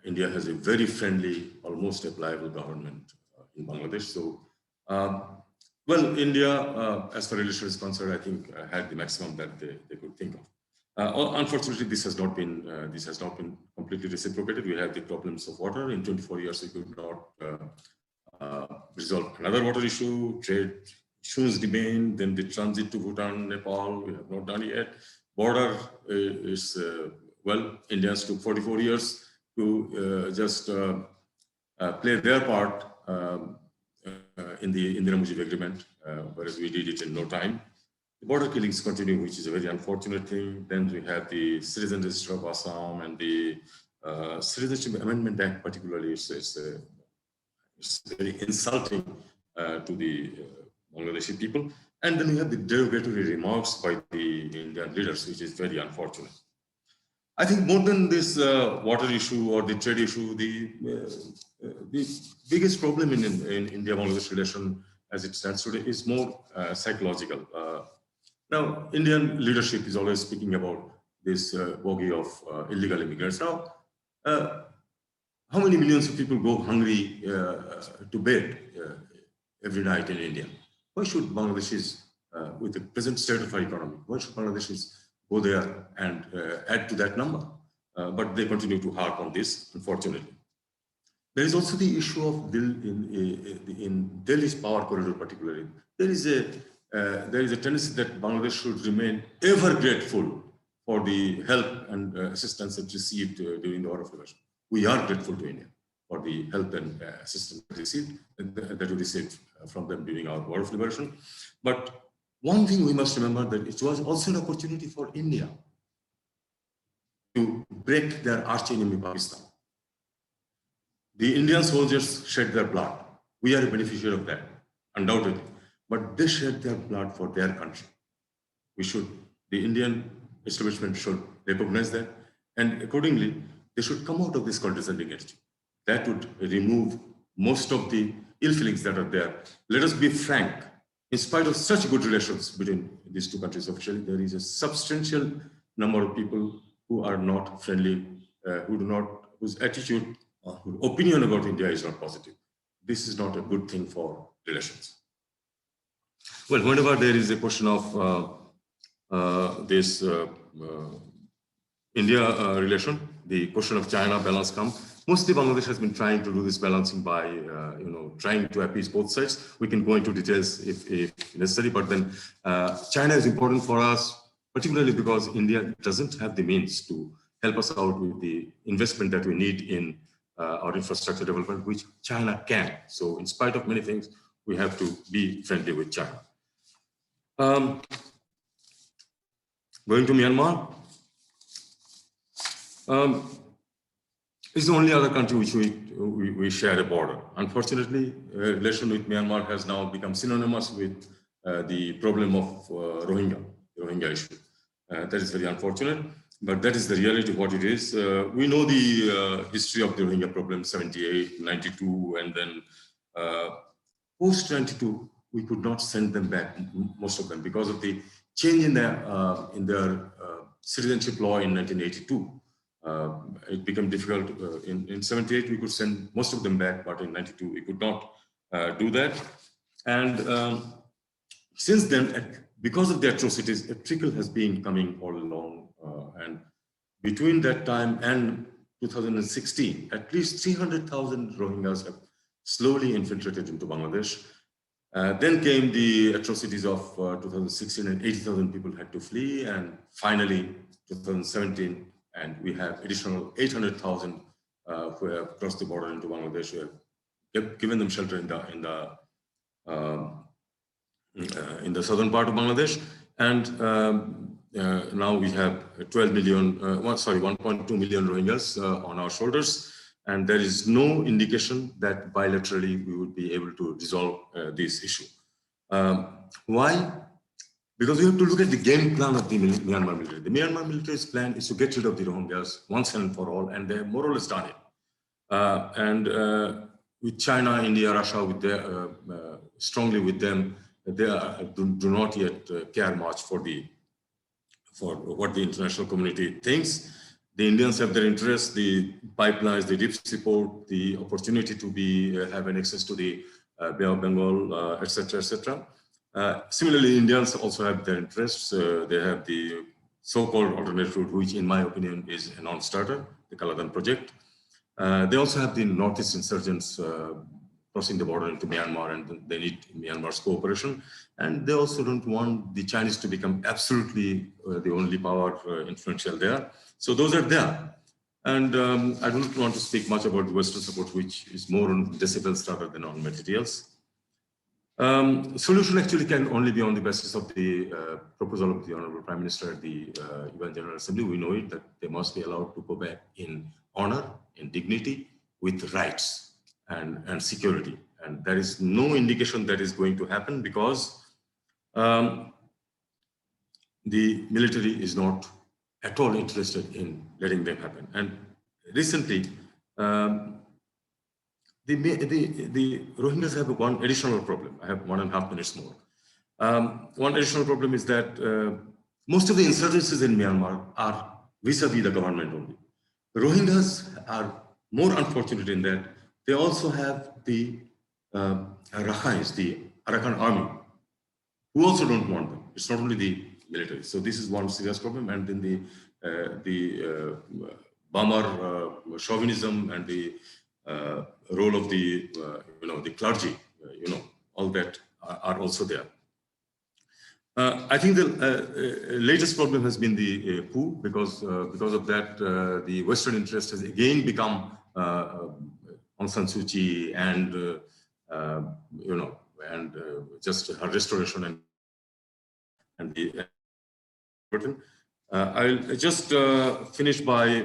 India has a very friendly, almost a pliable government in Bangladesh. So, well, India, as far as relations is concerned, I think had the maximum that they could think of. Unfortunately, this has not been completely reciprocated. We have the problems of water. In 24 years, we could not resolve another water issue. Trade issues remain. Then the transit to Bhutan, Nepal, we have not done yet. Border is well, Indians took 44 years to just play their part in the Indira Mujib agreement, whereas we did it in no time. The border killings continue, which is a very unfortunate thing. Then we have the Citizen Register of Assam and the Citizenship Amendment Act, particularly. It's very insulting to the Bangladeshi people. And then we have the derogatory remarks by the Indian leaders, which is very unfortunate. I think more than this water issue or the trade issue, the biggest problem in India-Bangladesh relation as it stands today is more psychological. Now, Indian leadership is always speaking about this bogey of illegal immigrants. Now, how many millions of people go hungry to bed every night in India? Why should Bangladeshis, with the present state of our economy, why should Bangladeshis go there and add to that number? But they continue to harp on this, unfortunately. There is also the issue of in Delhi's power corridor, particularly. There is a tendency that Bangladesh should remain ever grateful for the help and assistance it received during the War of Liberation. We are grateful to India for the help and assistance that we received from them during our War of Liberation. But one thing we must remember that it was also an opportunity for India to break their arch enemy Pakistan. The Indian soldiers shed their blood. We are a beneficiary of that, undoubtedly. But they shed their blood for their country. The Indian establishment should recognize that, and accordingly, they should come out of this condescending attitude. That would remove most of the ill feelings that are there. Let us be frank. In spite of such good relations between these two countries officially, there is a substantial number of people who are not friendly, whose attitude or whose opinion about India is not positive. This is not a good thing for relations. Well, whenever there is a question of this India relation, the question of China balance comes. Mostly Bangladesh has been trying to do this balancing by, trying to appease both sides. We can go into details if necessary, but then China is important for us, particularly because India doesn't have the means to help us out with the investment that we need in our infrastructure development, which China can. So in spite of many things, we have to be friendly with China. Going to Myanmar. It's the only other country which we share a border. Unfortunately, relation with Myanmar has now become synonymous with the problem of Rohingya issue. That is very unfortunate, but that is the reality of what it is. We know the history of the Rohingya problem, 78, 92, and then post 92, we could not send them back, most of them, because of the change in their citizenship law in 1982. It became difficult. In 78, we could send most of them back, but in 92, we could not do that. And since then, because of the atrocities, a trickle has been coming all along. And between that time and 2016, at least 300,000 Rohingyas have slowly infiltrated into Bangladesh. Then came the atrocities of 2016, and 80,000 people had to flee. And finally, 2017, and we have additional 800,000 who have crossed the border into Bangladesh. We have given them shelter in the southern part of Bangladesh, and now we have 1.2 million Rohingyas on our shoulders, and there is no indication that bilaterally we would be able to resolve this issue. Why? Because we have to look at the game plan of the Myanmar military. The Myanmar military's plan is to get rid of the Rohingyas once and for all, and they have more or less done it. With China, India, Russia, with their, strongly with them, they do not yet care much for what the international community thinks. the Indians have their interests, the pipelines, the deep sea port, the opportunity to be have an access to the Bay of Bengal, etc., etc. Similarly, Indians also have their interests. They have the so-called alternate route, which in my opinion is a non-starter, the Kaladan project. They also have the Northeast insurgents crossing the border into Myanmar, and they need Myanmar's cooperation. And they also don't want the Chinese to become absolutely the only power influential there. So those are there. And I don't want to speak much about the Western support, which is more on decibels rather than on materials. Solution actually can only be on the basis of the proposal of the Honorable Prime Minister at the UN General Assembly. We know it, that they must be allowed to go back in honor, in dignity, with rights and security. And there is no indication that is going to happen because the military is not at all interested in letting them happen. And recently, the Rohingyas have one additional problem. I have 1.5 minutes more. One additional problem is that most of the insurgencies in Myanmar are vis-a-vis the government only. The Rohingyas are more unfortunate in that they also have the Rakhines, the Arakan army, who also don't want them. It's not only the military. So this is one serious problem. And then the Bamar chauvinism and the role of the the clergy, all that are also there. I think the latest problem has been the coup, because of that the Western interest has again become Aung San Suu Kyi and just her restoration and the I'll just finish by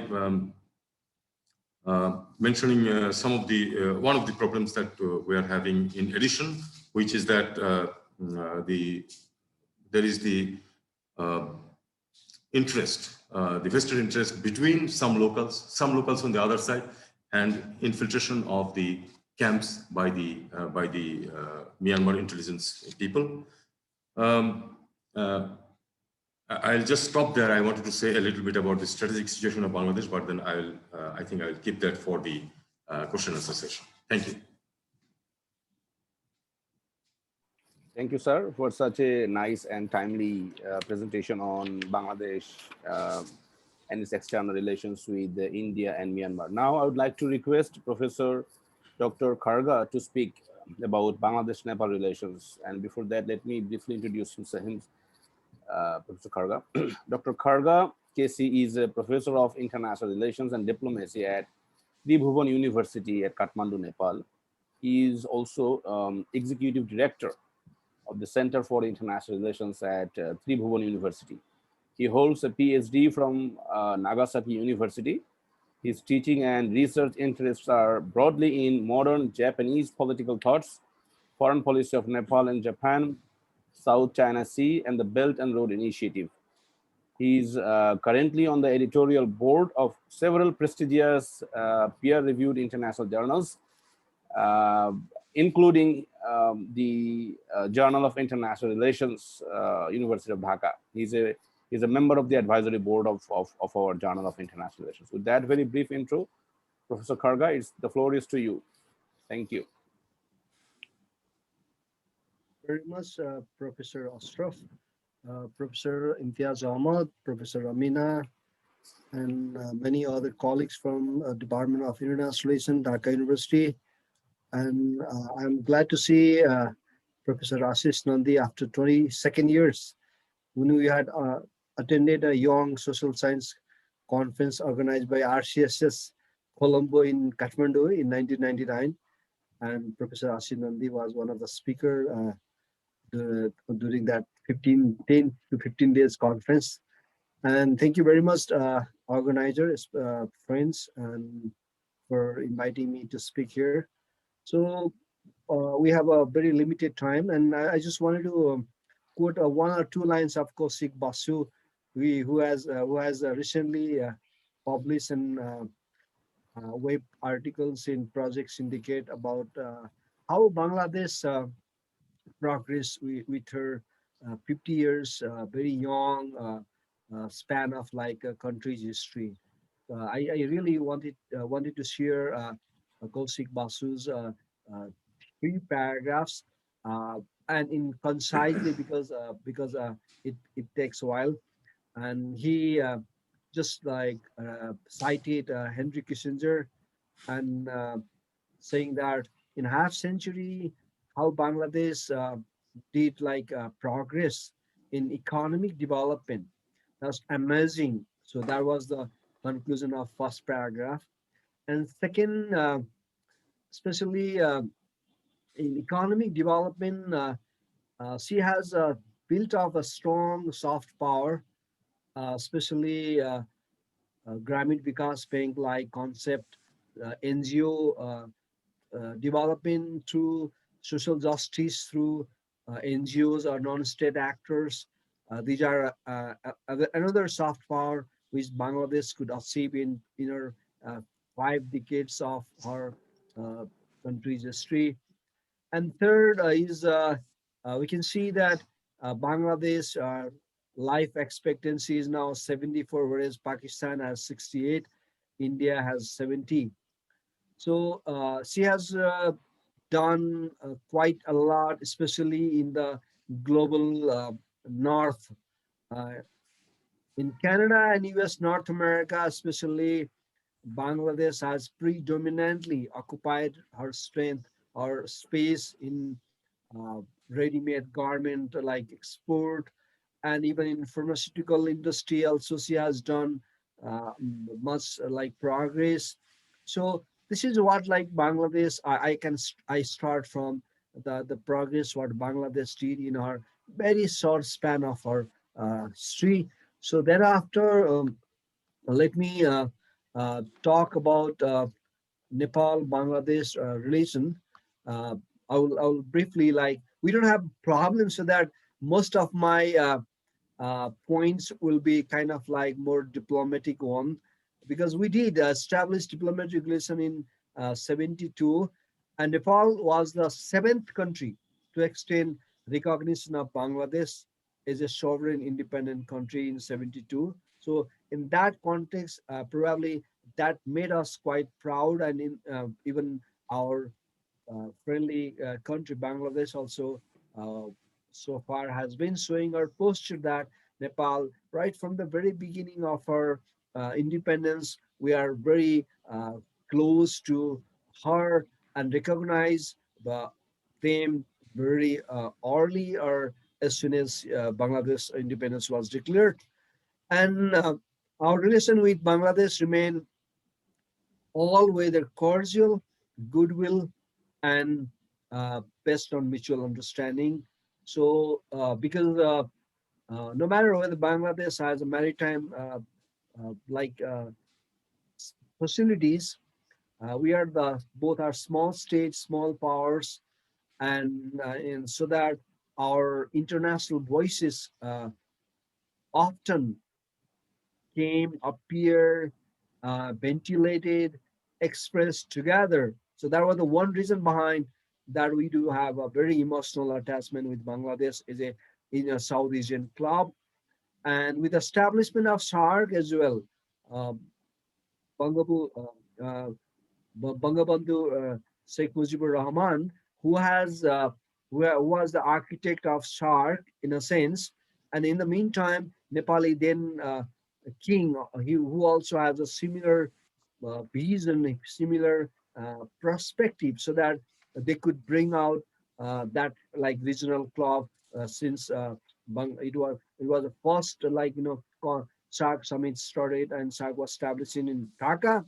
mentioning some of the one of the problems that we are having in addition, which is that there is the interest, the vested interest between some locals on the other side, and infiltration of the camps by the Myanmar intelligence people. I'll just stop there. I wanted to say a little bit about the strategic situation of Bangladesh, but then I think I'll keep that for the question and answer session. Thank you. Thank you, sir, for such a nice and timely presentation on Bangladesh and its external relations with India and Myanmar. Now, I would like to request Professor Dr. Kharga to speak about Bangladesh-Nepal relations. And before that, let me briefly introduce him. Professor Kharga. Dr. Kharga KC is a professor of international relations and diplomacy at Tribhuvan University at Kathmandu, Nepal. He is also executive director of the Center for International Relations at Tribhuvan University. He holds a PhD from Nagasaki University. His teaching and research interests are broadly in modern Japanese political thoughts, foreign policy of Nepal and Japan, South China Sea, and the Belt and Road Initiative. He is currently on the editorial board of several prestigious peer-reviewed international journals, including the Journal of International Relations, University of Dhaka. He's a member of the advisory board of our Journal of International Relations. With that very brief intro, Professor Kharga, the floor is to you. Thank you. Very much, Professor Ashraf, Professor Imtiaz Ahmad, Professor Amina, and many other colleagues from Department of International Relations, Dhaka University. And I'm glad to see Professor Ashish Nandi after 22nd years, when we had attended a young social science conference organized by RCSS Colombo in Kathmandu in 1999. And Professor Ashish Nandi was one of the speakers during that 10 to 15 days conference. And thank you very much, organizers, friends, and for inviting me to speak here. So we have a very limited time, and I just wanted to quote one or two lines of Kaushik Basu, who has recently published web articles in Project Syndicate about how Bangladesh progress with her 50 years, very young span of like a country's history. I really wanted to share Kaushik Basu's three paragraphs, uh, and in concisely because it takes a while, and he just like cited Henry Kissinger and saying that in half century how Bangladesh did like progress in economic development. That's amazing. So that was the conclusion of first paragraph. And second, especially in economic development, she has built up a strong soft power, especially Grameen Vikas Bank like concept, NGO developing through social justice through NGOs or non-state actors. These are another soft power which Bangladesh could achieve in her 5 decades of her uh, country's history. And third is we can see that Bangladesh life expectancy is now 74, whereas Pakistan has 68, India has 70. So she has done quite a lot, especially in the global north. Uh, in Canada and US North America, especially Bangladesh has predominantly occupied her strength or space in ready-made garment like export, and even in pharmaceutical industry also she has done much like progress. So this is what like Bangladesh I start from the progress what Bangladesh did in our very short span of our history. So thereafter let me talk about Nepal Bangladesh relation. Uh, I will briefly like we don't have problems so that most of my points will be kind of like more diplomatic one because we did establish diplomatic relation in 72, and Nepal was the seventh country to extend recognition of Bangladesh as a sovereign independent country in 72. So in that context, probably that made us quite proud, and in, even our friendly country, Bangladesh, also so far has been showing our posture that Nepal, right from the very beginning of our independence, we are very close to her and recognize the them very early or as soon as Bangladesh independence was declared. And our relation with Bangladesh remain all whether cordial, goodwill, and based on mutual understanding. So, because no matter whether Bangladesh has a maritime like facilities, we are the both are small states, small powers, and so that our international voices often came, appear, ventilated, expressed together. So that was the one reason behind that we do have a very emotional attachment with Bangladesh is a in a South Asian club, and with establishment of SARC as well. Um, Bangabu, Bangabandhu Sheikh Mujibur Rahman, who has who was the architect of SARC in a sense, and in the meantime, Nepali then king, who also has a similar vision, similar perspective, so that they could bring out that like regional club since it was the first like SARC summit started and SARC was established in Dhaka,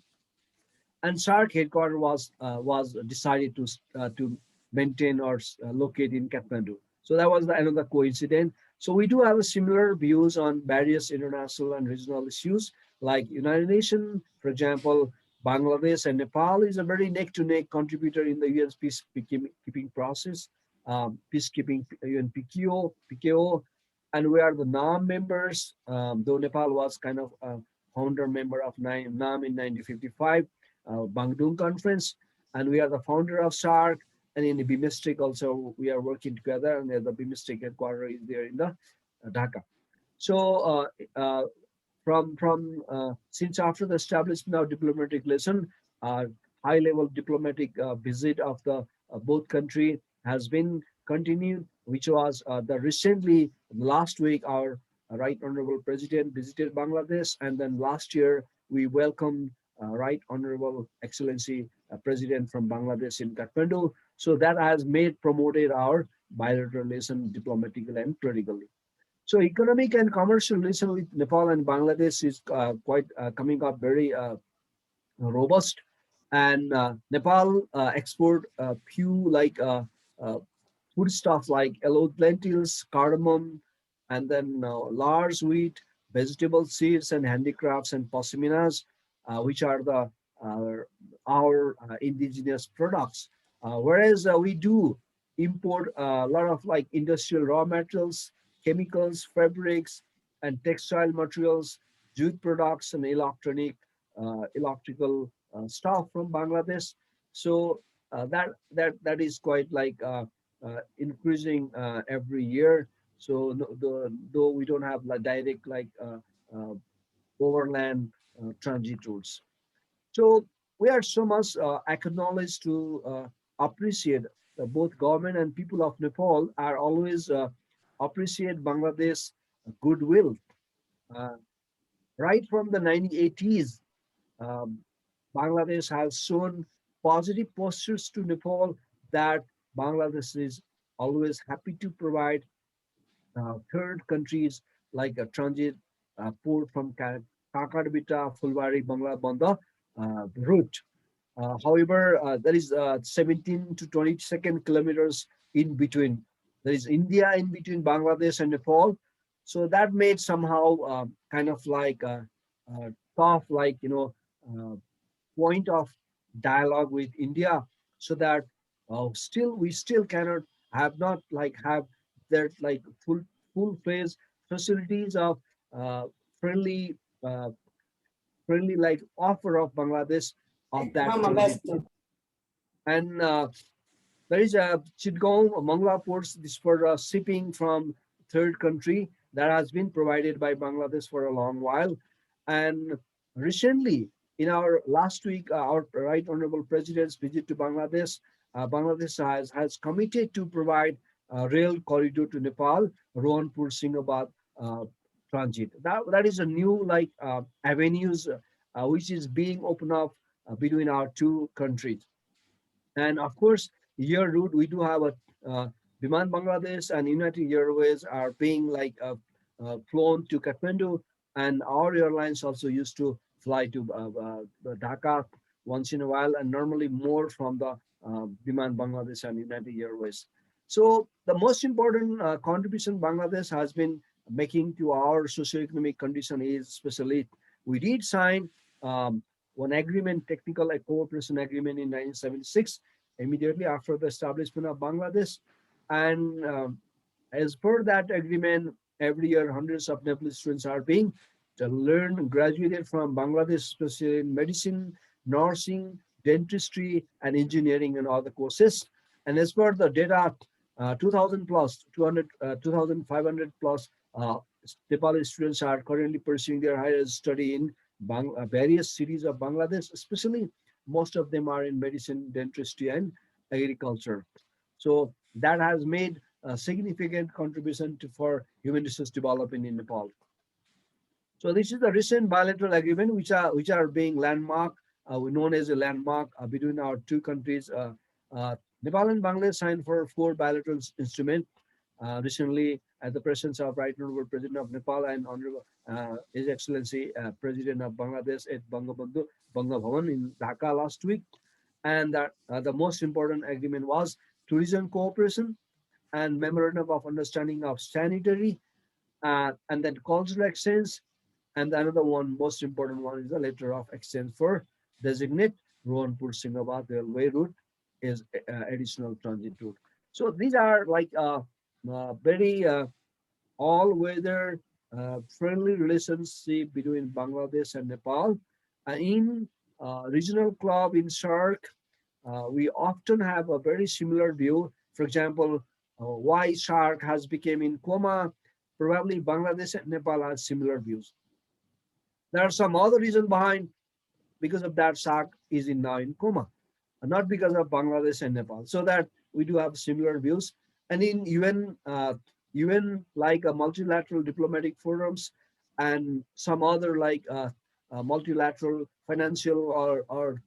and SARC headquarters was decided to maintain or locate in Kathmandu. So that was another coincidence. So we do have a similar views on various international and regional issues like United Nations, for example. Bangladesh and Nepal is a very neck-to-neck contributor in the UN's peacekeeping process, peacekeeping UN PKO, and we are the NAM members. Though Nepal was kind of a founder member of NAM in 1955, Bandung Conference, and we are the founder of SARC. And in the BIMSTEC also, we are working together, and the BIMSTEC headquarters is there in the Dhaka. So since after the establishment of diplomatic relation, high-level diplomatic visit of the both country has been continued, which was the recently last week our Right Honorable President visited Bangladesh, and then last year we welcomed Right Honorable Excellency President from Bangladesh in Kathmandu. So that has made promoted our bilateral relation diplomatically and politically. So economic and commercial relation with Nepal and Bangladesh is quite coming up very robust, and Nepal export few like uh, foodstuff like yellow lentils, cardamom, and then large wheat, vegetable seeds, and handicrafts and pashminas, which are the our indigenous products. Whereas we do import a lot of like industrial raw materials, chemicals, fabrics, and textile materials, jute products, and electrical stuff from Bangladesh. So that is quite like increasing every year. So though we don't have like direct like uh, overland transit routes. So we are so much acknowledged to appreciate both government and people of Nepal are always appreciate Bangladesh goodwill. Uh, right from the 1980s, um, Bangladesh has shown positive postures to Nepal that Bangladesh is always happy to provide third countries like a transit port from Kakarbita, Fulbari, Bangla Banda route. However, there is 17 to 22nd kilometers in between. There is India in between Bangladesh and Nepal. So that made somehow kind of like tough, like, point of dialogue with India, so that still we still cannot have not like have that like full phase facilities of uh, friendly uh, friendly like offer of Bangladesh of that transit. And there is a Chittagong, Mangla ports, this for shipping from third country that has been provided by Bangladesh for a long while. And recently, in our last week, our Right Honorable President's visit to Bangladesh, Bangladesh has committed to provide a rail corridor to Nepal, Rohanpur, Singhabad transit. That is a new like avenues which is being opened up between our two countries. And of course, your route, we do have a Biman Bangladesh and United Airways are being like flown to Kathmandu, and our airlines also used to fly to Dhaka once in a while, and normally more from the Biman Bangladesh and United Airways. So the most important contribution Bangladesh has been making to our socioeconomic condition is especially we did sign um, one agreement, technical cooperation agreement in 1976, immediately after the establishment of Bangladesh. And as per that agreement, every year hundreds of Nepalese students are being to learn, graduated from Bangladesh, especially in medicine, nursing, dentistry, and engineering and other courses. And as per the data, 2000 plus, 200, 2500 plus Nepali students are currently pursuing their higher study in various cities of Bangladesh, especially most of them are in medicine, dentistry, and agriculture. So that has made a significant contribution for human resource development in Nepal. So this is the recent bilateral agreement, which are being landmark, known as a landmark between our two countries. Nepal and Bangladesh signed for 4 bilateral instruments recently at the presence of Right Honorable President of Nepal and Honorable His Excellency President of Bangladesh at Bangabandhu Banga Bhavan in Dhaka last week. And the most important agreement was tourism cooperation and memorandum of understanding of sanitary and then cultural exchange. And another one, most important one, is the letter of exchange for designate Rohanpur Singhabad railway route is additional transit route. So these are like very all-weather friendly relationship between Bangladesh and Nepal. In regional club in SAARC, we often have a very similar view. For example, why SAARC has become in coma, probably Bangladesh and Nepal have similar views. There are some other reason behind, because of that SAC is now in coma, not because of Bangladesh and Nepal. So that we do have similar views. And in UN like multilateral diplomatic forums and some other like multilateral financial or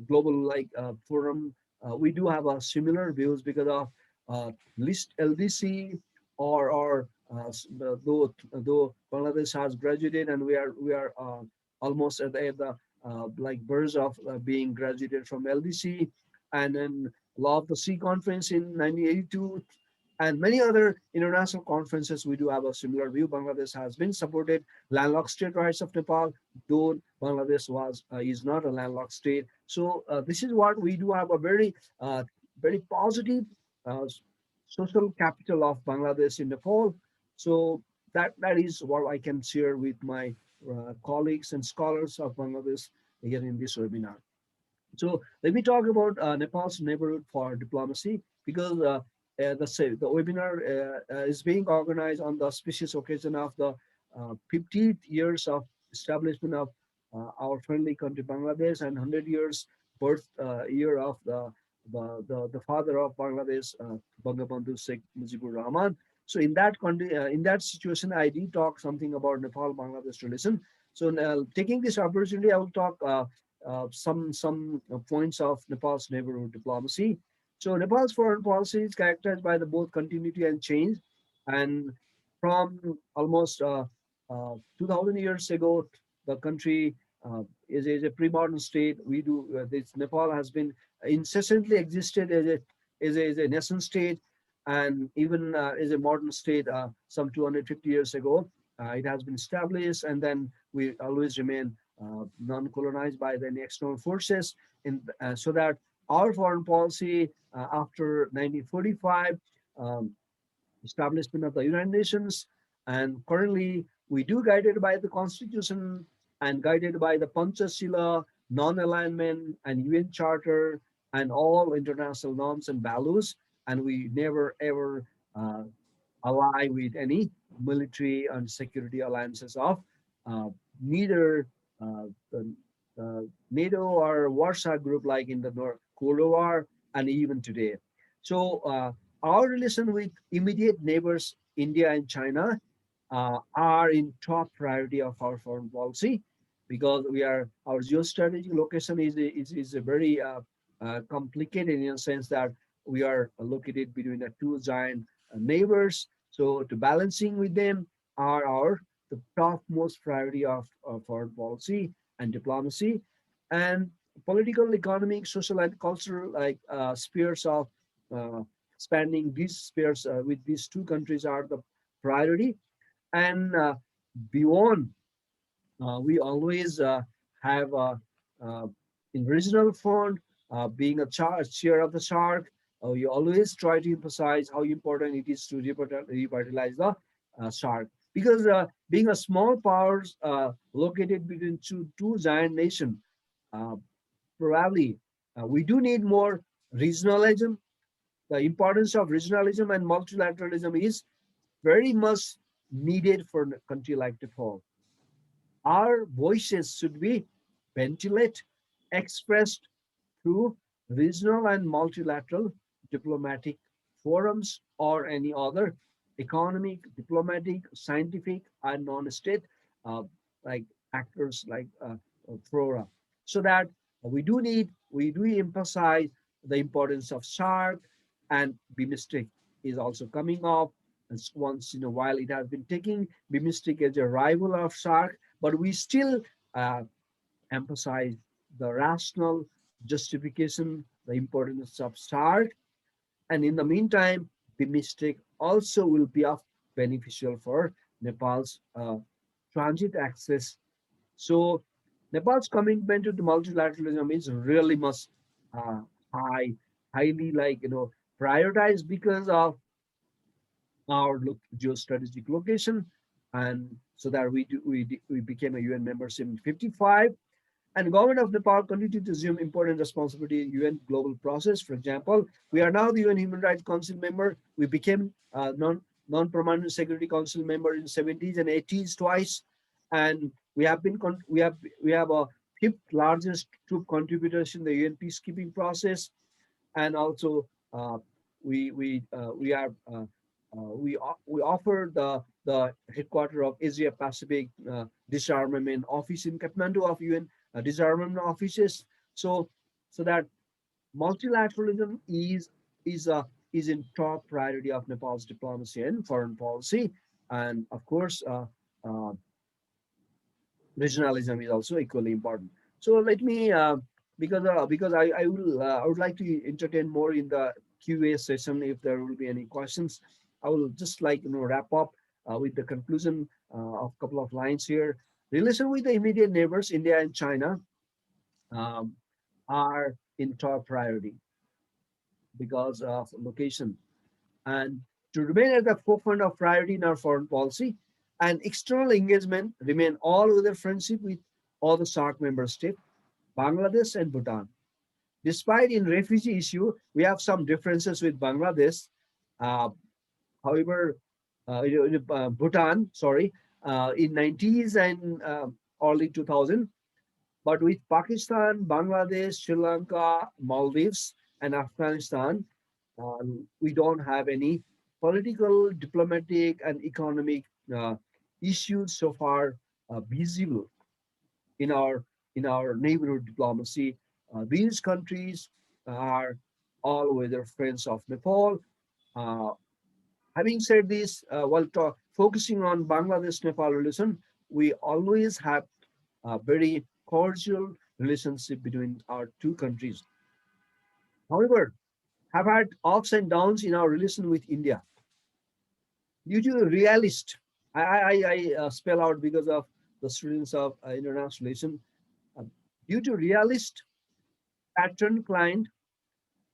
global like forum, we do have a similar views because of list LDC though Bangladesh has graduated and we are almost at the like birds of being graduated from LDC, and then Law of the Sea Conference in 1982, and many other international conferences. We do have a similar view. Bangladesh has been supported landlocked state rights of Nepal, though Bangladesh is not a landlocked state. So this is what we do have a very positive uh, social capital of Bangladesh in Nepal. So that is what I can share with my colleagues and scholars of Bangladesh here in this webinar. So let me talk about Nepal's neighborhood for diplomacy, because the webinar is being organized on the auspicious occasion of the 50th years of establishment of our friendly country Bangladesh, and 100 years birth year of the father of Bangladesh, Bangabandhu Sheikh Mujibur Rahman. So in that country, in that situation, I did talk something about Nepal-Bangladesh relation. So now, taking this opportunity, I will talk some points of Nepal's neighborhood diplomacy. So Nepal's foreign policy is characterized by the both continuity and change, and from almost 2,000 years ago, the country is a pre-modern state. We do this. Nepal has been incessantly existed as a nation state, and even as a modern state some 250 years ago. It has been established, and then we always remain non-colonized by the external forces, so that our foreign policy after 1945, um, establishment of the United Nations, and currently we do guided by the Constitution and guided by the Panchashila, non-alignment, and UN Charter, and all international norms and values, and we never ever uh, ally with any military and security alliances of uh, neither the NATO or Warsaw Group like in the North Cold War and even today. So our relation with immediate neighbors, India and China, are in top priority of our foreign policy, because our geostrategic location is a very complicated in a sense that we are located between the two giant neighbors. So to balancing with them are the topmost priority of foreign policy and diplomacy, and political, economic, social, and cultural like spheres of uh, spanning these spheres with these two countries are the priority. And beyond, we always have uh, in regional front, being a chair of the shark, we always try to emphasize how important it is to revitalize the shark, because being a small powers located between two giant nations, uh, probably we do need more regionalism. The importance of regionalism and multilateralism is very much needed for a country like Nepal. Our voices should be ventilated, expressed through regional and multilateral diplomatic forums or any other economic, diplomatic, scientific, and non-state uh, like actors like fora. So that we do emphasize the importance of SARC, and BIMSTEC is also coming up. And once in a while, it has been taking BIMSTEC as a rival of SARC, but we still uh, emphasize the rational justification, the importance of SARC. And in the meantime, the mistake also will be of beneficial for Nepal's transit access. So Nepal's commitment to the multilateralism is really much uh, high, highly like prioritized because of our geostrategic location, and so that we became a UN membership in 55. And government of Nepal continued to assume important responsibility in UN global process. For example, we are now the UN Human Rights Council member. We became non-permanent Security Council member in 70s and 80s twice. And We have been we have a fifth largest troop contributors in the UN peacekeeping process, and also we are we offer the headquarter of Asia Pacific disarmament office in Kathmandu of UN disarmament offices. So so that multilateralism is a is in top priority of Nepal's diplomacy and foreign policy, and of course uh, regionalism is also equally important. So let me because I would like to entertain more in the QA session if there will be any questions. I will just like wrap up with the conclusion of a couple of lines here. Relation with the immediate neighbors, India and China, um, are in top priority because of location, and to remain at the forefront of priority in our foreign policy and external engagement remain all other friendship with all the SARC member states, Bangladesh and Bhutan. Despite in refugee issue, we have some differences with Bangladesh. Uh, however, Bhutan, sorry, in 90s and early 2000, but with Pakistan, Bangladesh, Sri Lanka, Maldives, and Afghanistan, we don't have any political, diplomatic, and economic uh, issues so far visible in our neighborhood diplomacy. These countries are all weather friends of Nepal. Uh, Having said this, while focusing on Bangladesh-Nepal relation, we always have a very cordial relationship between our two countries. However, have had ups and downs in our relation with India due to realist. I spell out because of the students of international relation. Uh, Due to realist, pattern, client,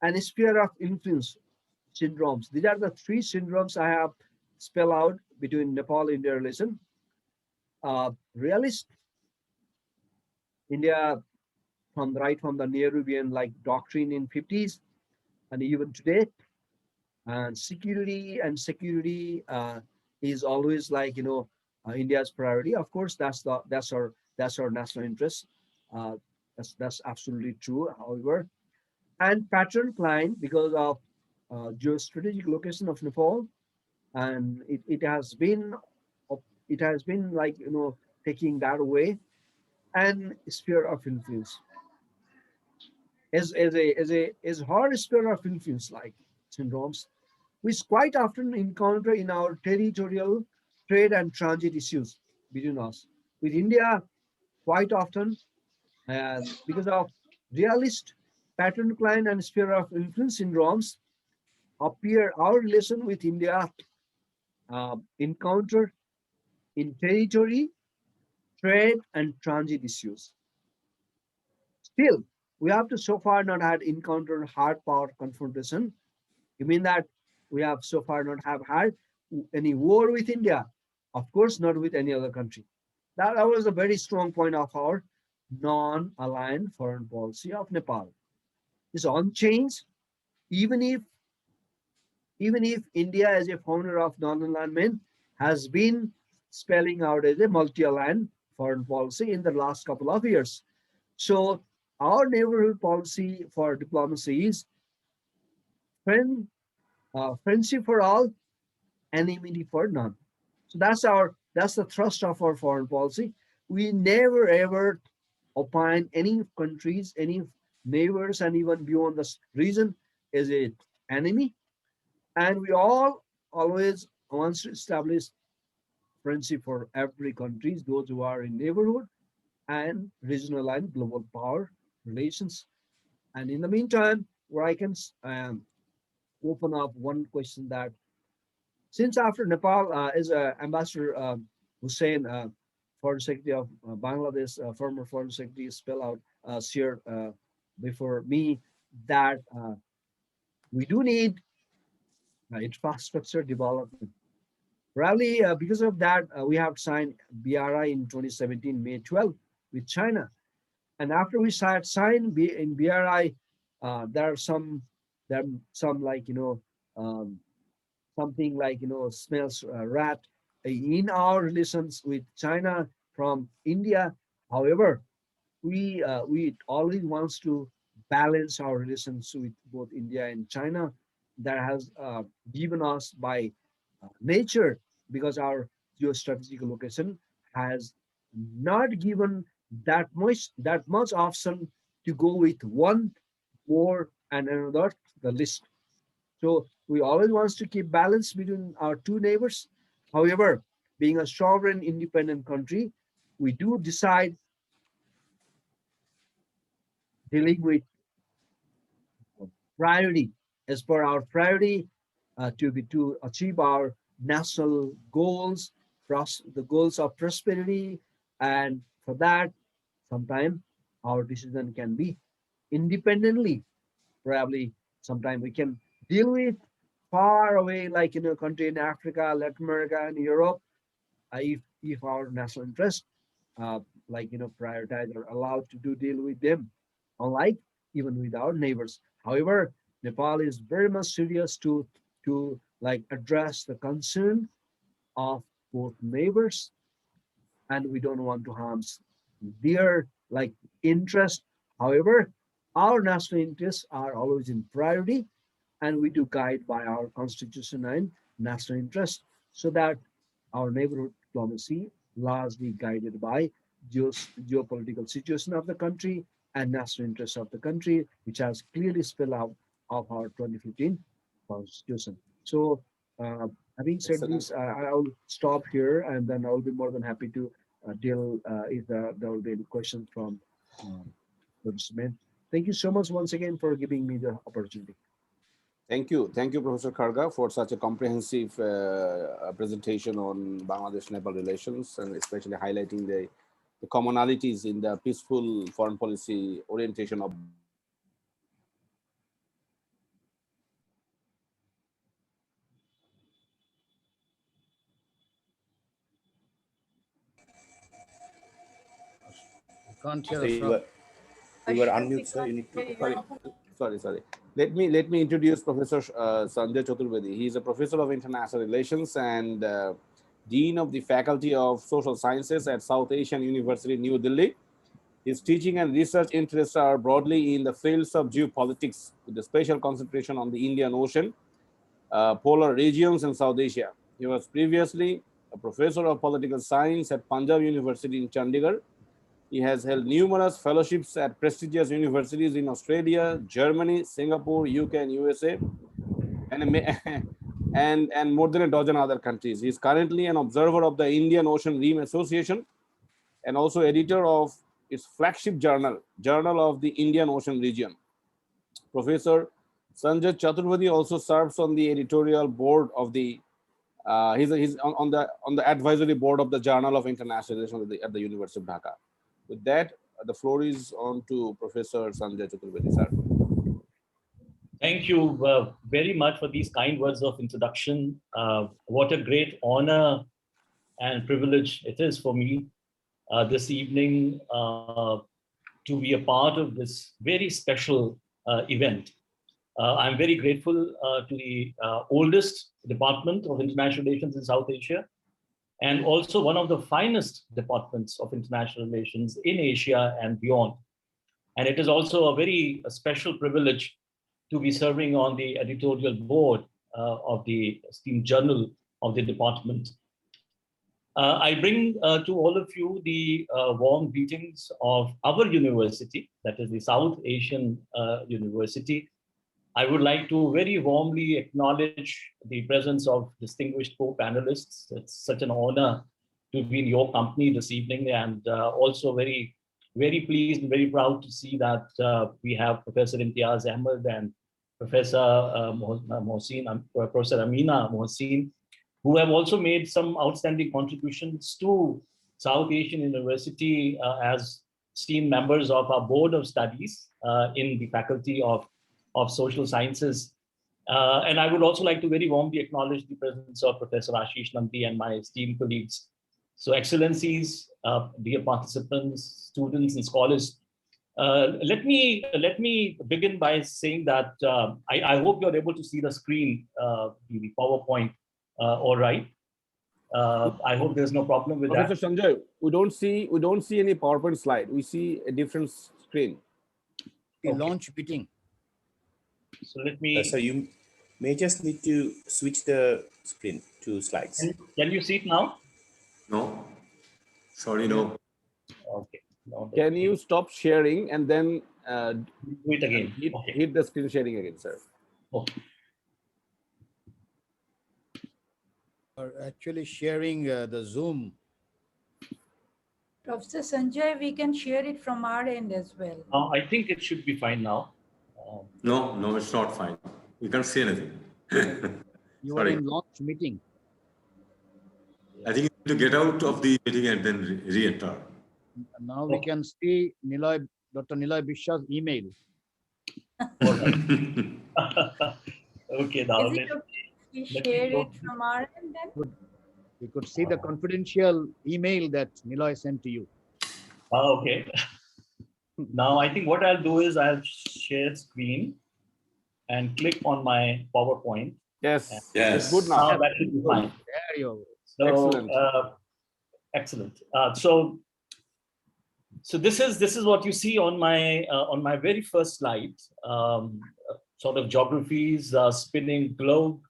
and sphere of influence syndromes. These are the three syndromes I have spell out between Nepal-India relation. Realist, India from right from the Nehruvian like doctrine in 50s and even today, and security is always like India's priority. Of course, that's our national interest. That's absolutely true. However, and pattern client because of geostrategic location of Nepal, and it has been like taking that away, and sphere of influence as hard sphere of influence like syndromes which quite often encounter in our territorial trade and transit issues between us. With India, quite often, because of realist, pattern client, and sphere of influence syndromes, appear our relation with India encounter in territory, trade, and transit issues. Still, we have to so far not had encountered hard power confrontation. You mean that we have so far not have had any war with India? Of course, not with any other country. That was a very strong point of our non-aligned foreign policy of Nepal. It's unchanged, even if India as a founder of non-alignment has been spelling out as a multi-aligned foreign policy in the last couple of years. So our neighborhood policy for diplomacy is friend, friendship for all, enmity for none. So that's the thrust of our foreign policy. We never ever opine any countries, any neighbors, and even beyond the region as a enemy. And we all always want to establish friendship for every countries, those who are in neighborhood and regional and global power relations. And in the meantime, where I can open up one question that since after Nepal is Ambassador Hussein, Foreign Secretary of Bangladesh, former Foreign Secretary, spell out shared before me that we do need infrastructure development. Probably because of that, we have signed BRI in 2017, May 12, with China. And after we signed in BRI, there are some like um, something like smells rat in our relations with China. from India. However, we always wants to balance our relations with both India and China. That has given us by nature, because our geostrategic location has not given that much option to go with one more and another the list. So we always wants to keep balance between our two neighbors. However, being a sovereign independent country, we do decide dealing with priority as per our priority to achieve our national goals, the goals of prosperity, and for that, sometimes our decision can be independently. Probably, sometimes we can deal with far away, like in a country in Africa, Latin America, and Europe, if our national interest, uh, prioritize or allowed to do deal with them, unlike even with our neighbors. However, Nepal is very much serious to like address the concern of both neighbors, and we don't want to harm their like interest. However, our national interests are always in priority, and we do guide by our constitution and national interest, so that our neighborhood diplomacy largely guided by geopolitical situation of the country and national interests of the country, which has clearly spelled out of our 2015 constitution. So, having said Excellent. this, I'll stop here, and then I'll be more than happy to deal if there will be any questions from participants. Thank you so much once again for giving me the opportunity. Thank you, Professor Kharga, for such a comprehensive presentation on Bangladesh-Nepal relations, and especially highlighting the commonalities in the peaceful foreign policy orientation of Can't hear so us, Rob. you were unmute, sir. You need to sorry. Let me introduce Professor Sanjay Chaturvedi. He is a professor of international relations and dean of the Faculty of Social Sciences at South Asian University, New Delhi. His teaching and research interests are broadly in the fields of geopolitics, with a special concentration on the Indian Ocean, polar regions, and South Asia. He was previously a professor of political science at Punjab University in Chandigarh. He has held numerous fellowships at prestigious universities in Australia, Germany, Singapore, UK, and USA, and, and more than a dozen other countries. He is currently an observer of the Indian Ocean Rim Association and also editor of its flagship journal, Journal of the Indian Ocean Region. Professor Sanjay Chaturvedi also serves on the editorial board of the he's on the advisory board of the Journal of International Relations at the University of Dhaka. With that, the floor is on to Professor Sanjay Chaturvedi, sir. Thank you very much for these kind words of introduction. What a great honor and privilege it is for me this evening to be a part of this very special event. I'm very grateful to the oldest department of international relations in South Asia, and also one of the finest departments of international relations in Asia and beyond. And it is also a very special privilege to be serving on the editorial board of the esteemed journal of the department. I bring to all of you the warm greetings of our university, that is the South Asian University. I would like to very warmly acknowledge the presence of distinguished co-panelists. It's such an honor to be in your company this evening, and also very, very pleased and very proud to see that we have Professor Imtiaz Ahmed and Professor Professor Amina Mohsin, who have also made some outstanding contributions to South Asian University as esteemed members of our Board of Studies in the Faculty of Social Sciences. And I would also like to very warmly acknowledge the presence of Professor Ashish Nandi and my esteemed colleagues. So excellencies, dear participants, students and scholars, let me begin by saying that I hope you're able to see the screen, the PowerPoint, all right. I hope there's no problem with that. Professor Sanjay, we don't see any PowerPoint slide. We see a different screen. The Okay. launch meeting. So let me. So you may just need to switch the screen to slides. Can you see it now? No, sorry, no. Okay. No, Can you stop sharing and then do it again? Okay. hit the screen sharing again, sir? Okay. Are actually sharing the Zoom. Professor Sanjay, we can share it from our end as well. I think it should be fine now. No, it's not fine. You can't see anything. You are Sorry. in launch meeting. I think you need to get out of the meeting and then re-enter. Now we can see Dr. Niloy Bishwa's email. Okay, now Is it okay if we let me share go. it from our end then? We could see the confidential email that Niloy sent to you. Okay. Now I think what I'll do is I'll share screen and click on my PowerPoint. Yes. Yes. It's good Now now. that should be fine. There you go. So, Excellent. excellent. So this is what you see on my very first slide. Sort of geographies, spinning globe,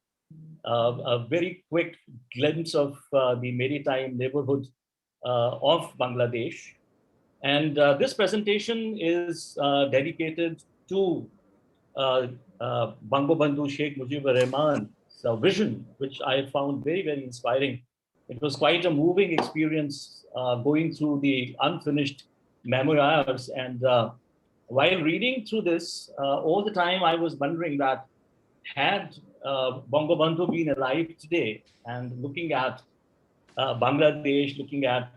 a very quick glimpse of the maritime neighborhood of Bangladesh. And this presentation is dedicated to Bangabandhu Sheikh Mujibur Rahman's vision, which I found very, very inspiring. It was quite a moving experience going through the unfinished memoirs. And while reading through this, all the time I was wondering that had Bangabandhu been alive today and looking at Bangladesh, looking at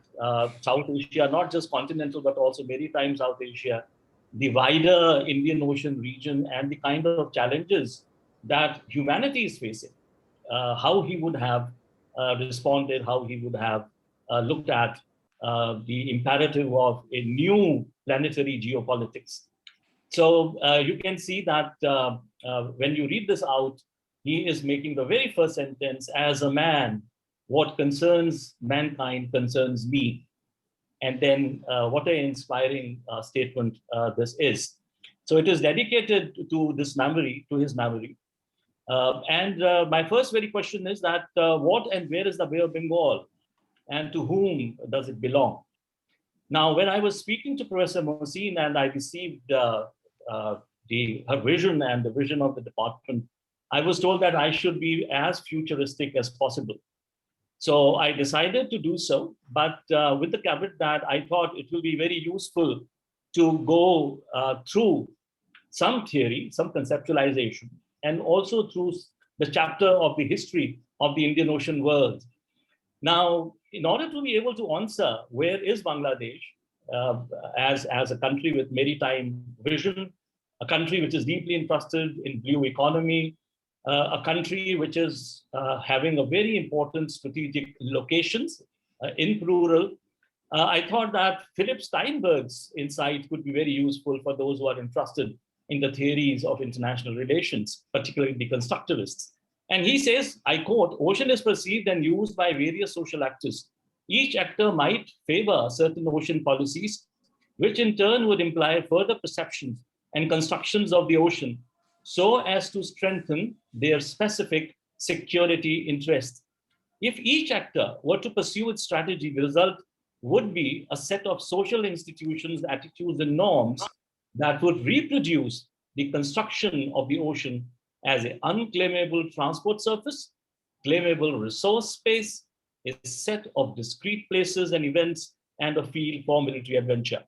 South Asia, not just continental, but also maritime South Asia, the wider Indian Ocean region, and the kind of challenges that humanity is facing, how he would have responded, how he would have looked at the imperative of a new planetary geopolitics. So you can see that when you read this out, he is making the very first sentence, as a man, what concerns mankind concerns me. And then what an inspiring statement this is. So it is dedicated to this memory, to his memory. And my first very question is that what and where is the Bay of Bengal, and to whom does it belong? Now, when I was speaking to Professor Mohsin and I received her vision and the vision of the department, I was told that I should be as futuristic as possible. So I decided to do so, but with the caveat that I thought it will be very useful to go through some theory, some conceptualization, and also through the chapter of the history of the Indian Ocean world. Now, in order to be able to answer where is Bangladesh as a country with maritime vision, a country which is deeply interested in blue economy, a country which is having a very important strategic locations in plural, I thought that Philip Steinberg's insight could be very useful for those who are interested in the theories of international relations, particularly the constructivists. And he says, I quote, ocean is perceived and used by various social actors. Each actor might favor certain ocean policies, which in turn would imply further perceptions and constructions of the ocean so as to strengthen their specific security interests. If each actor were to pursue its strategy, the result would be a set of social institutions, attitudes, and norms that would reproduce the construction of the ocean as an unclaimable transport surface, claimable resource space, a set of discrete places and events, and a field for military adventure.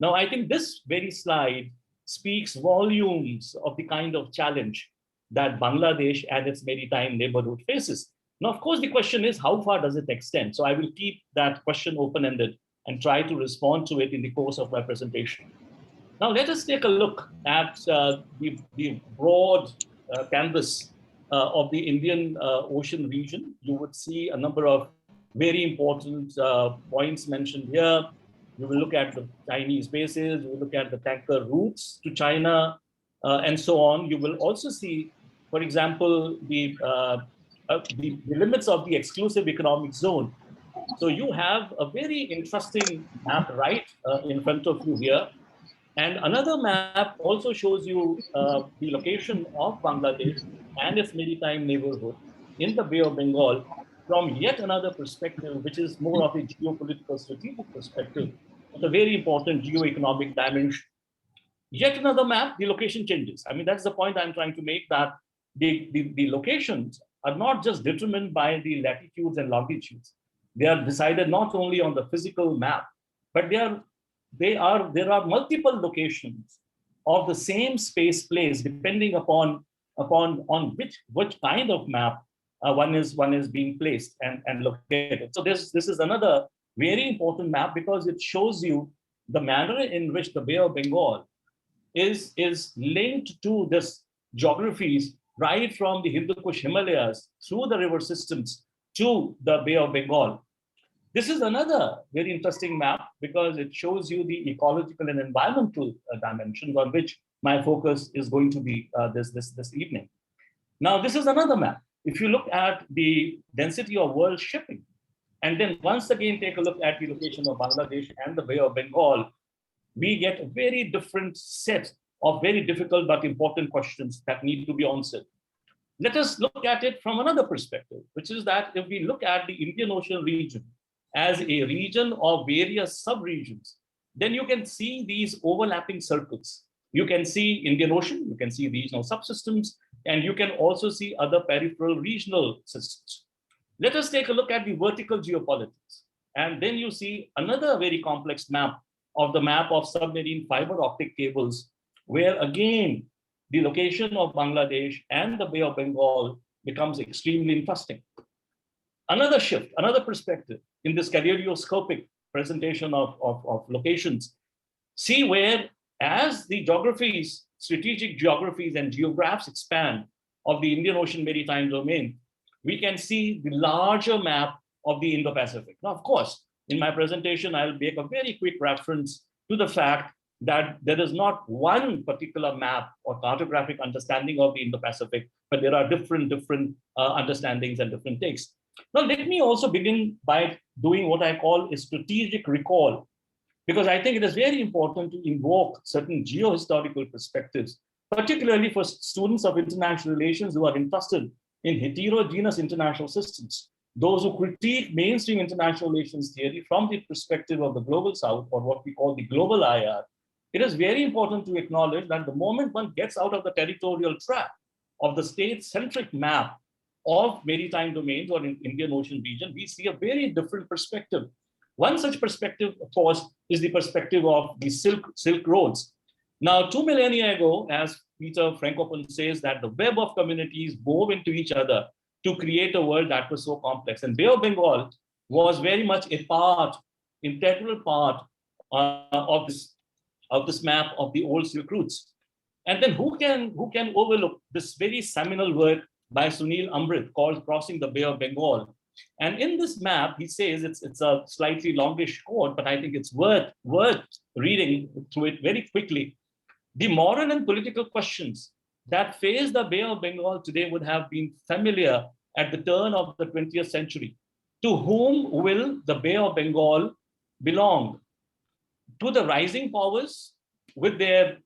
Now, I think this very slide speaks volumes of the kind of challenge that Bangladesh and its maritime neighborhood faces. Now, of course, the question is, how far does it extend? So I will keep that question open-ended and try to respond to it in the course of my presentation. Now, let us take a look at the broad canvas of the Indian Ocean region. You would see a number of very important points mentioned here. You will look at the Chinese bases, you will look at the tanker routes to China, and so on. You will also see, for example, the the limits of the exclusive economic zone. So you have a very interesting map right in front of you here. And another map also shows you the location of Bangladesh and its maritime neighborhood in the Bay of Bengal from yet another perspective, which is more of a geopolitical strategic perspective, with a very important geo-economic dimension. Yet another map, the location changes. I mean, that's the point I'm trying to make, that the locations are not just determined by the latitudes and longitudes. They are decided not only on the physical map, but there are multiple locations of the same space place, depending upon on which kind of map one is being placed and located. So this is another very important map, because it shows you the manner in which the Bay of Bengal is linked to this geographies right from the Hindu Kush Himalayas through the river systems to the Bay of Bengal. This is another very interesting map, because it shows you the ecological and environmental dimensions on which my focus is going to be this evening. Now, this is another map. If you look at the density of world shipping, and then once again take a look at the location of Bangladesh and the Bay of Bengal, we get a very different set of very difficult but important questions that need to be answered. Let us look at it from another perspective, which is that if we look at the Indian Ocean region as a region of various sub-regions, then you can see these overlapping circles. You can see Indian Ocean, you can see regional subsystems, and you can also see other peripheral regional systems. Let us take a look at the vertical geopolitics. And then you see another very complex map of the map of submarine fiber optic cables, where again, the location of Bangladesh and the Bay of Bengal becomes extremely interesting. Another shift, another perspective in this kaleidoscopic presentation of locations, see where as the geographies, strategic geographies and geographs expand of the Indian Ocean maritime domain, we can see the larger map of the Indo-Pacific. Now, of course, in my presentation, I'll make a very quick reference to the fact that there is not one particular map or cartographic understanding of the Indo-Pacific, but there are different understandings and different takes. Now, let me also begin by doing what I call a strategic recall, because I think it is very important to invoke certain geohistorical perspectives, particularly for students of international relations who are interested in heterogeneous international systems, those who critique mainstream international relations theory from the perspective of the global south, or what we call the global IR. It is very important to acknowledge that the moment one gets out of the territorial trap of the state-centric map of maritime domains or in Indian Ocean region, we see a very different perspective. One such perspective, of course, is the perspective of the Silk Roads. Now, 2 millennia ago, as Peter Frankopan says, that the web of communities wove into each other to create a world that was so complex. And Bay of Bengal was very much a part, integral part of this map of the old Silk routes. And then who can overlook this very seminal work by Sunil Amrit called Crossing the Bay of Bengal? And in this map, he says, it's a slightly longish quote, but I think it's worth reading through it very quickly. The moral and political questions that face the Bay of Bengal today would have been familiar at the turn of the 20th century. To whom will the Bay of Bengal belong? To the rising powers with their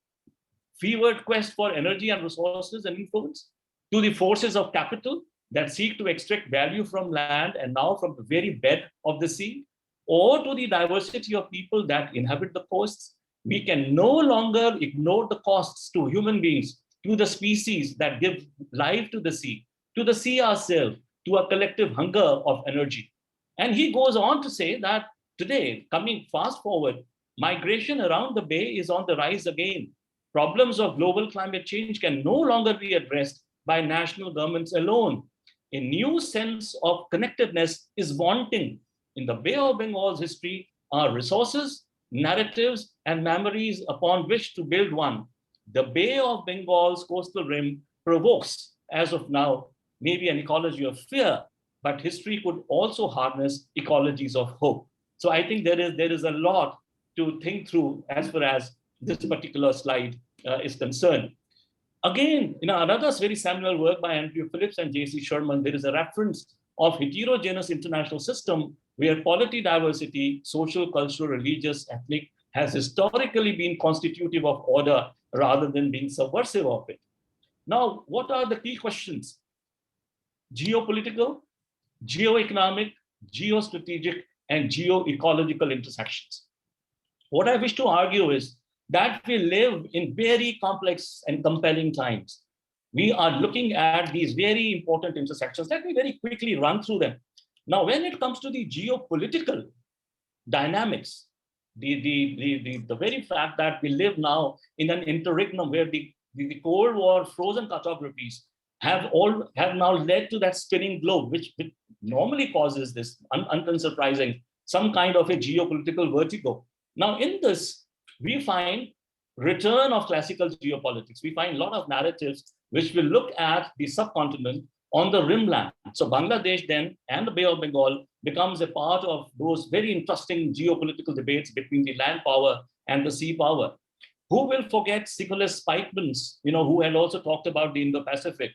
fevered quest for energy and resources and influence? To the forces of capital that seek to extract value from land and now from the very bed of the sea? Or to the diversity of people that inhabit the coasts? We can no longer ignore the costs to human beings, to the species that give life to the sea ourselves, to a collective hunger of energy. And he goes on to say that today, coming fast forward, migration around the bay is on the rise again. Problems of global climate change can no longer be addressed by national governments alone. A new sense of connectedness is wanting. In the Bay of Bengal's history are resources, narratives, and memories upon which to build one. The Bay of Bengal's coastal rim provokes, as of now, maybe an ecology of fear, but history could also harness ecologies of hope. So I think there is a lot to think through as far as this particular slide is concerned. Again, in another very seminal work by Andrew Phillips and J.C. Sherman, there is a reference of heterogeneous international system where polity, diversity, social, cultural, religious, ethnic has historically been constitutive of order rather than being subversive of it. Now, what are the key questions? Geopolitical, geoeconomic, geostrategic, and geoecological intersections. What I wish to argue is that we live in very complex and compelling times. We are looking at these very important intersections. Let me very quickly run through them. Now, when it comes to the geopolitical dynamics, the very fact that we live now in an interregnum where the Cold War frozen cartographies have now led to that spinning globe, which normally causes this, unsurprising, some kind of a geopolitical vertigo. Now, in this, we find return of classical geopolitics. We find a lot of narratives which will look at the subcontinent on the rimland. So Bangladesh then and the Bay of Bengal becomes a part of those very interesting geopolitical debates between the land power and the sea power. Who will forget Nicholas Spikeman's, who had also talked about the Indo-Pacific.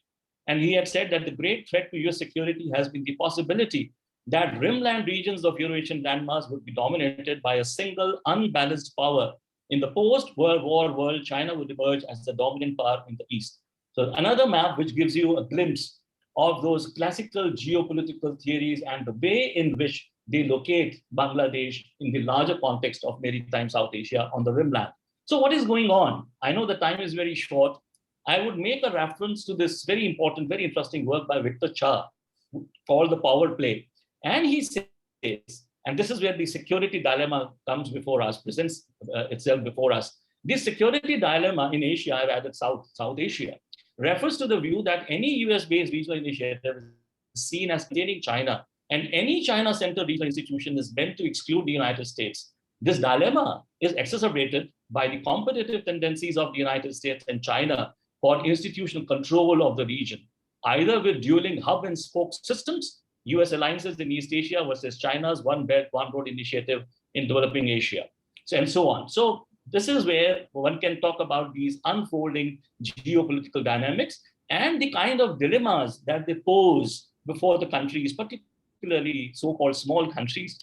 And he had said that the great threat to US security has been the possibility that rimland regions of Eurasian landmass would be dominated by a single unbalanced power. In the post-World War world, China would emerge as the dominant power in the East. So another map which gives you a glimpse of those classical geopolitical theories and the way in which they locate Bangladesh in the larger context of maritime South Asia on the rimland. So what is going on? I know the time is very short. I would make a reference to this very important, very interesting work by Victor Cha called The Power Play. And he says, and this is where the security dilemma comes before us, presents itself before us. This security dilemma in Asia, I've added South Asia, refers to the view that any US-based regional initiative is seen as containing China, and any China-centered regional institution is meant to exclude the United States. This dilemma is exacerbated by the competitive tendencies of the United States and China for institutional control of the region, either with dueling hub and spoke systems, US alliances in East Asia versus China's One Belt, One Road initiative in developing Asia, and so on. So this is where one can talk about these unfolding geopolitical dynamics and the kind of dilemmas that they pose before the countries, particularly so-called small countries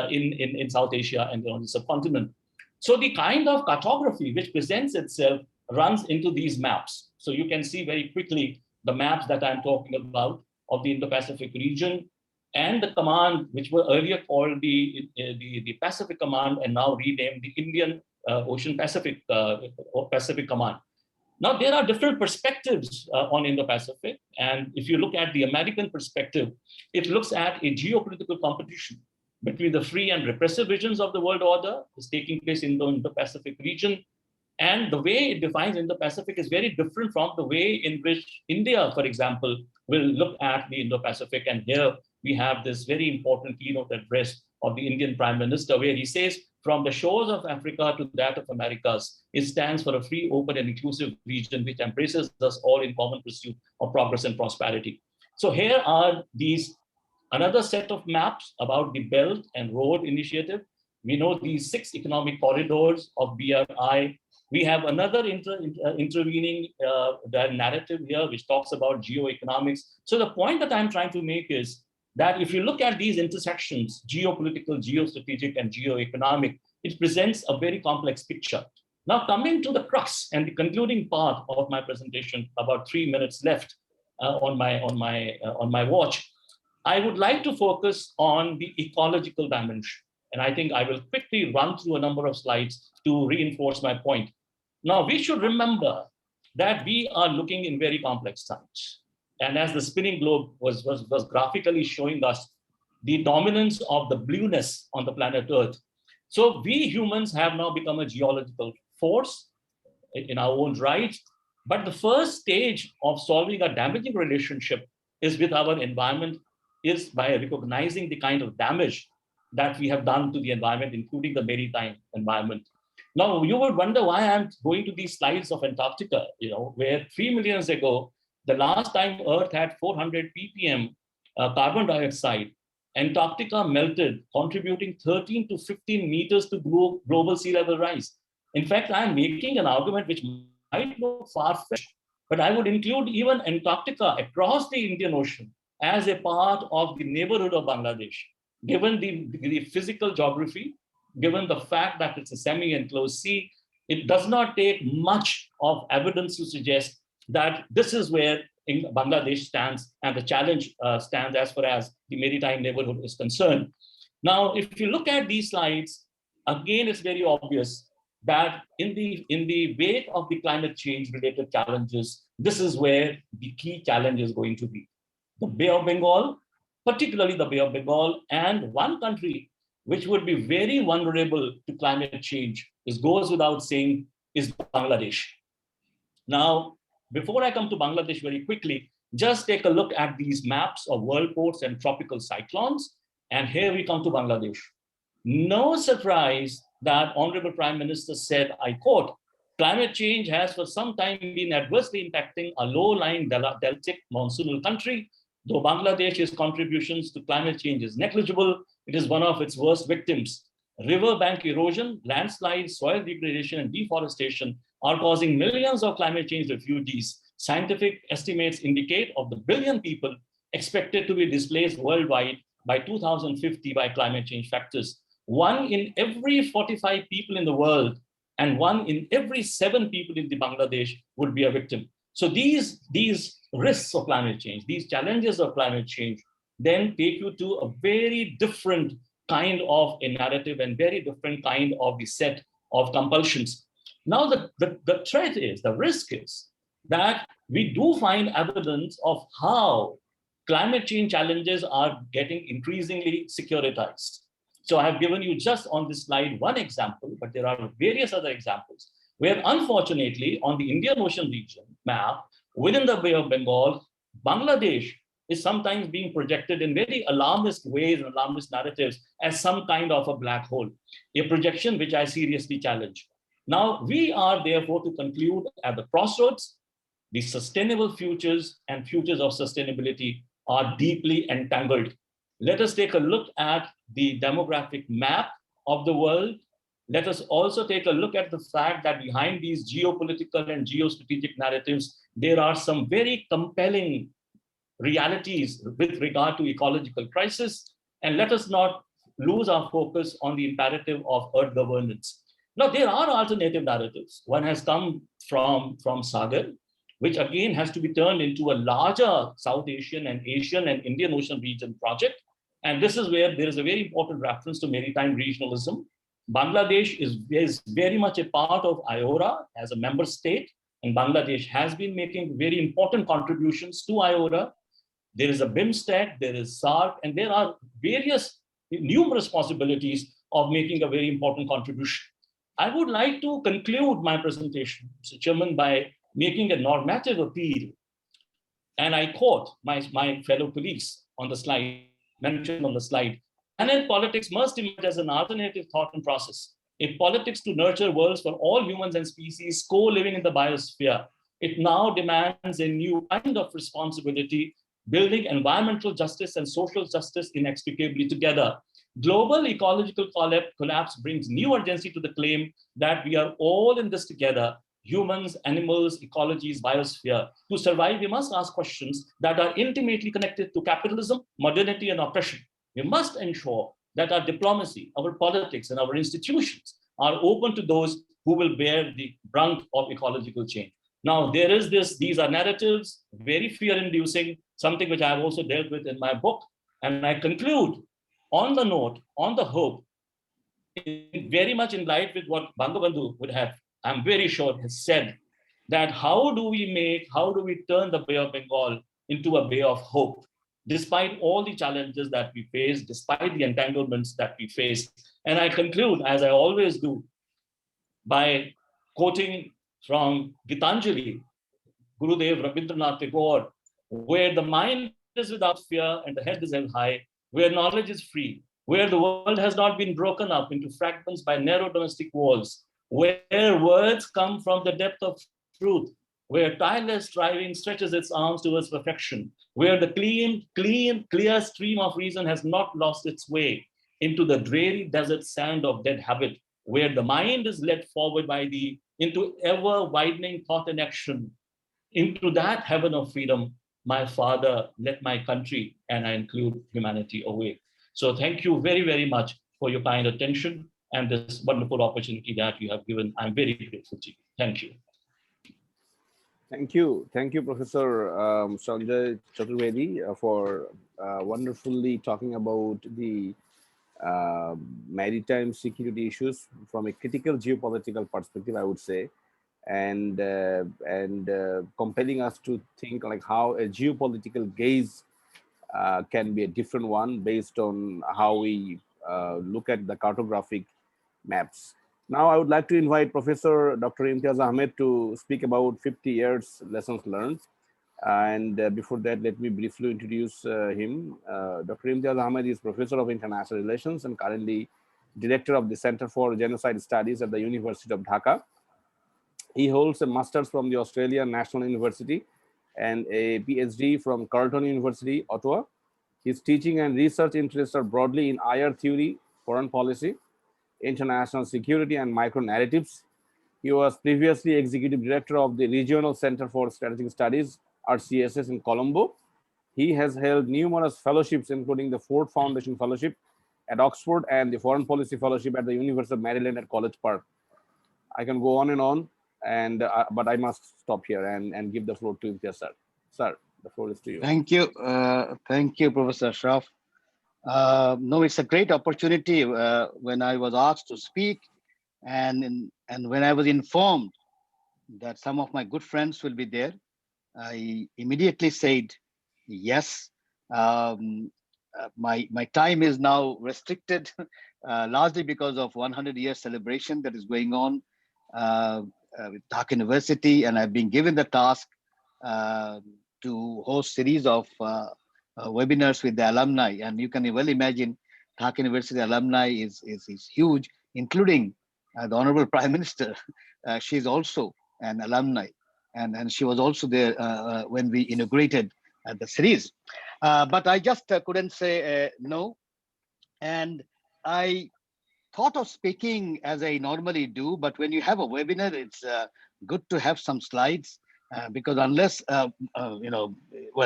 in South Asia and on the subcontinent. So the kind of cartography which presents itself runs into these maps. So you can see very quickly the maps that I'm talking about of the Indo-Pacific region and the command, which were earlier called the Pacific Command and now renamed the Indian Ocean Pacific Pacific Command. Now, there are different perspectives on Indo-Pacific. And if you look at the American perspective, it looks at a geopolitical competition between the free and repressive visions of the world order is taking place in the Indo-Pacific region. And the way it defines Indo-Pacific is very different from the way in which India, for example, will look at the Indo-Pacific. And here we have this very important keynote address of the Indian Prime Minister, where he says, from the shores of Africa to that of Americas, it stands for a free, open, and inclusive region which embraces us all in common pursuit of progress and prosperity. So here are these another set of maps about the Belt and Road Initiative. We know these 6 economic corridors of BRI. We have another intervening narrative here, which talks about geoeconomics. So the point that I'm trying to make is that if you look at these intersections, geopolitical, geostrategic, and geoeconomic, it presents a very complex picture. Now, coming to the crux and the concluding part of my presentation, about 3 minutes left on my watch, I would like to focus on the ecological dimension. And I think I will quickly run through a number of slides to reinforce my point. Now, we should remember that we are looking in very complex times. And as the spinning globe was graphically showing us the dominance of the blueness on the planet Earth. So we humans have now become a geological force in our own right. But the first stage of solving a damaging relationship is with our environment, is by recognizing the kind of damage that we have done to the environment, including the maritime environment. Now, you would wonder why I'm going to these slides of Antarctica, where 3 million years ago, the last time Earth had 400 ppm carbon dioxide, Antarctica melted, contributing 13 to 15 meters to global sea level rise. In fact, I'm making an argument which might look far-fetched, but I would include even Antarctica across the Indian Ocean as a part of the neighborhood of Bangladesh, given the physical geography, given the fact that it's a semi-enclosed sea. It does not take much of evidence to suggest that this is where Bangladesh stands, and the challenge stands as far as the maritime neighborhood is concerned. Now, if you look at these slides, again, it's very obvious that in the wake of the climate change related challenges, this is where the key challenge is going to be. The Bay of Bengal, particularly the Bay of Bengal, and one country which would be very vulnerable to climate change, this goes without saying, is Bangladesh. Now, before I come to Bangladesh very quickly, just take a look at these maps of world ports and tropical cyclones. And here we come to Bangladesh. No surprise that Honorable Prime Minister said, I quote, climate change has for some time been adversely impacting a low-lying deltic monsoonal country. Though Bangladesh's contributions to climate change is negligible, it is one of its worst victims. River bank erosion, landslides, soil degradation, and deforestation are causing millions of climate change refugees. Scientific estimates indicate of the billion people expected to be displaced worldwide by 2050 by climate change factors. 1 in every 45 people in the world and 1 in every 7 people in Bangladesh would be a victim. So these risks of climate change, these challenges of climate change, then take you to a very different kind of a narrative and very different kind of the set of compulsions. Now, the threat is, the risk is that we do find evidence of how climate change challenges are getting increasingly securitized. So I have given you just on this slide one example, but there are various other examples where unfortunately on the Indian Ocean region map, within the Bay of Bengal, Bangladesh is sometimes being projected in very alarmist ways and alarmist narratives as some kind of a black hole, a projection which I seriously challenge. Now, we are therefore to conclude at the crossroads, the sustainable futures and futures of sustainability are deeply entangled. Let us take a look at the demographic map of the world. Let us also take a look at the fact that behind these geopolitical and geostrategic narratives, there are some very compelling realities with regard to ecological crisis. And let us not lose our focus on the imperative of earth governance. Now, there are alternative narratives. One has come from Sagar, which again has to be turned into a larger South Asian and Asian and Indian Ocean region project. And this is where there is a very important reference to maritime regionalism. Bangladesh is very much a part of IORA as a member state, and Bangladesh has been making very important contributions to IORA. There is a BIMSTEC, there is SARC, and there are numerous possibilities of making a very important contribution. I would like to conclude my presentation, Mr. Chairman, by making a normative appeal. And I quote my fellow colleagues on the slide, mentioned on the slide, planet politics must emerge as an alternative thought and process. A politics to nurture worlds for all humans and species co-living in the biosphere. It now demands a new kind of responsibility, building environmental justice and social justice inextricably together. Global ecological collapse brings new urgency to the claim that we are all in this together, humans, animals, ecologies, biosphere. To survive, we must ask questions that are intimately connected to capitalism, modernity, and oppression. We must ensure that our diplomacy, our politics, and our institutions are open to those who will bear the brunt of ecological change. Now, these are narratives, very fear-inducing, something which I have also dealt with in my book. And I conclude on the note, on the hope, very much in line with what Bangabandhu would have, I'm very sure, has said, that how do we turn the Bay of Bengal into a bay of hope, despite all the challenges that we face, despite the entanglements that we face. And I conclude, as I always do, by quoting from Gitanjali, Gurudev Rabindranath Tagore, where the mind is without fear and the head is held high, where knowledge is free, where the world has not been broken up into fragments by narrow domestic walls, where words come from the depth of truth, where tireless striving stretches its arms towards perfection, where the clear stream of reason has not lost its way into the dreary desert sand of dead habit, where the mind is led forward into ever-widening thought and action, Into that heaven of freedom, my father led my country, and I include humanity away. So thank you very, very much for your kind attention and this wonderful opportunity that you have given. I'm very grateful to you. Thank you. Thank you, Professor Sanjay Chaturvedi, for wonderfully talking about the maritime security issues from a critical geopolitical perspective, I would say, and compelling us to think like how a geopolitical gaze can be a different one based on how we look at the cartographic maps. Now, I would like to invite Professor Dr. Imtiaz Ahmed to speak about 50 years lessons learned. And before that, let me briefly introduce him. Dr. Imtiaz Ahmed is Professor of International Relations and currently Director of the Center for Genocide Studies at the University of Dhaka. He holds a master's from the Australian National University and a PhD from Carleton University, Ottawa. His teaching and research interests are broadly in IR theory, foreign policy, international security, and micro-narratives. He was previously Executive Director of the Regional Center for Strategic Studies, RCSS, in Colombo. He has held numerous fellowships, including the Ford Foundation Fellowship at Oxford and the Foreign Policy Fellowship at the University of Maryland at College Park. I can go on, but I must stop here and give the floor to Imtiaz, sir. Sir, the floor is to you. Thank you, Professor Ashraf. No, it's a great opportunity when I was asked to speak, and when I was informed that some of my good friends will be there, I immediately said yes. My time is now restricted, largely because of 100-year celebration that is going on with Dhaka University, and I've been given the task to host series of webinars with the alumni, and you can well imagine Dhaka University alumni is huge, including the Honorable Prime Minister. She's also an alumni, and she was also there when we inaugurated the series. But I just couldn't say no, and I thought of speaking as I normally do, but when you have a webinar, it's good to have some slides. Because unless, well,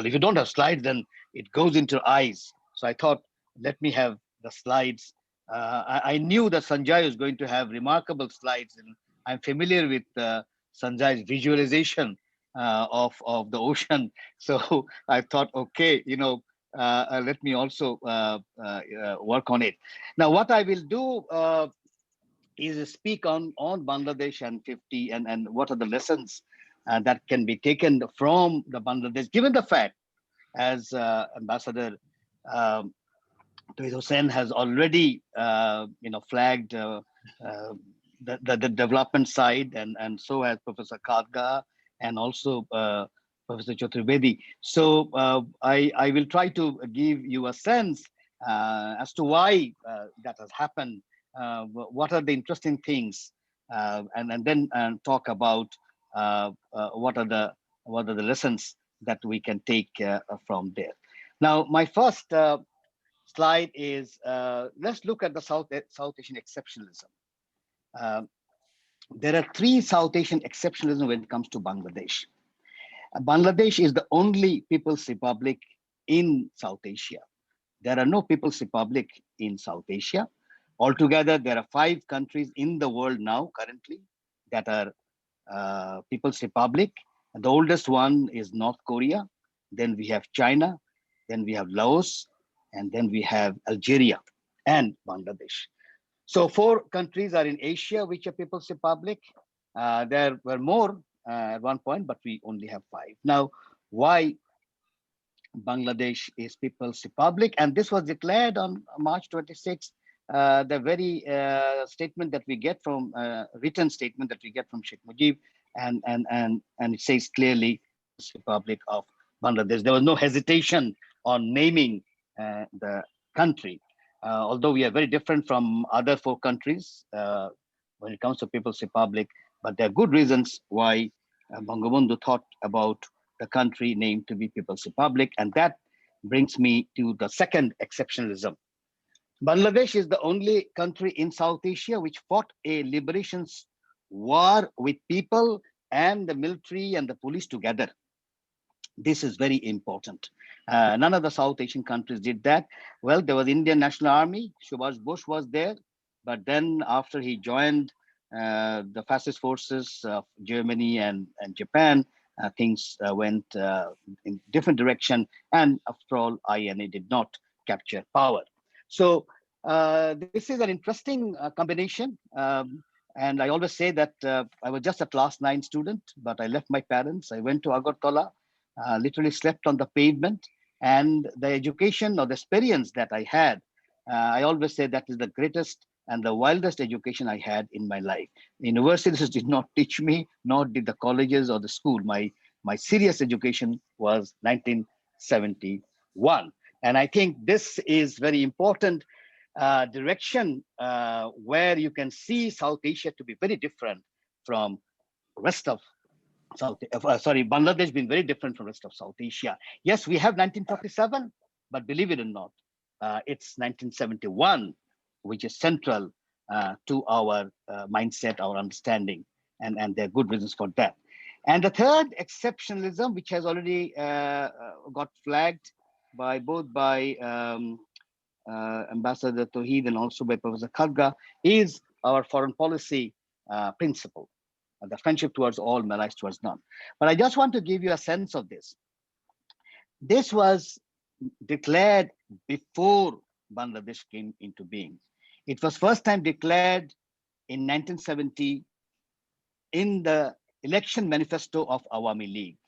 if you don't have slides, then it goes into eyes. So I thought, let me have the slides. I knew that Sanjay is going to have remarkable slides, and I'm familiar with Sanjay's visualization of the ocean. So I thought, okay, let me also work on it. Now, what I will do is speak on Bangladesh and 50 and what are the lessons that can be taken from the Bangladesh, given the fact, as Ambassador Tawhid Hussain has already, flagged the development side, and so has Professor Khadga and also Professor Chaturvedi. So I will try to give you a sense as to why that has happened, what are the interesting things, and then talk about what are the lessons that we can take from there. Now, my first slide is let's look at the South Asian exceptionalism. There are three South Asian exceptionalism when it comes to Bangladesh. Bangladesh is the only People's Republic in South Asia. There are no People's Republic in South Asia. Altogether, there are 5 countries in the world now currently that are People's Republic. The oldest one is North Korea. Then we have China. Then we have Laos. And then we have Algeria and Bangladesh. So 4 countries are in Asia, which are People's Republic. There were more at one point, but we only have 5. Now, why Bangladesh is People's Republic? And this was declared on March 26th. The very statement that we get from, written statement that we get from Sheikh Mujib, and it says clearly, Republic of Bangladesh. There was no hesitation on naming the country, although we are very different from other 4 countries when it comes to People's Republic, but there are good reasons why Bangabandhu thought about the country named to be People's Republic, and that brings me to the second exceptionalism. Bangladesh is the only country in South Asia which fought a liberation war with people and the military and the police together. This is very important. None of the South Asian countries did that. Well, there was Indian National Army. Subhash Bose was there. But then after he joined the fascist forces of Germany and Japan, things went in different direction. And after all, INA did not capture power. So this is an interesting combination. And I always say that I was just a class 9 student, but I left my parents. I went to Agartala, literally slept on the pavement. And the education or the experience that I had, I always say that is the greatest and the wildest education I had in my life. The universities did not teach me, nor did the colleges or the school. My serious education was 1971. And I think this is very important direction where you can see South Asia to be very different from rest of Bangladesh being very different from rest of South Asia. Yes, we have 1947, but believe it or not, it's 1971, which is central to our mindset, our understanding, and there are good reasons for that. And the third, exceptionalism, which has already got flagged by Ambassador Tauheed and also by Professor Kharga, is our foreign policy principle. The friendship towards all, malice towards none. But I just want to give you a sense of this. This was declared before Bangladesh came into being. It was first time declared in 1970 in the election manifesto of Awami League.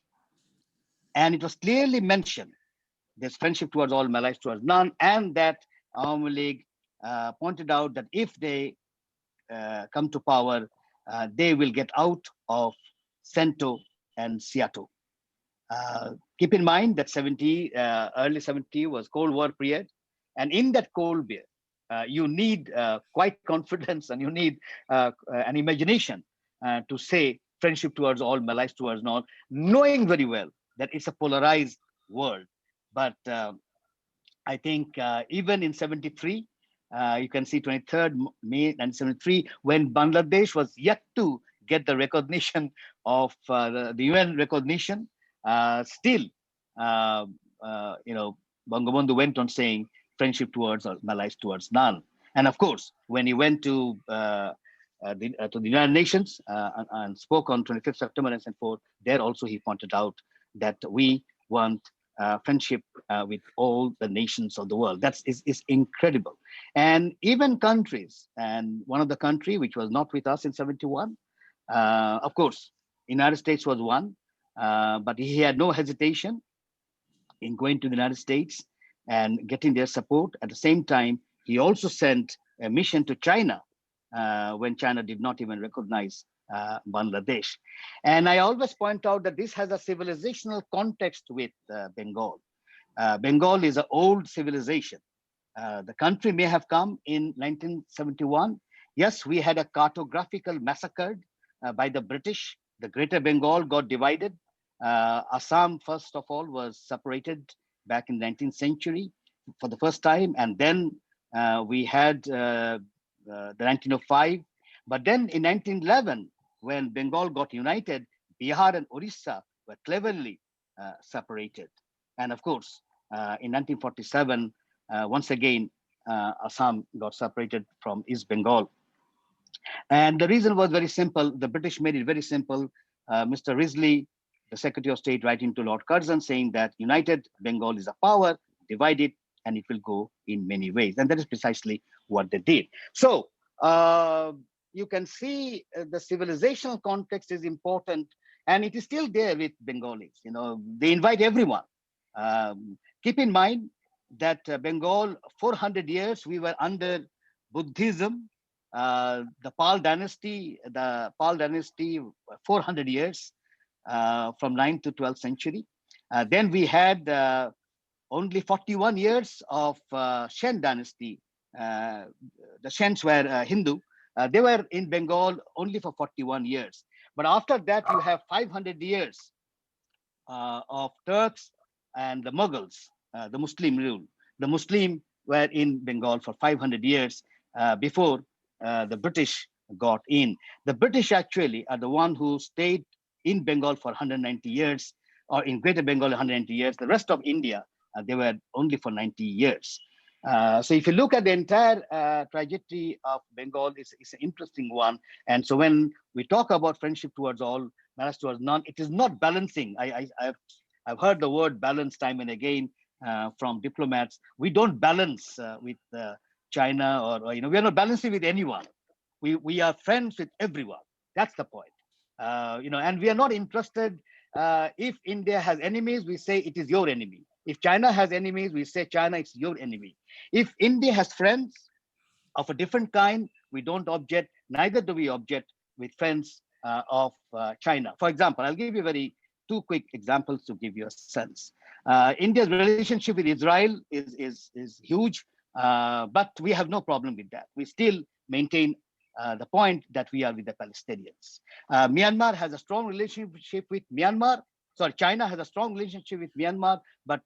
And it was clearly mentioned, this friendship towards all, malice towards none, and that Awami League pointed out that if they come to power, they will get out of CENTO and SEATO. Keep in mind that early 70 was Cold War period. And in that Cold War, you need quite confidence and you need an imagination to say friendship towards all, malice towards none, knowing very well that it's a polarized world. But I think even in 73, you can see 23rd May 1973, when Bangladesh was yet to get the recognition of the UN recognition, still, Bangabandhu went on saying friendship towards or malice towards none. And of course, when he went to the United Nations and spoke on 25th September 1974, there also he pointed out that we want friendship with all the nations of the world. That is incredible. And even countries, and one of the country which was not with us in 71, of course, United States was one, but he had no hesitation in going to the United States and getting their support. At the same time, he also sent a mission to China when China did not even recognize Bangladesh. And I always point out that this has a civilizational context with Bengal. Bengal is an old civilization. The country may have come in 1971. Yes, we had a cartographical massacre by the British. The Greater Bengal got divided. Assam, first of all, was separated back in the 19th century for the first time. And then we had the 1905. But then in 1911, when Bengal got united, Bihar and Orissa were cleverly separated. And of course, in 1947, once again, Assam got separated from East Bengal. And the reason was very simple. The British made it very simple. Mr. Risley, the Secretary of State, writing to Lord Curzon, saying that united Bengal is a power, divided, and it will go in many ways. And that is precisely what they did. So you can see the civilizational context is important, and it is still there with Bengalis. They invite everyone. Keep in mind that Bengal, 400 years, we were under Buddhism. The Pal dynasty, 400 years from 9th to 12th century. Then we had only 41 years of Shen dynasty. The Shens were Hindu. They were in Bengal only for 41 years. But after that, you have 500 years of Turks and the Mughals, the Muslim rule. The Muslim were in Bengal for 500 years before the British got in. The British actually are the one who stayed in Bengal for 190 years, or in Greater Bengal 190 years. The rest of India, they were only for 90 years. So if you look at the entire trajectory of Bengal, it's an interesting one. And so when we talk about friendship towards all, malice towards none, it is not balancing. I've heard the word balance time and again from diplomats. We don't balance with China, or we are not balancing with anyone. We are friends with everyone. That's the point. And we are not interested. If India has enemies, we say it is your enemy. If China has enemies, we say China is your enemy. If India has friends of a different kind, we don't object. Neither do we object with friends of China. For example, I'll give you two quick examples to give you a sense. India's relationship with Israel is huge, but we have no problem with that. We still maintain the point that we are with the Palestinians. Myanmar has a strong relationship with Myanmar. Sorry, China has a strong relationship with Myanmar, but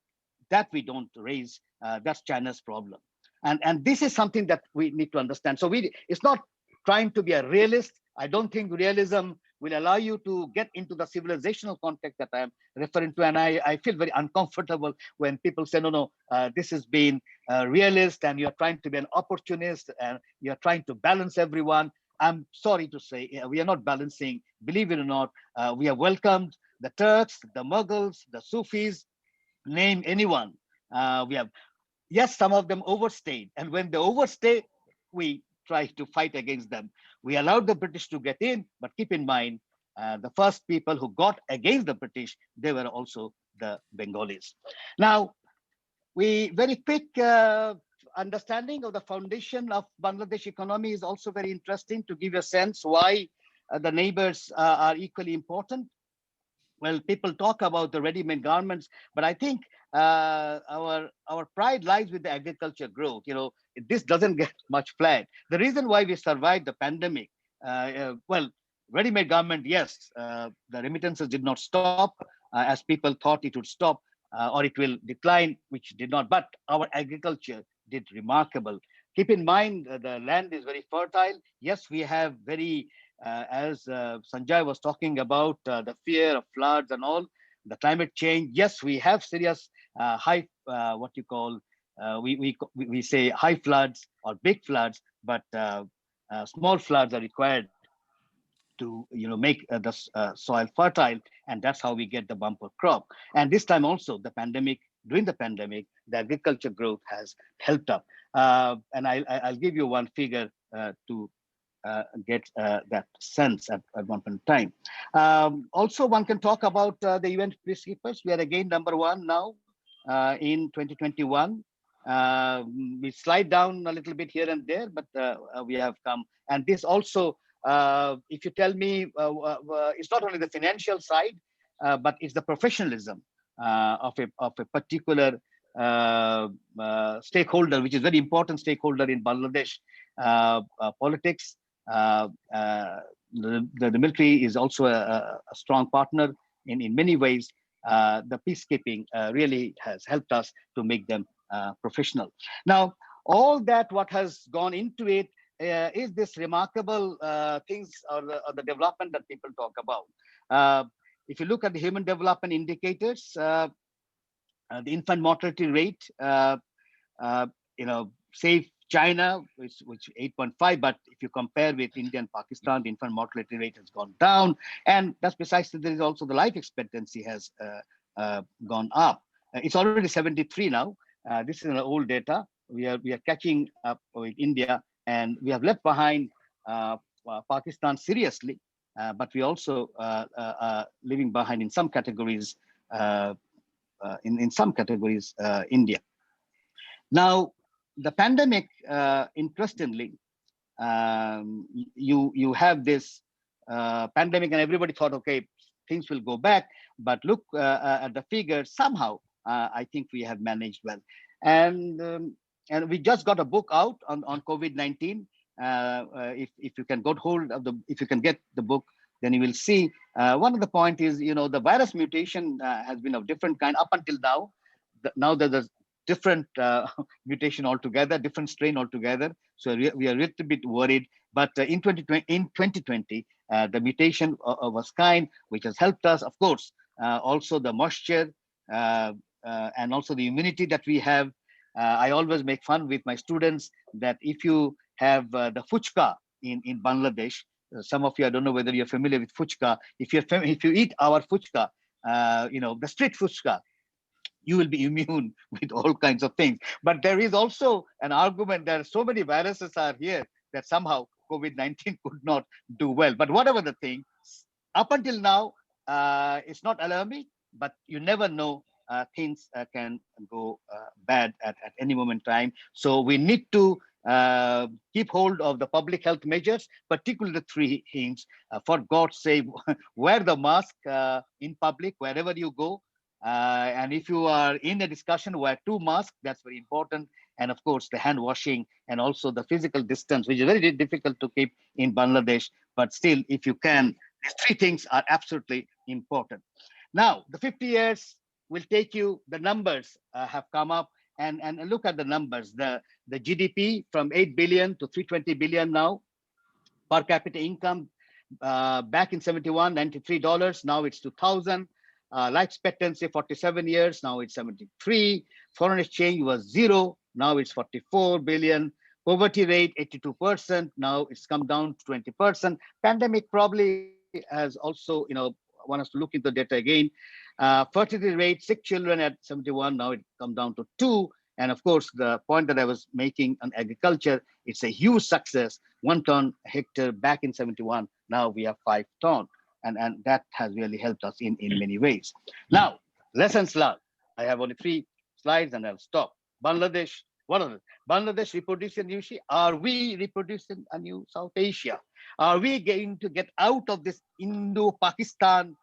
that we don't raise. That's China's problem. And this is something that we need to understand. So it's not trying to be a realist. I don't think realism will allow you to get into the civilizational context that I'm referring to. And I feel very uncomfortable when people say, no, this has been realist and you're trying to be an opportunist and you're trying to balance everyone. I'm sorry to say, we are not balancing. Believe it or not, we have welcomed the Turks, the Mughals, the Sufis, name anyone. Yes, some of them overstayed. And when they overstay, we try to fight against them. We allowed the British to get in, but keep in mind, the first people who got against the British, they were also the Bengalis. Now, very quick understanding of the foundation of Bangladesh economy is also very interesting to give you a sense why the neighbors are equally important. Well, people talk about the ready-made garments, but I think our pride lies with the agriculture growth. This doesn't get much flag. The reason why we survived the pandemic, well, ready-made garment, yes, the remittances did not stop as people thought it would stop or it will decline, which did not. But our agriculture did remarkable. Keep in mind, the land is very fertile. Yes, we have very as Sanjay was talking about the fear of floods and all, the climate change. Yes, we have serious high, what you call, we say high floods or big floods, but small floods are required to make the soil fertile, and that's how we get the bumper crop. And this time also, during the pandemic, the agriculture growth has helped up. And I'll give you one figure to get that sense at one point in time. Also, one can talk about the UN peacekeepers. We are again #1 now in 2021. We slide down a little bit here and there, but we have come. And this also, if you tell me, it's not only the financial side, but it's the professionalism of a particular stakeholder, which is very important stakeholder in Bangladesh politics. The military is also a strong partner in many ways. The peacekeeping really has helped us to make them professional. Now, all that what has gone into it is this remarkable things or the development that people talk about. If you look at the human development indicators, the infant mortality rate, say China, which 8.5, but if you compare with India and Pakistan, the infant mortality rate has gone down, and that's precisely there is also the life expectancy has gone up. It's already 73 now. This is an old data. We are catching up with India, and we have left behind Pakistan seriously, but we also are leaving behind in some categories. In some categories, India. Now, the pandemic, interestingly, you have this pandemic, and everybody thought, okay, things will go back. But look at the figures. Somehow, I think we have managed well. And we just got a book out on COVID-19. If you can if you can get the book, then you will see one of the point is, the virus mutation has been of different kind up until now. Now there's a different mutation altogether, different strain altogether. So we are a little bit worried. But in 2020, The mutation was kind, which has helped us, of course. Also the moisture and also the humidity that we have. I always make fun with my students that if you have the fuchka in Bangladesh, some of you, I don't know whether you're familiar with fuchka. If you eat our fuchka, the street fuchka, you will be immune with all kinds of things. But there is also an argument that so many viruses are here that somehow COVID-19 could not do well. But whatever the thing, up until now, it's not alarming, but you never know. Things can go bad at any moment in time. So we need to keep hold of the public health measures, particularly the three things. For God's sake, wear the mask in public, wherever you go. And if you are in a discussion, wear 2 masks, that's very important. And of course, the hand washing and also the physical distance, which is very difficult to keep in Bangladesh. But still, if you can, these 3 things are absolutely important. Now, the 50 years will take you, the numbers have come up, and look at the numbers. The GDP from 8 billion to 320 billion now. Per capita income back in 71, $93. Now it's 2,000. Life expectancy 47 years. Now it's 73. Foreign exchange was 0. Now it's 44 billion. Poverty rate 82%. Now it's come down to 20%. Pandemic probably has also, want us to look into the data again. Fertility rate, 6 children at 71. Now it come down to 2. And of course, the point that I was making on agriculture, it's a huge success. 1 ton a hectare back in 71. Now we have 5 ton. And that has really helped us in many ways. Now, lessons learned. I have only 3 slides and I'll stop. Bangladesh, what are it? Bangladesh reproducing new Asia. Are we reproducing a new South Asia? Are we going to get out of this Indo-Pakistan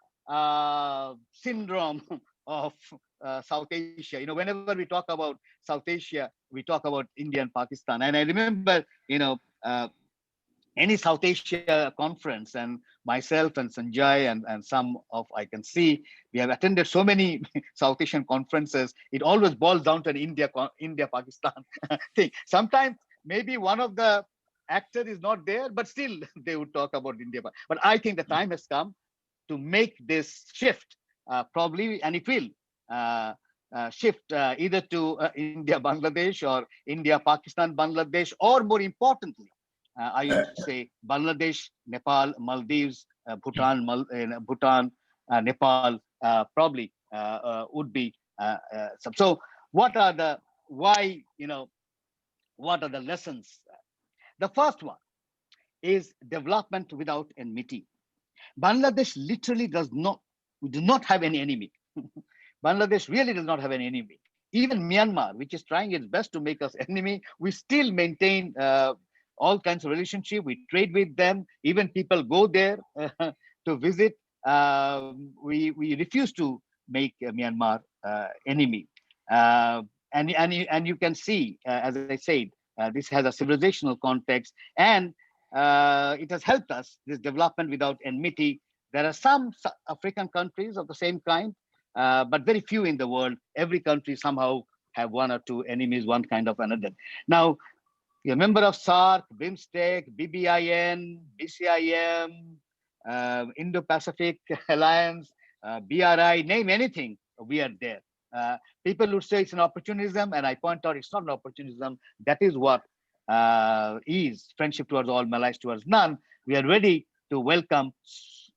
syndrome of South Asia? Whenever we talk about South Asia, we talk about India and Pakistan. And I remember, any South Asia conference, and myself and Sanjay and some of, I can see, we have attended so many South Asian conferences. It always boils down to an India-Pakistan thing. Sometimes maybe one of the actors is not there, but still they would talk about India. But I think the time has come to make this shift, probably, and it will shift either to India-Bangladesh or India-Pakistan-Bangladesh, or more importantly, I used to say Bangladesh, Nepal, Maldives, Bhutan, Nepal, probably would be some. So what are the what are the lessons? The first one is development without enmity. Bangladesh literally we do not have any enemy. Bangladesh really does not have an enemy. Even Myanmar, which is trying its best to make us enemy, we still maintain all kinds of relationship. We trade with them. Even people go there to visit. We refuse to make Myanmar enemy. And you can see, as I said, this has a civilizational context, and it has helped us, this development without enmity. There are some African countries of the same kind, but very few in the world. Every country somehow have 1 or 2 enemies, one kind of another. Now, you're a member of SAARC, BIMSTEC, BBIN, BCIM, Indo-Pacific Alliance, BRI, name anything, we are there. People would say it's an opportunism, and I point out it's not an opportunism. That is what is friendship towards all, malice towards none. We are ready to welcome,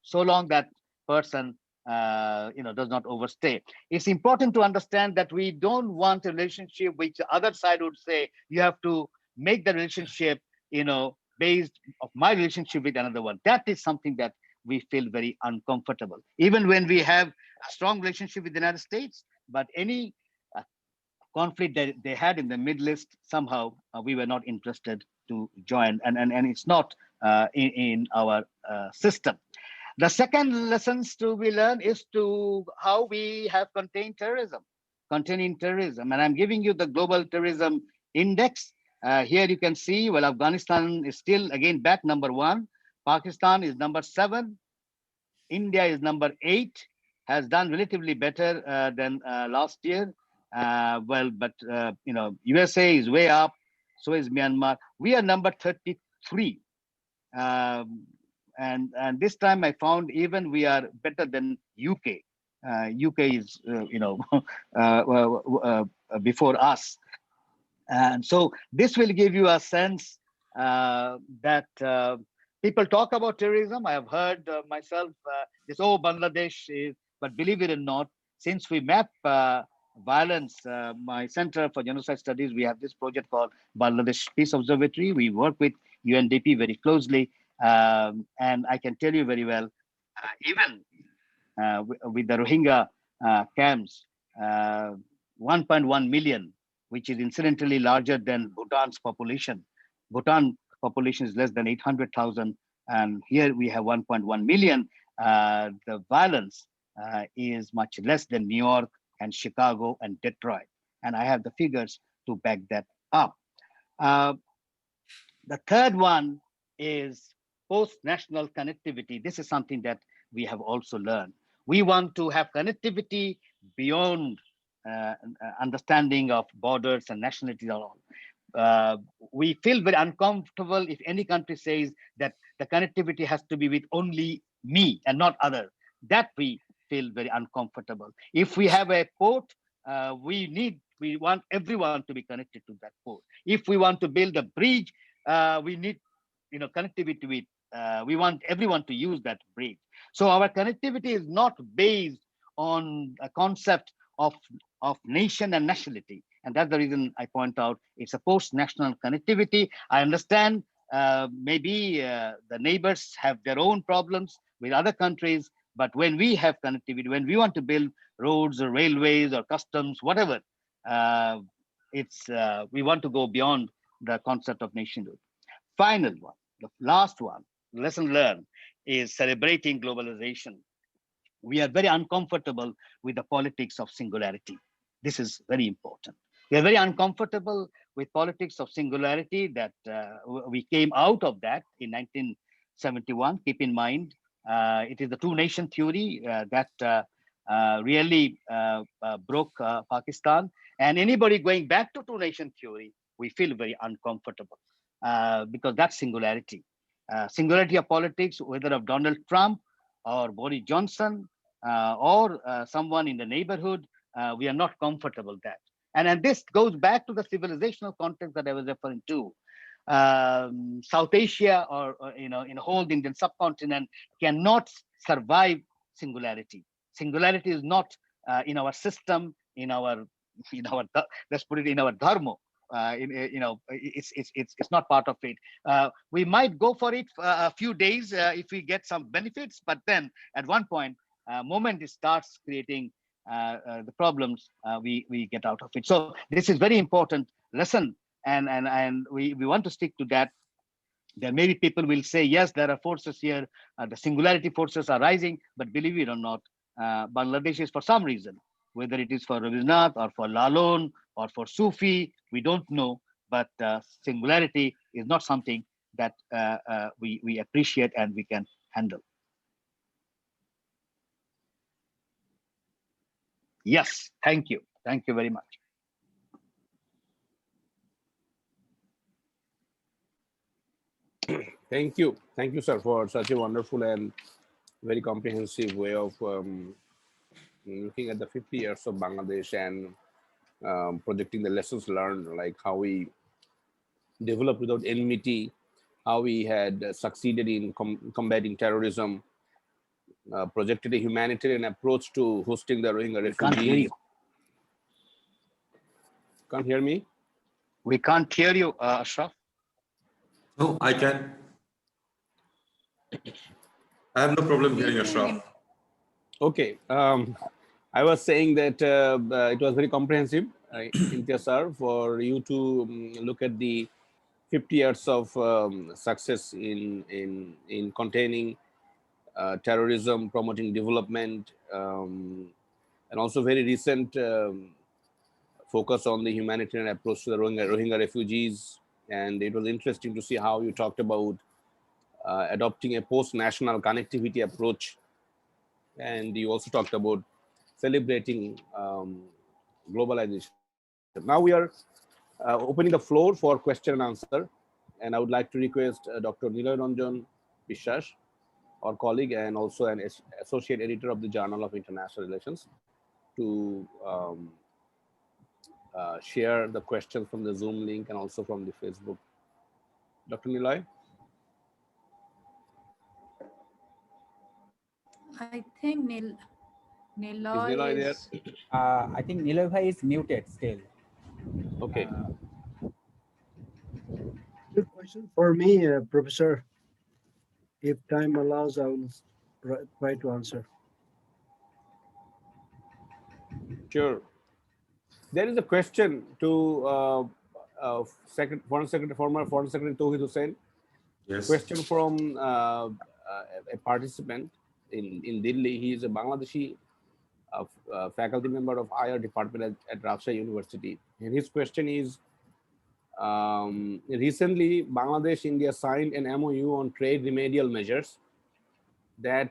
so long that person does not overstay. It's important to understand that we don't want a relationship which the other side would say you have to make the relationship, based of my relationship with another one. That is something that we feel very uncomfortable. Even when we have a strong relationship with the United States, but any conflict that they had in the Middle East, somehow we were not interested to join, and it's not in our system. The second lessons to be learned is to how we have containing terrorism. And I'm giving you the global terrorism index. Here you can see, well, Afghanistan is still again back number 1. Pakistan is number 7. India is number 8, has done relatively better than last year. But USA is way up, so is Myanmar. We are number 33. and this time I found even we are better than UK. UK is before us, and so this will give you a sense that people talk about terrorism. I have heard myself this, oh, Bangladesh is, but believe it or not, since we map violence, my Center for Genocide Studies, we have this project called Bangladesh Peace Observatory. We work with UNDP very closely. And I can tell you very well, even with the Rohingya camps, 1.1 million, which is incidentally larger than Bhutan's population. Bhutan population is less than 800,000, and here we have 1.1 million. The violence is much less than New York and Chicago and Detroit. And I have the figures to back that up. The third one is post-national connectivity. This is something that we have also learned. We want to have connectivity beyond understanding of borders and nationalities and all. We feel very uncomfortable if any country says that the connectivity has to be with only me and not other. That we feel very uncomfortable. If we have a port, we want everyone to be connected to that port. If we want to build a bridge, we need connectivity with, we want everyone to use that bridge. So our connectivity is not based on a concept of nation and nationality. And that's the reason I point out it's a post-national connectivity. I understand maybe the neighbors have their own problems with other countries, but when we have connectivity, when we want to build roads or railways or customs, whatever, we want to go beyond the concept of nationhood. Final one, the last one, lesson learned, is celebrating globalization. We are very uncomfortable with the politics of singularity. This is very important. We are very uncomfortable with politics of singularity that we came out of that in 1971. Keep in mind, it is the two-nation theory that really broke Pakistan. And anybody going back to two-nation theory, we feel very uncomfortable because that's singularity. Singularity of politics, whether of Donald Trump or Boris Johnson or someone in the neighborhood, we are not comfortable with that. And this goes back to the civilizational context that I was referring to. South Asia or in the whole Indian subcontinent cannot survive singularity. Singularity is not in our system, in our let's put it in our dharma. It's not part of it. We might go for it for a few days if we get some benefits, but then at one point, moment it starts creating the problems, we get out of it. So this is very important lesson, and we want to stick to that. There may be people will say, yes, there are forces here, the singularity forces are rising, but believe it or not, Bangladesh is for some reason, whether it is for Rabindranath or for Lalon or for Sufi, we don't know, but singularity is not something that we appreciate and we can handle. Yes, thank you. Thank you very much. Thank you, sir, for such a wonderful and very comprehensive way of looking at the 50 years of Bangladesh and projecting the lessons learned, like how we developed without enmity, how we had succeeded in combating terrorism, projected a humanitarian approach to hosting the Rohingya refugees. Can't hear you. Can't hear me? We can't hear you, Ashraf. No, I can. I have no problem hearing Ashraf. Okay. I was saying that it was very comprehensive, Imtiaz sir, for you to look at the 50 years of success in containing terrorism, promoting development, and also very recent focus on the humanitarian approach to the Rohingya refugees. And it was interesting to see how you talked about adopting a post-national connectivity approach. And you also talked about celebrating globalization. Now we are opening the floor for question and answer. And I would like to request Dr. Niloy Ranjan Bishwas our colleague and also an associate editor of the Journal of International Relations, to share the questions from the Zoom link and also from the Facebook. Dr. Niloy? I think Is Niloy Niloy there? is. I think Niloy bhai is muted still. Okay. Good question for me, Professor. If time allows, I will try to answer. Sure. There is a question to former Foreign Secretary Tawhid Hussain. Yes. Question from a participant in Delhi. He is a Bangladeshi faculty member of IR department at Rajshahi University. And his question is, recently Bangladesh, India signed an MOU on trade remedial measures that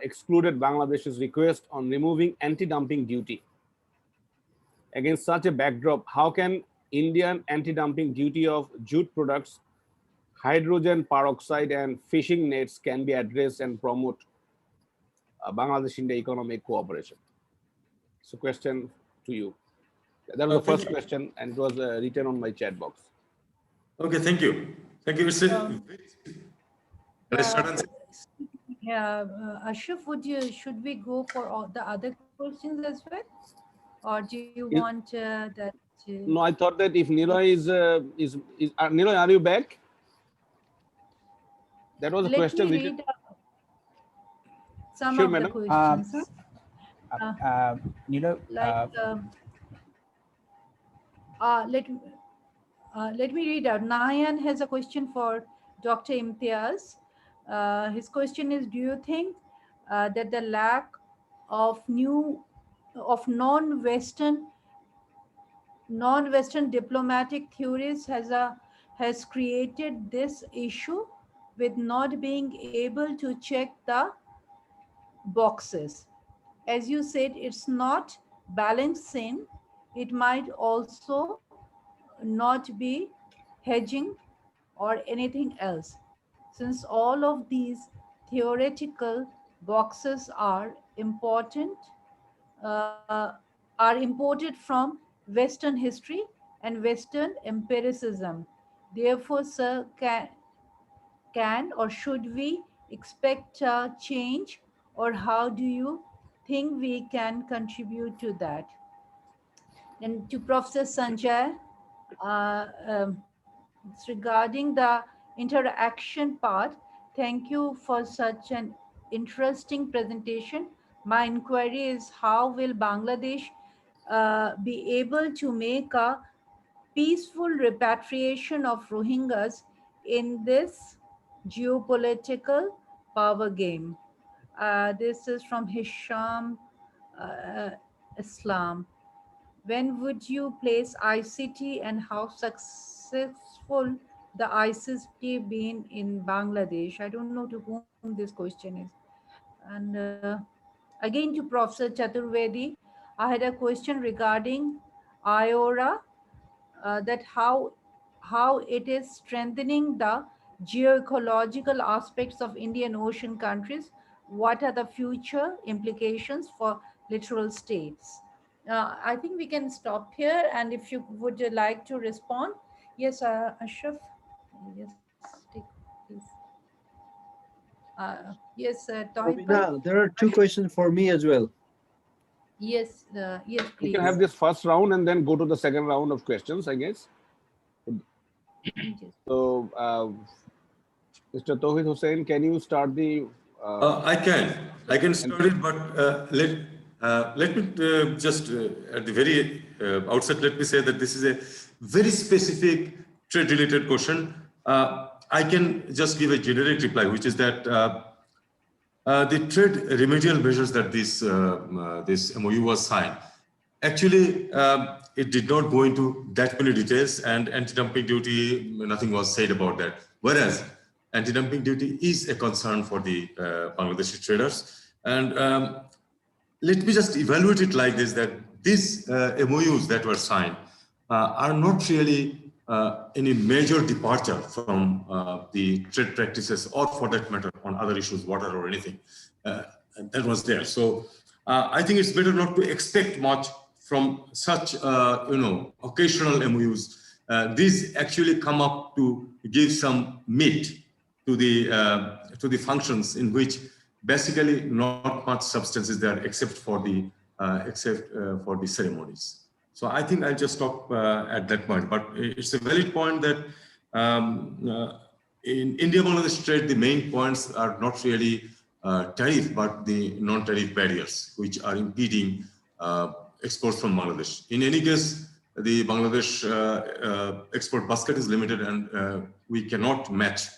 excluded Bangladesh's request on removing anti-dumping duty. Against such a backdrop, how can Indian anti-dumping duty of jute products, hydrogen peroxide and fishing nets can be addressed and promote Bangladesh-India economic cooperation? So question to you. That was the first question and it was written on my chat box. Okay, thank you. Thank you. Yeah, Ashraf, should we go for all the other questions as well? Or do you want that? No, I thought that if Niloy is Niloy, are you back? That was a question. Let me read some Sure, of the madam. questions. Niloy, let me read out. Nayan has a question for Dr. Imtiaz. His question is: do you think that the lack of non-Western diplomatic theories has created this issue with not being able to check the boxes? As you said, it's not balancing. It might also not be hedging or anything else, since all of these theoretical boxes are imported from Western history and Western empiricism. Therefore, sir, can or should we expect a change, or how do you think we can contribute to that? And to Professor Sanjay, it's regarding the interaction part. Thank you for such an interesting presentation. My inquiry is, how will Bangladesh be able to make a peaceful repatriation of Rohingyas in this geopolitical power game? This is from Hisham Islam. When would you place ICT, and how successful the ICT been in Bangladesh? I don't know to whom this question is. And again to Professor Chaturvedi, I had a question regarding IORA, that how it is strengthening the geoecological aspects of Indian Ocean countries. What are the future implications for littoral states? I think we can stop here, and if you would like to respond. Yes, Ashraf, yes, take, please. Yes, Tawhid bhai? Amina, there are two questions for me as well. Yes, yes, We please. can have this first round and then go to the second round of questions, I guess. Yes. So, Mr. Tawhid Hussain, can you start the? I can start it, but let me just at the very outset, let me say that this is a very specific trade-related question. I can just give a generic reply, which is that the trade remedial measures that this MOU was signed, actually, it did not go into that many details, and anti-dumping duty, nothing was said about that. Whereas anti-dumping duty is a concern for the Bangladeshi traders. And let me just evaluate it like this, that these MOUs that were signed are not really any major departure from the trade practices, or for that matter, on other issues, water or anything, that was there. So I think it's better not to expect much from such, occasional MOUs. These actually come up to give some meat to the functions in which basically not much substance is there except for the ceremonies. So I think I'll just stop at that point. But it's a valid point that in India-Bangladesh trade, the main points are not really tariff, but the non-tariff barriers, which are impeding exports from Bangladesh. In any case, the Bangladesh export basket is limited, and we cannot match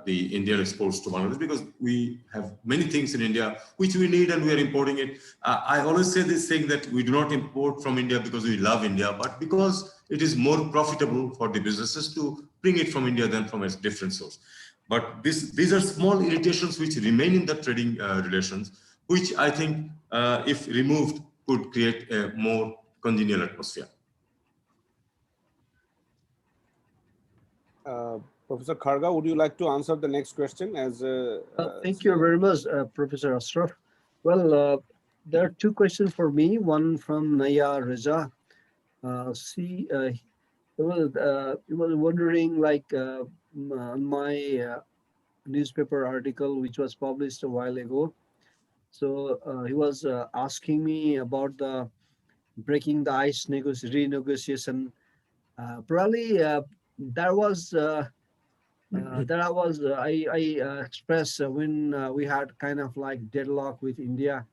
the Indian exports to Bangladesh because we have many things in India which we need and we are importing it. I always say this thing that we do not import from India because we love India, but because it is more profitable for the businesses to bring it from India than from a different source. But these are small irritations which remain in the trading relations, which I think, if removed, could create a more congenial atmosphere. Professor Kharga, would you like to answer the next question? Thank you very much, Professor Ashraf. Well, there are two questions for me. One from Naya Reza. She was wondering, like, on my newspaper article, which was published a while ago. So he was asking me about the breaking the ice renegotiation. Probably there was. I expressed when we had kind of like deadlock with India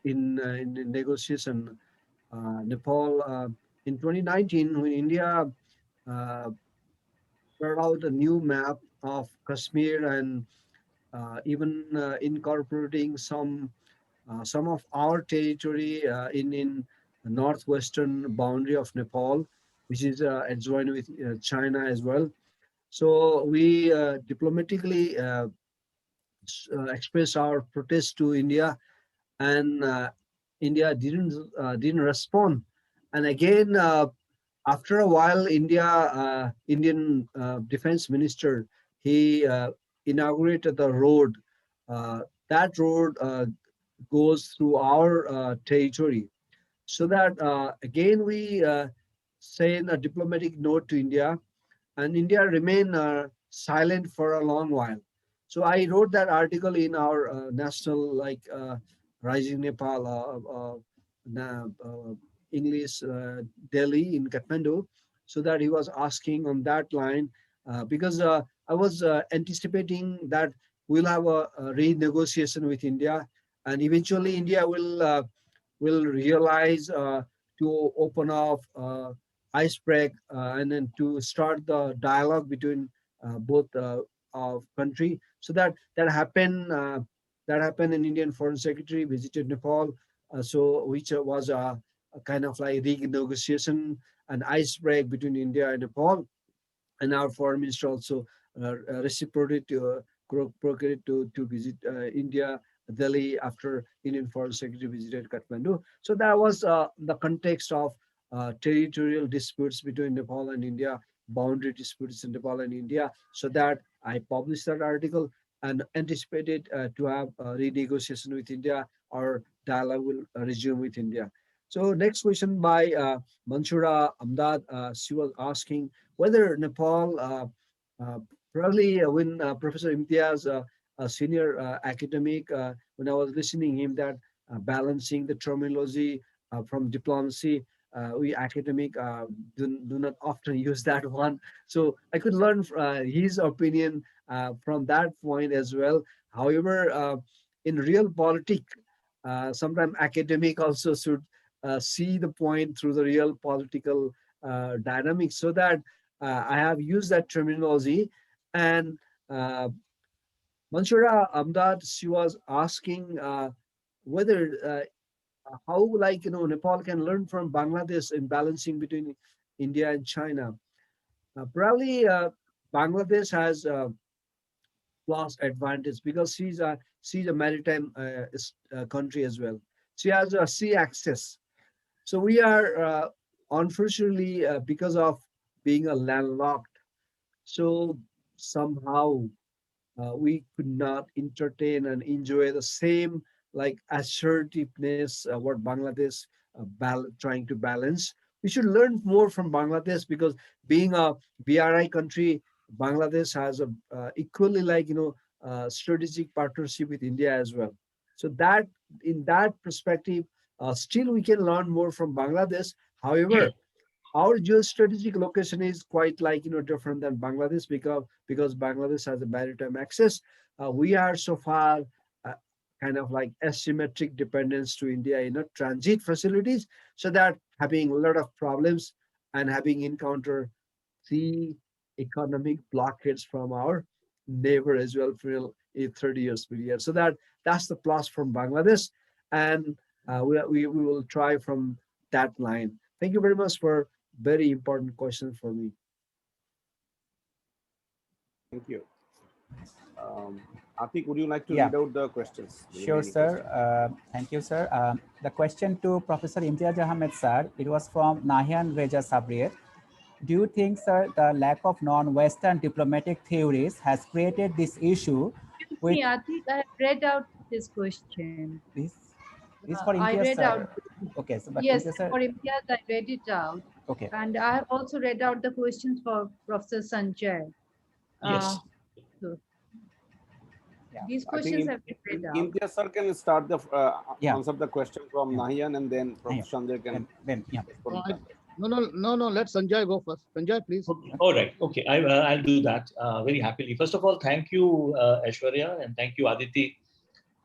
in the negotiation. Nepal in 2019, when India brought out a new map of Kashmir and even incorporating some of our territory in the northwestern boundary of Nepal, which is adjoined with China as well. So we diplomatically expressed our protest to India, and India didn't respond. And again, after a while, Indian Defense Minister, he inaugurated the road. That road goes through our territory, so that again we send a diplomatic note to India, and India remained silent for a long while. So I wrote that article in our national, like, Rising Nepal English Delhi in Kathmandu, so that he was asking on that line, because I was anticipating that we'll have a renegotiation with India, and eventually India will realize to open up ice break and then to start the dialogue between both country. So that happened. That happened. An Indian Foreign Secretary visited Nepal, so which was a kind of like renegotiation and ice break between India and Nepal, and our foreign minister also reciprocated to visit India, Delhi, after Indian Foreign Secretary visited Kathmandu. So that was the context of territorial disputes between Nepal and India, boundary disputes in Nepal and India. So that I published that article and anticipated to have a renegotiation with India, or dialogue will resume with India. So next question by Mansoura Amdad. She was asking whether Nepal, probably when Professor Imtiaz, a senior academic, when I was listening him, that balancing the terminology from diplomacy, we academic do not often use that one. So I could learn his opinion from that point as well. However, in real politics, sometimes academic also should see the point through the real political dynamics. So that I have used that terminology. And Mansoura Amdad, she was asking whether how, like, Nepal can learn from Bangladesh in balancing between India and China. Probably Bangladesh has plus advantage because she's a maritime country as well. She has a sea access. So we are unfortunately because of being a landlocked. So somehow we could not entertain and enjoy the same like assertiveness what Bangladesh trying to balance. We should learn more from Bangladesh because being a BRI country, Bangladesh has a equally like strategic partnership with India as well. So that in that perspective, still we can learn more from Bangladesh. However, our geostrategic location is quite like different than Bangladesh because Bangladesh has a maritime access. We are so far uh, kind of like asymmetric dependence to India in a transit facilities, so that having a lot of problems and having encounter the economic blockades from our neighbor as well for a 30 years period. So that's the plus from Bangladesh, and we will try from that line. Thank you very much for very important question for me. Thank you. Atik, would you like to Yeah. read out the questions? The Sure, remaining sir. questions? Thank you, sir. The question to Professor Imtiaz Ahmed, sir, it was from Nahian Reza Sabrier. Do you think, sir, the lack of non-Western diplomatic theories has created this issue Excuse with me, Atik, I have read out this question. this? This for I Imtiaz, read out. sir. Okay, so but Yes, Imtiaz, sir. for Imtiaz, I read it out. Okay. And I have also read out the questions for Professor Sanjay. Yes. So Yeah. these I questions think have been read out. Imtiaz sir can start the Yeah. answer the question from Yeah. Nahian, and then Professor Sanjay can Then yeah. respond. No. Let Sanjay go first. Sanjay, please. Okay. All right. Okay. I'll do that very happily. First of all, thank you, Aishwarya, and thank you, Aditi,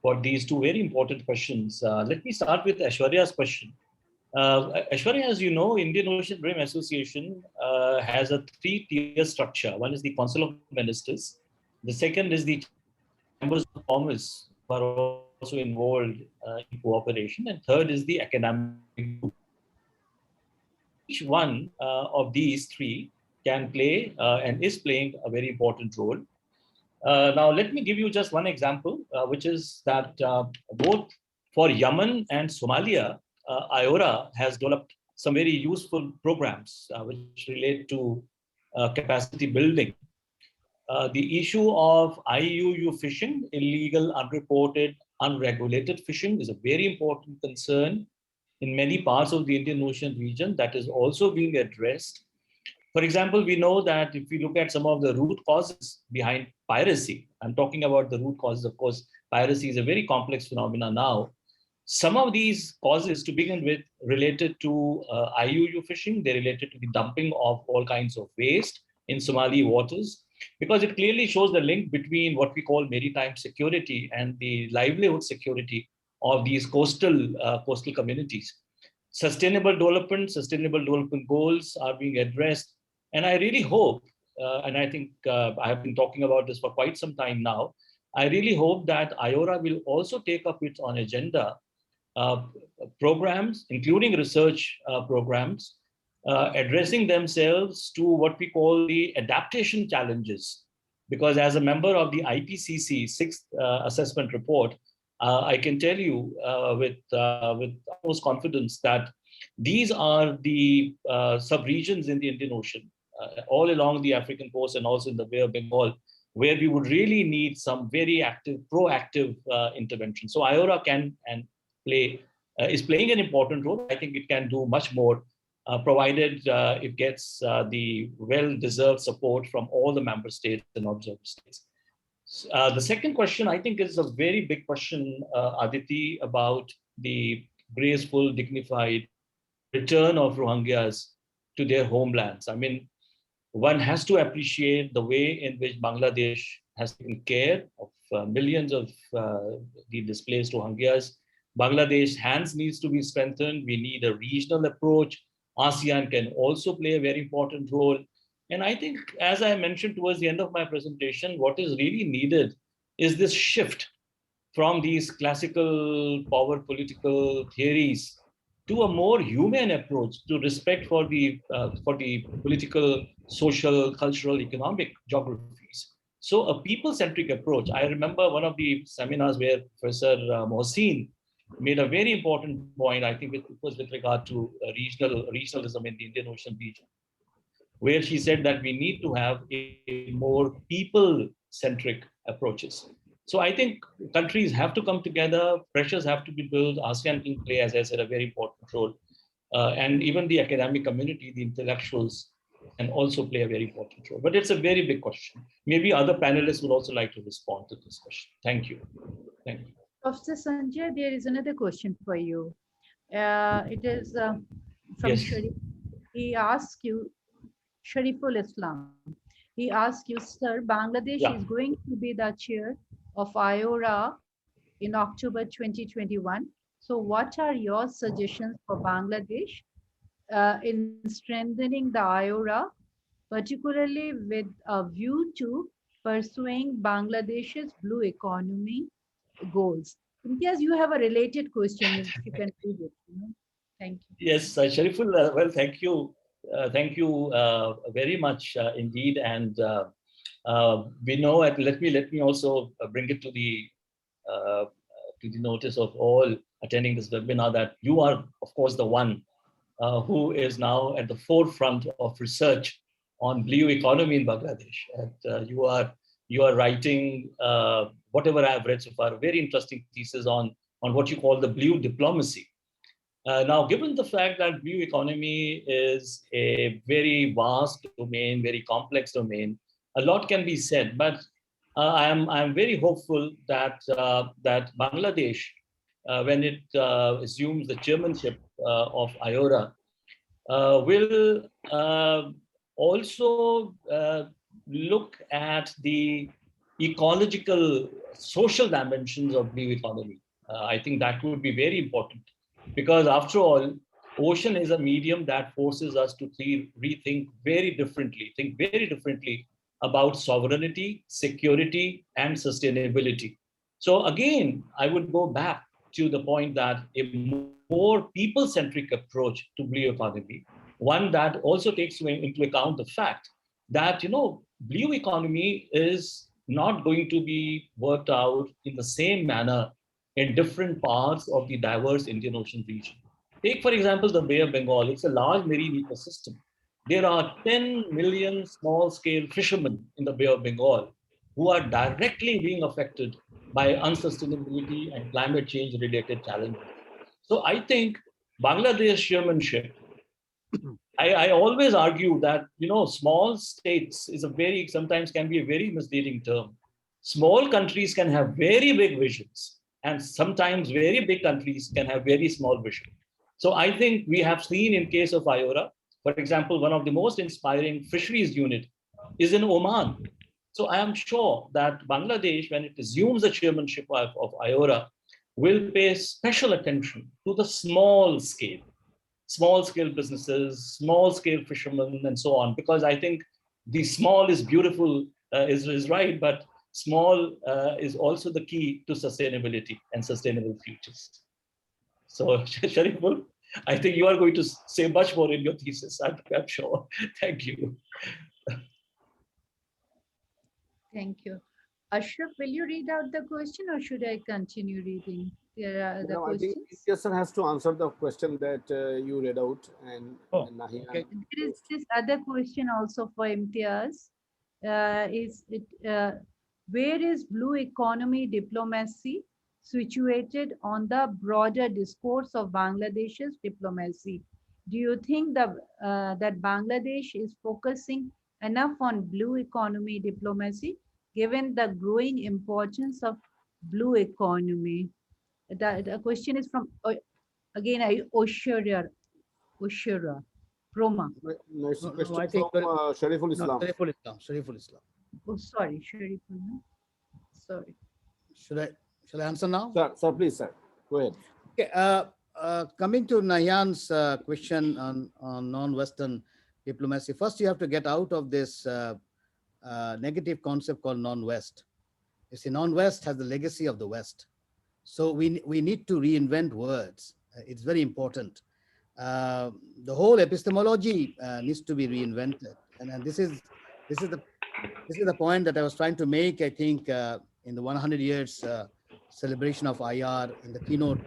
for these two very important questions. Let me start with Aishwarya's question. Aishwarya, as you know, Indian Ocean Rim Association has a three-tier structure. One is the Council of Ministers. The second is the Chambers of Commerce, who are also involved in cooperation. And third is the academic group. Each one of these three can play and is playing a very important role. Now, let me give you just one example, which is that both for Yemen and Somalia, IORA has developed some very useful programs which relate to capacity building. The issue of IUU fishing, illegal, unreported, unregulated fishing, is a very important concern in many parts of the Indian Ocean region that is also being addressed. For example, we know that if we look at some of the root causes behind piracy, I'm talking about the root causes, of course, piracy is a very complex phenomenon now. Some of these causes, to begin with, related to IUU fishing. They related to the dumping of all kinds of waste in Somali waters, because it clearly shows the link between what we call maritime security and the livelihood security of these coastal communities. Sustainable development goals are being addressed. And I really hope, and I think I have been talking about this for quite some time now, I really hope that IORA will also take up its own agenda uh, programs, including research programs, addressing themselves to what we call the adaptation challenges. Because as a member of the IPCC sixth assessment report, I can tell you with utmost confidence that these are the sub-regions in the Indian Ocean, all along the African coast and also in the Bay of Bengal, where we would really need some very active, proactive intervention. So IORA can and is playing an important role. I think it can do much more, provided it gets the well-deserved support from all the member states and observer states. The second question, I think, is a very big question, Aditi, about the graceful, dignified return of Rohingyas to their homelands. I mean, one has to appreciate the way in which Bangladesh has taken care of millions of the displaced Rohingyas. Bangladesh hands needs to be strengthened. We need a regional approach. ASEAN can also play a very important role. And I think, as I mentioned towards the end of my presentation, what is really needed is this shift from these classical power political theories to a more human approach to respect for the political, social, cultural, economic geographies. So a people-centric approach. I remember one of the seminars where Professor Mohsin made a very important point. I think it was with regard to regionalism in the Indian Ocean region. where she said that we need to have a more people-centric approaches. So I think countries have to come together, pressures have to be built, ASEAN can play, as I said, a very important role. And even the academic community, the intellectuals, can also play a very important role. But it's a very big question. Maybe other panelists would also like to respond to this question. Thank you. Thank you. Professor Sanjay, there is another question for you. It is from Yes. Sharif. He asks you, Shariful Islam. He asks you, sir, Bangladesh Yeah. is going to be the chair of IORA in October 2021. So what are your suggestions for Bangladesh in strengthening the IORA, particularly with a view to pursuing Bangladesh's blue economy goals? Imtiaz, you have a related question, if you can read it. Thank you. Yes, Shariful, well, thank you. Thank you very much indeed. And we know, and let me also bring it to the notice of all attending this webinar that you are, of course, the one who is now at the forefront of research on blue economy in Bangladesh. And you are writing whatever I have read so far, a very interesting thesis on what you call the blue diplomacy. Now, given the fact that blue economy is a very vast domain, very complex domain, a lot can be said. But I am very hopeful that that Bangladesh, when it assumes the chairmanship of IORA, will also look at the ecological, social dimensions of blue economy. I think that would be very important, because after all, ocean is a medium that forces us to think very differently about sovereignty, security, and sustainability. So again, I would go back to the point that a more people-centric approach to blue economy, one that also takes into account the fact that, blue economy is not going to be worked out in the same manner in different parts of the diverse Indian Ocean region. Take, for example, the Bay of Bengal. It's a large marine ecosystem. There are 10 million small-scale fishermen in the Bay of Bengal who are directly being affected by unsustainability and climate change related challenges. So I think Bangladesh chairmanship, I always argue that, small states is sometimes can be a very misleading term. Small countries can have very big visions, and sometimes very big countries can have very small vision. So I think we have seen in case of IORA, for example, one of the most inspiring fisheries unit is in Oman. So I am sure that Bangladesh, when it assumes the chairmanship of IORA, will pay special attention to the small scale businesses, small scale fishermen, and so on, because I think the small is beautiful, is right, but small is also the key to sustainability and sustainable futures. So Shariful, I think you are going to say much more in your thesis, I'm sure. Thank you. Thank you. Ashraf, will you read out the question or should I continue reading the I think questions? Jason has to answer the question that you read out, and Nahian. There is this other question also for Imtiaz. Where is blue economy diplomacy situated on the broader discourse of Bangladesh's diplomacy? Do you think that Bangladesh is focusing enough on blue economy diplomacy, given the growing importance of blue economy? The question is from, again, Oshura, Roma. No, it's a No, question I think from Shariful Islam. Shariful Islam. Oh, sorry, Sharif. Sorry. Shall I answer now? Sir, please, sir. Go ahead. Okay, coming to Nayan's question on non-Western diplomacy, first you have to get out of this negative concept called non-West. You see, non-West has the legacy of the West. So we need to reinvent words. It's very important. The whole epistemology needs to be reinvented. And this is the point that I was trying to make, I think, in the 100 years celebration of IR in the keynote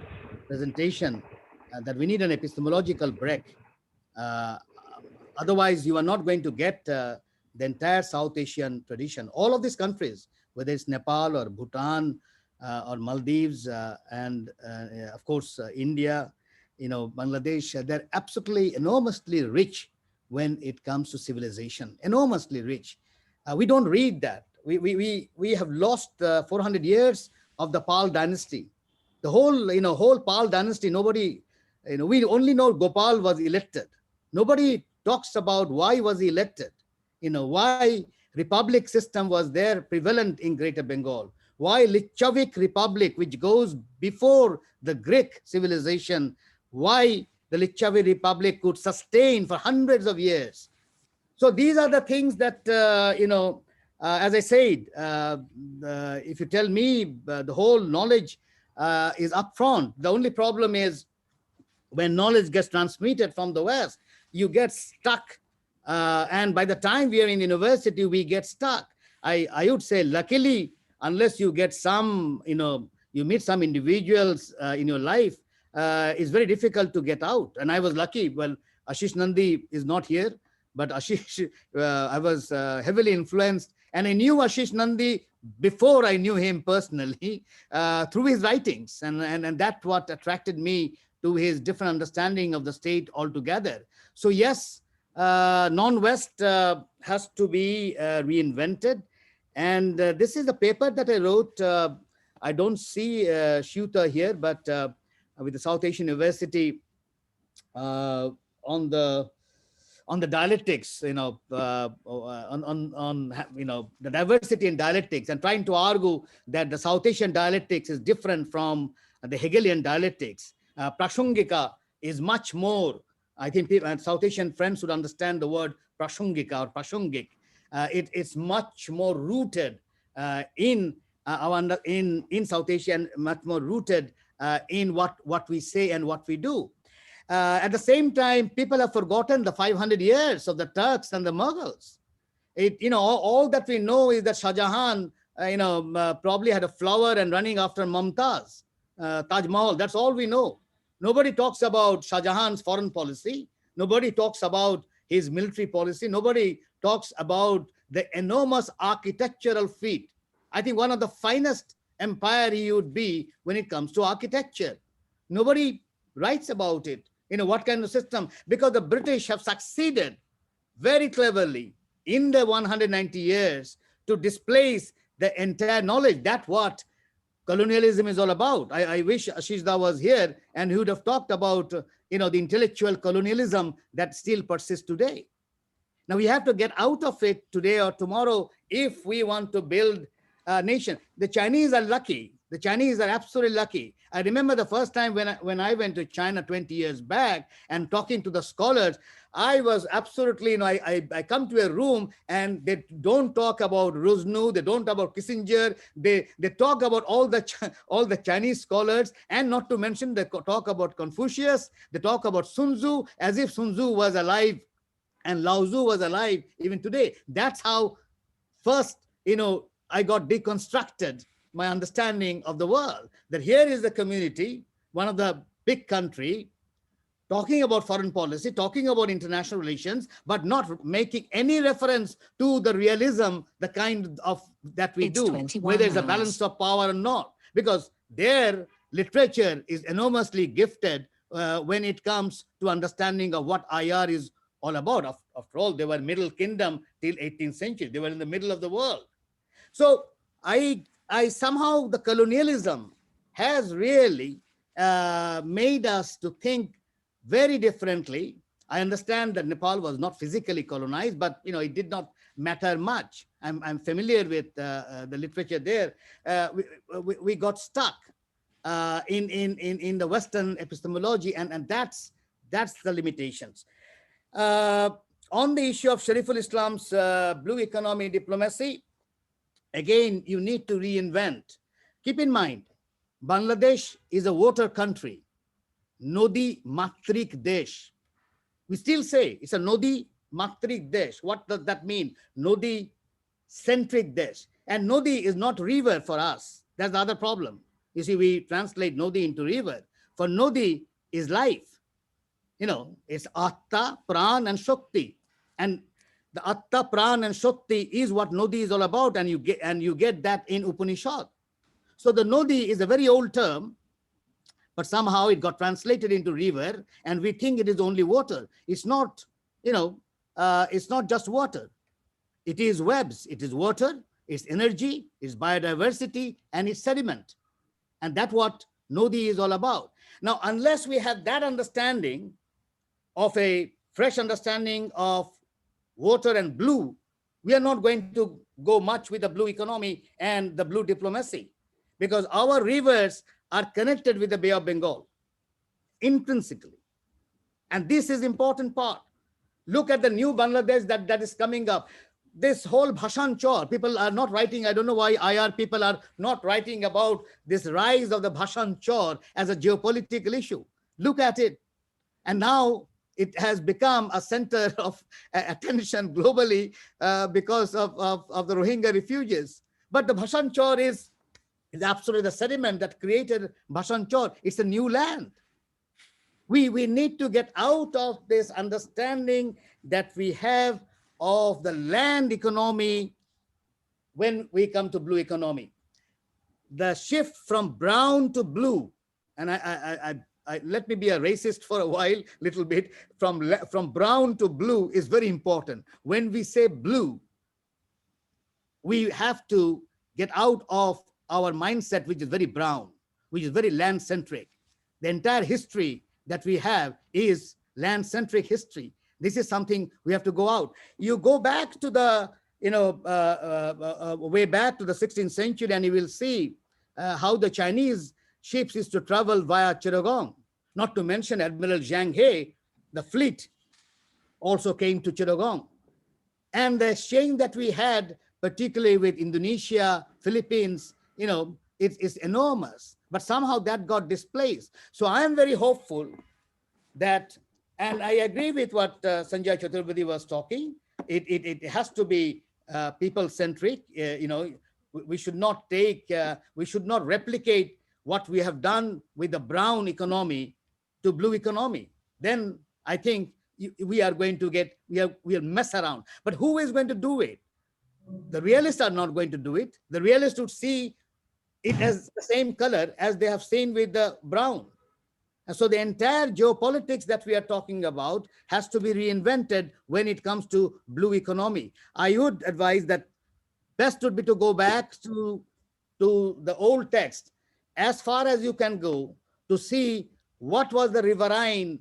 presentation, that we need an epistemological break. Otherwise, you are not going to get the entire South Asian tradition. All of these countries, whether it's Nepal or Bhutan or Maldives and of course India, Bangladesh, they're absolutely enormously rich when it comes to civilization, enormously rich. We don't read that. We have lost 400 years of the Pal dynasty. The whole Pal dynasty, nobody, we only know Gopal was elected. Nobody talks about why was he elected, why republic system was there prevalent in Greater Bengal, why Licchavic Republic, which goes before the Greek civilization, why the Licchavi Republic could sustain for hundreds of years. So these are the things that, as I said, if you tell me the whole knowledge is upfront, the only problem is when knowledge gets transmitted from the West, you get stuck. And by the time we are in university, we get stuck. I would say, luckily, unless you get some, you meet some individuals in your life, it's very difficult to get out. And I was lucky. Well, Ashish Nandi is not here, but Ashish, I was heavily influenced. And I knew Ashish Nandi before I knew him personally through his writings. And that's what attracted me to his different understanding of the state altogether. So yes, non-West has to be reinvented. And this is the paper that I wrote. I don't see Shuta here, but with the South Asian University on the dialectics, on the diversity in dialectics, and trying to argue that the South Asian dialectics is different from the Hegelian dialectics. Prashangika is much more, I think South Asian friends would understand the word Prashangika or Prashangik. It's much more rooted in South Asia, and much more rooted in what we say and what we do. At the same time, people have forgotten the 500 years of the Turks and the Mughals. All that we know is that Shah Jahan, probably had a flower and running after Mumtaz, Taj Mahal. That's all we know. Nobody talks about Shah Jahan's foreign policy. Nobody talks about his military policy. Nobody talks about the enormous architectural feat. I think one of the finest empire he would be when it comes to architecture. Nobody writes about it. What kind of system? Because the British have succeeded very cleverly in the 190 years to displace the entire knowledge. That's what colonialism is all about. I wish Ashish Da was here and he would have talked about, the intellectual colonialism that still persists today. Now we have to get out of it today or tomorrow if we want to build a nation. The Chinese are lucky. The Chinese are absolutely lucky. I remember the first time when I went to China 20 years back and talking to the scholars, I was absolutely, I come to a room and they don't talk about Ruznu, they don't talk about Kissinger, they talk about all the Chinese scholars, and not to mention they talk about Confucius, they talk about Sun Tzu as if Sun Tzu was alive and Lao Tzu was alive even today. That's how first, I got deconstructed my understanding of the world, that here is the community, one of the big country, talking about foreign policy, talking about international relations, but not making any reference to the realism, the kind of that we do, whether it's a balance of power or not, because their literature is enormously gifted when it comes to understanding of what IR is all about. After all, they were Middle Kingdom till 18th century. They were in the middle of the world. So I somehow, the colonialism has really made us to think very differently. I understand that Nepal was not physically colonized, but it did not matter much. I'm familiar with the literature there. We got stuck in the Western epistemology, and that's the limitations. On the issue of Shariful Islam's blue economy diplomacy, again, you need to reinvent. Keep in mind, Bangladesh is a water country. Nodi Matrik Desh. We still say it's a Nodi Matrik Desh. What does that mean? Nodi centric Desh. And Nodi is not river for us. That's the other problem. You see, we translate Nodi into river. For Nodi is life. It's Atta, Pran, and Shakti. And the Atta, Pran, and Shakti is what Nodi is all about, and you get that in Upanishad. So the Nodi is a very old term, but somehow it got translated into river, and we think it is only water. It's not, it's not just water. It is webs, it is water, it's energy, it's biodiversity, and it's sediment. And that's what Nodi is all about. Now, unless we have that understanding of a fresh understanding of water and blue, we are not going to go much with the blue economy and the blue diplomacy, because our rivers are connected with the Bay of Bengal intrinsically. And this is important part. Look at the new Bangladesh that is coming up. This whole Bhashan Chor, people are not writing. I don't know why IR people are not writing about this rise of the Bhashan Chor as a geopolitical issue. Look at it. And now it has become a center of attention globally because of the Rohingya refugees. But the Bhashan Chor is absolutely the sediment that created Bhashan Chor. It's a new land. We need to get out of this understanding that we have of the land economy when we come to blue economy. The shift from brown to blue, and I let me be a racist for a while, little bit, from brown to blue is very important. When we say blue, we have to get out of our mindset, which is very brown, which is very land-centric. The entire history that we have is land-centric history. This is something we have to go out. You go back to the, way back to the 16th century, and you will see how the Chinese ships used to travel via Chittagong. Not to mention Admiral Zhang He, the fleet also came to Chittagong. And the exchange that we had, particularly with Indonesia, Philippines, it's enormous. But somehow that got displaced. So I am very hopeful that, and I agree with what Sanjay Chaturvedi was talking, it has to be people-centric. We should not we should not replicate what we have done with the brown economy to blue economy. Then I think we are going to we'll mess around. But who is going to do it? The realists are not going to do it. The realists would see it as the same color as they have seen with the brown. And so the entire geopolitics that we are talking about has to be reinvented when it comes to blue economy. I would advise that best would be to go back to the old text as far as you can go to see what was the riverine,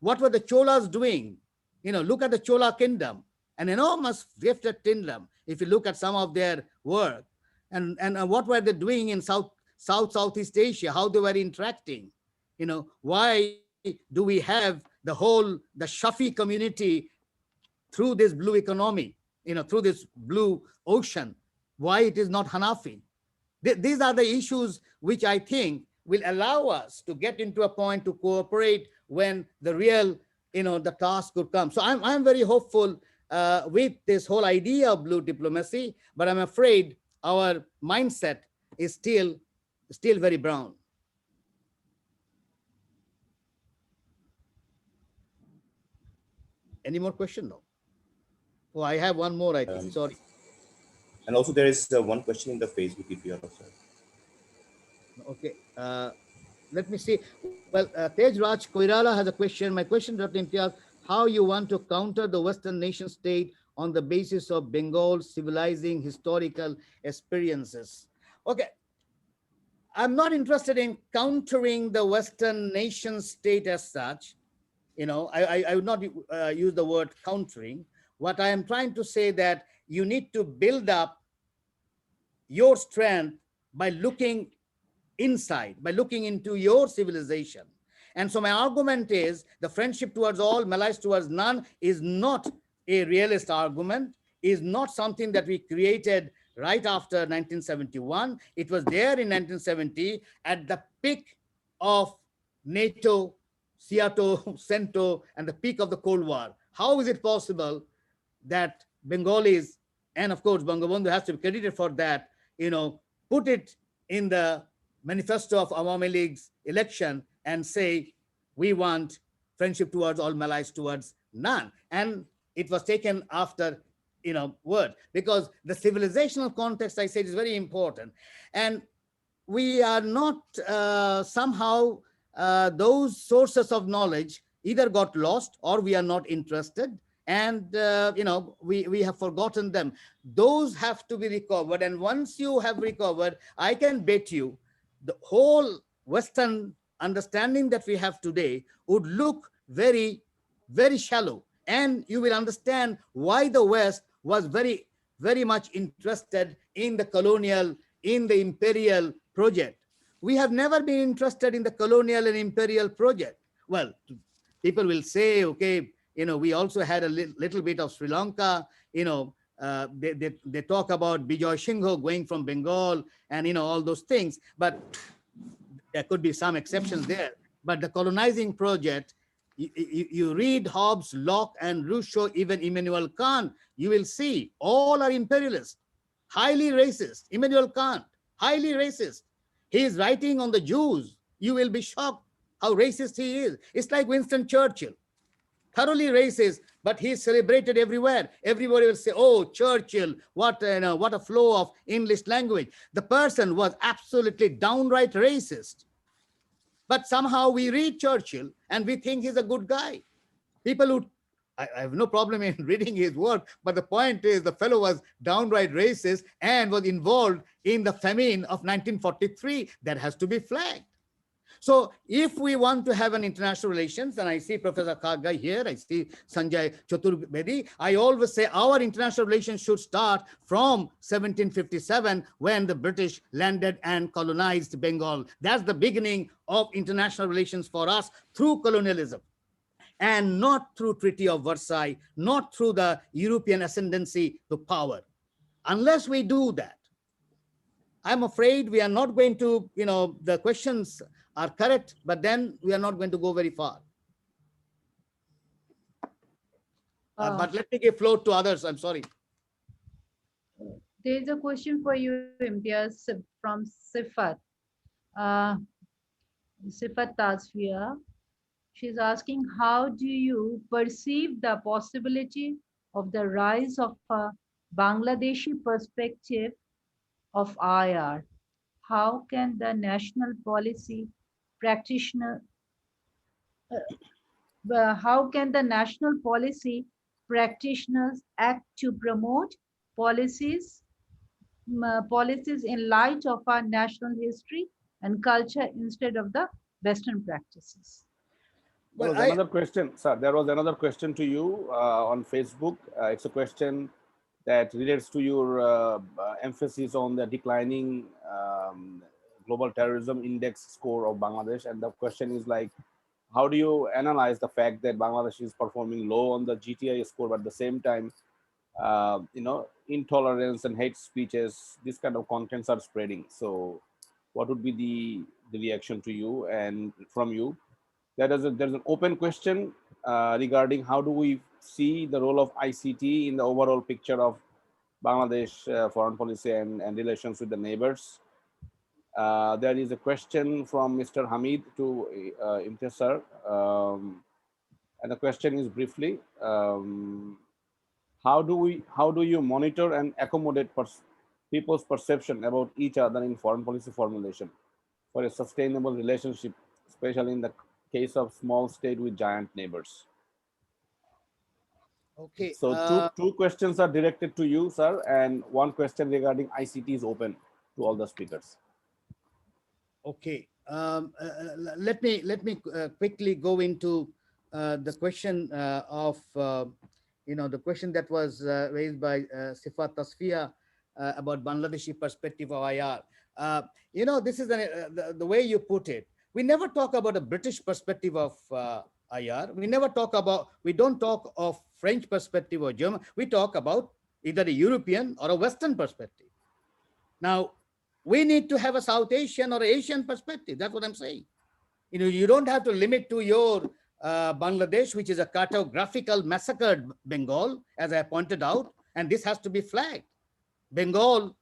what were the Cholas doing. Look at the Chola kingdom, an enormous gifted kingdom, if you look at some of their work. And what were they doing in Southeast Asia, how they were interacting. Why do we have the Shafi community through this blue economy, through this blue ocean? Why it is not Hanafi? These are the issues which I think will allow us to get into a point to cooperate when the real, the task could come. So I'm very hopeful with this whole idea of blue diplomacy, but I'm afraid our mindset is still very brown. Any more question? No. Oh, I have one more, I think. Sorry. And also there is one question in the Facebook, if you are sorry. Okay. Let me see. Well, Tej Raj Koirala has a question. My question, Dr. Imtiaz, how you want to counter the Western nation state on the basis of Bengal's civilizing historical experiences? Okay. I'm not interested in countering the Western nation state as such. I would not use the word countering. What I am trying to say that you need to build up your strength by looking inside, by looking into your civilization. And so my argument is the friendship towards all, malice towards none is not a realist argument, is not something that we created right after 1971. It was there in 1970 at the peak of NATO, SEATO, CENTO, and the peak of the Cold War. How is it possible that Bengalis, and of course Bangabandhu has to be credited for that, put it in the manifesto of Awami League's election and say, we want friendship towards all, malice towards none. And it was taken after, word, because the civilizational context, I said, is very important. And we are not somehow those sources of knowledge either got lost or we are not interested, and we have forgotten them. Those have to be recovered, and once you have recovered, I can bet you the whole Western understanding that we have today would look very, very shallow, and you will understand why the West was very, very much interested in the colonial, in the imperial project. We have never been interested in the colonial and imperial project. Well, people will say, okay, we also had a little bit of Sri Lanka, they talk about Bijoy Singh going from Bengal and all those things, but there could be some exceptions there. But the colonizing project, you read Hobbes, Locke, and Rousseau, even Immanuel Kant, you will see all are imperialists, highly racist. Immanuel Kant, highly racist. He is writing on the Jews. You will be shocked how racist he is. It's like Winston Churchill, thoroughly racist, but he's celebrated everywhere. Everybody will say, oh, Churchill, what a flow of English language. The person was absolutely downright racist. But somehow we read Churchill and we think he's a good guy. People who, I have no problem in reading his work, but the point is the fellow was downright racist and was involved in the famine of 1943 that has to be flagged. So if we want to have an international relations, and I see Professor Kaggai here, I see Sanjay Chaturbedi, I always say our international relations should start from 1757 when the British landed and colonized Bengal. That's the beginning of international relations for us through colonialism, and not through Treaty of Versailles, not through the European ascendancy to power. Unless we do that, I'm afraid we are not going to, the questions are correct, but then we are not going to go very far. But let me give floor to others. I'm sorry. There is a question for you, Imtiaz, from Sifat. Sifat Tasfia. She's asking, how do you perceive the possibility of the rise of a Bangladeshi perspective of IR? How can the national policy practitioner how can the national policy practitioners act to promote policies in light of our national history and culture instead of the Western practices? There was another question, sir. There was another question to you on Facebook. It's a question that relates to your emphasis on the declining global terrorism index score of Bangladesh. And the question is like, how do you analyze the fact that Bangladesh is performing low on the GTI score, but at the same time, intolerance and hate speeches, this kind of contents are spreading. So what would be the reaction to you and from you? There's an open question regarding how do we see the role of ICT in the overall picture of Bangladesh foreign policy and relations with the neighbors. There is a question from Mr. Hamid to Imtiaz sir, and the question is briefly, how do you monitor and accommodate people's perception about each other in foreign policy formulation for a sustainable relationship, especially in the case of small state with giant neighbors? Okay. So two questions are directed to you, sir, and one question regarding ICT is open to all the speakers. Okay. Let me quickly go into the question of the question that was raised by Sifat Tasfia about Bangladeshi perspective of IR. This is the way you put it. We never talk about a British perspective of IR. We don't talk of French perspective or German. We talk about either a European or a Western perspective. Now, we need to have a South Asian or Asian perspective. That's what I'm saying. You don't have to limit to your Bangladesh, which is a cartographical massacred Bengal, as I pointed out, and this has to be flagged. Bengal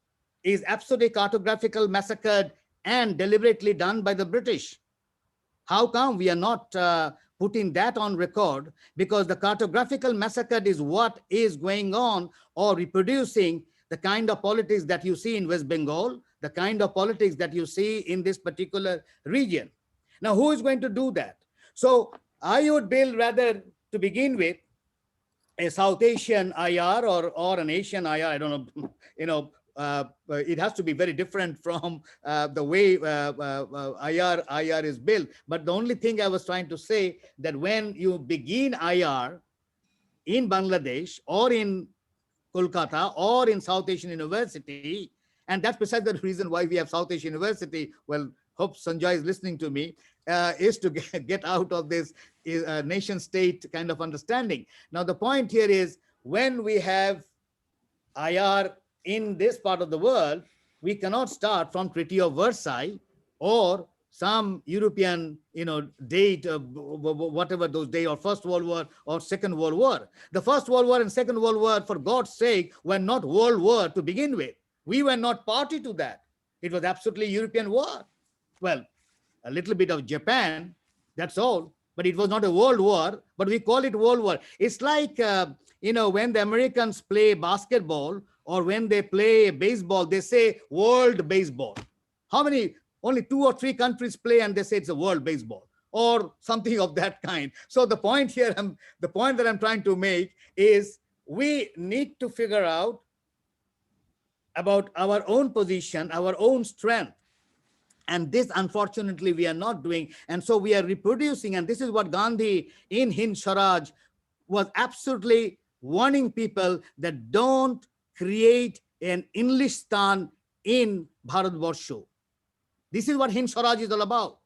is absolutely cartographical massacred and deliberately done by the British. How come we are not putting that on record, because the cartographical massacre is what is going on or reproducing the kind of politics that you see in West Bengal, the kind of politics that you see in this particular region. Now, who is going to do that? So I would build, rather, to begin with, a South Asian IR or an Asian IR. I don't know, it has to be very different from the way IR is built. But the only thing I was trying to say, that when you begin IR in Bangladesh or in Kolkata or in South Asian University, and that's precisely the reason why we have South Asian University. Well, hope Sanjay is listening to me, is to get out of this nation state kind of understanding. Now, the point here is, when we have IR in this part of the world, we cannot start from Treaty of Versailles or some European, date, whatever those days, or First World War or Second World War. The First World War and Second World War, for God's sake, were not World War to begin with. We were not party to that. It was absolutely European war. Well, a little bit of Japan, that's all. But it was not a world war, but we call it world war. It's like, when the Americans play basketball or when they play baseball, they say world baseball. How many? Only 2 or 3 countries play and they say it's a world baseball or something of that kind. So the point here, the point that I'm trying to make is, we need to figure out about our own position, our own strength. And this, unfortunately, we are not doing. And so we are reproducing. And this is what Gandhi in Hind Swaraj was absolutely warning people, that don't create an Englistan in Bharatvarsho. This is what Hind Swaraj is all about.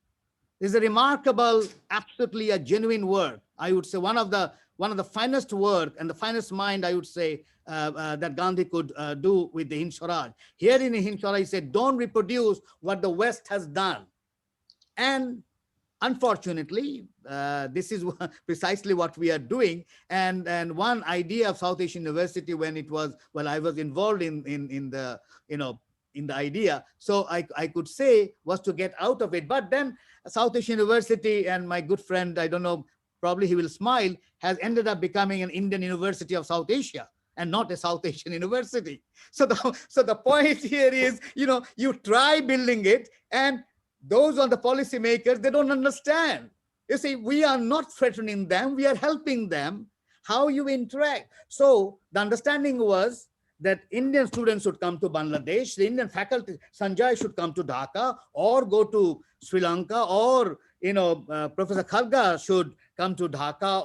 This is a remarkable, absolutely a genuine word. I would say one of the finest work and the finest mind, I would say, that Gandhi could do with the Hind Swaraj. Here in Hind Swaraj, he said, don't reproduce what the West has done. And unfortunately, this is precisely what we are doing. And one idea of South Asian University, when it was, well, I was involved in the, in the idea, so I could say, was to get out of it. But then South Asian University, and my good friend, I don't know, probably he will smile, has ended up becoming an Indian University of South Asia and not a South Asian university. So the point here is, you try building it, and those are the policymakers, they don't understand. You see, we are not threatening them, we are helping them. How you interact. So the understanding was that Indian students should come to Bangladesh, the Indian faculty, Sanjay should come to Dhaka or go to Sri Lanka, or Professor Kharga should come to Dhaka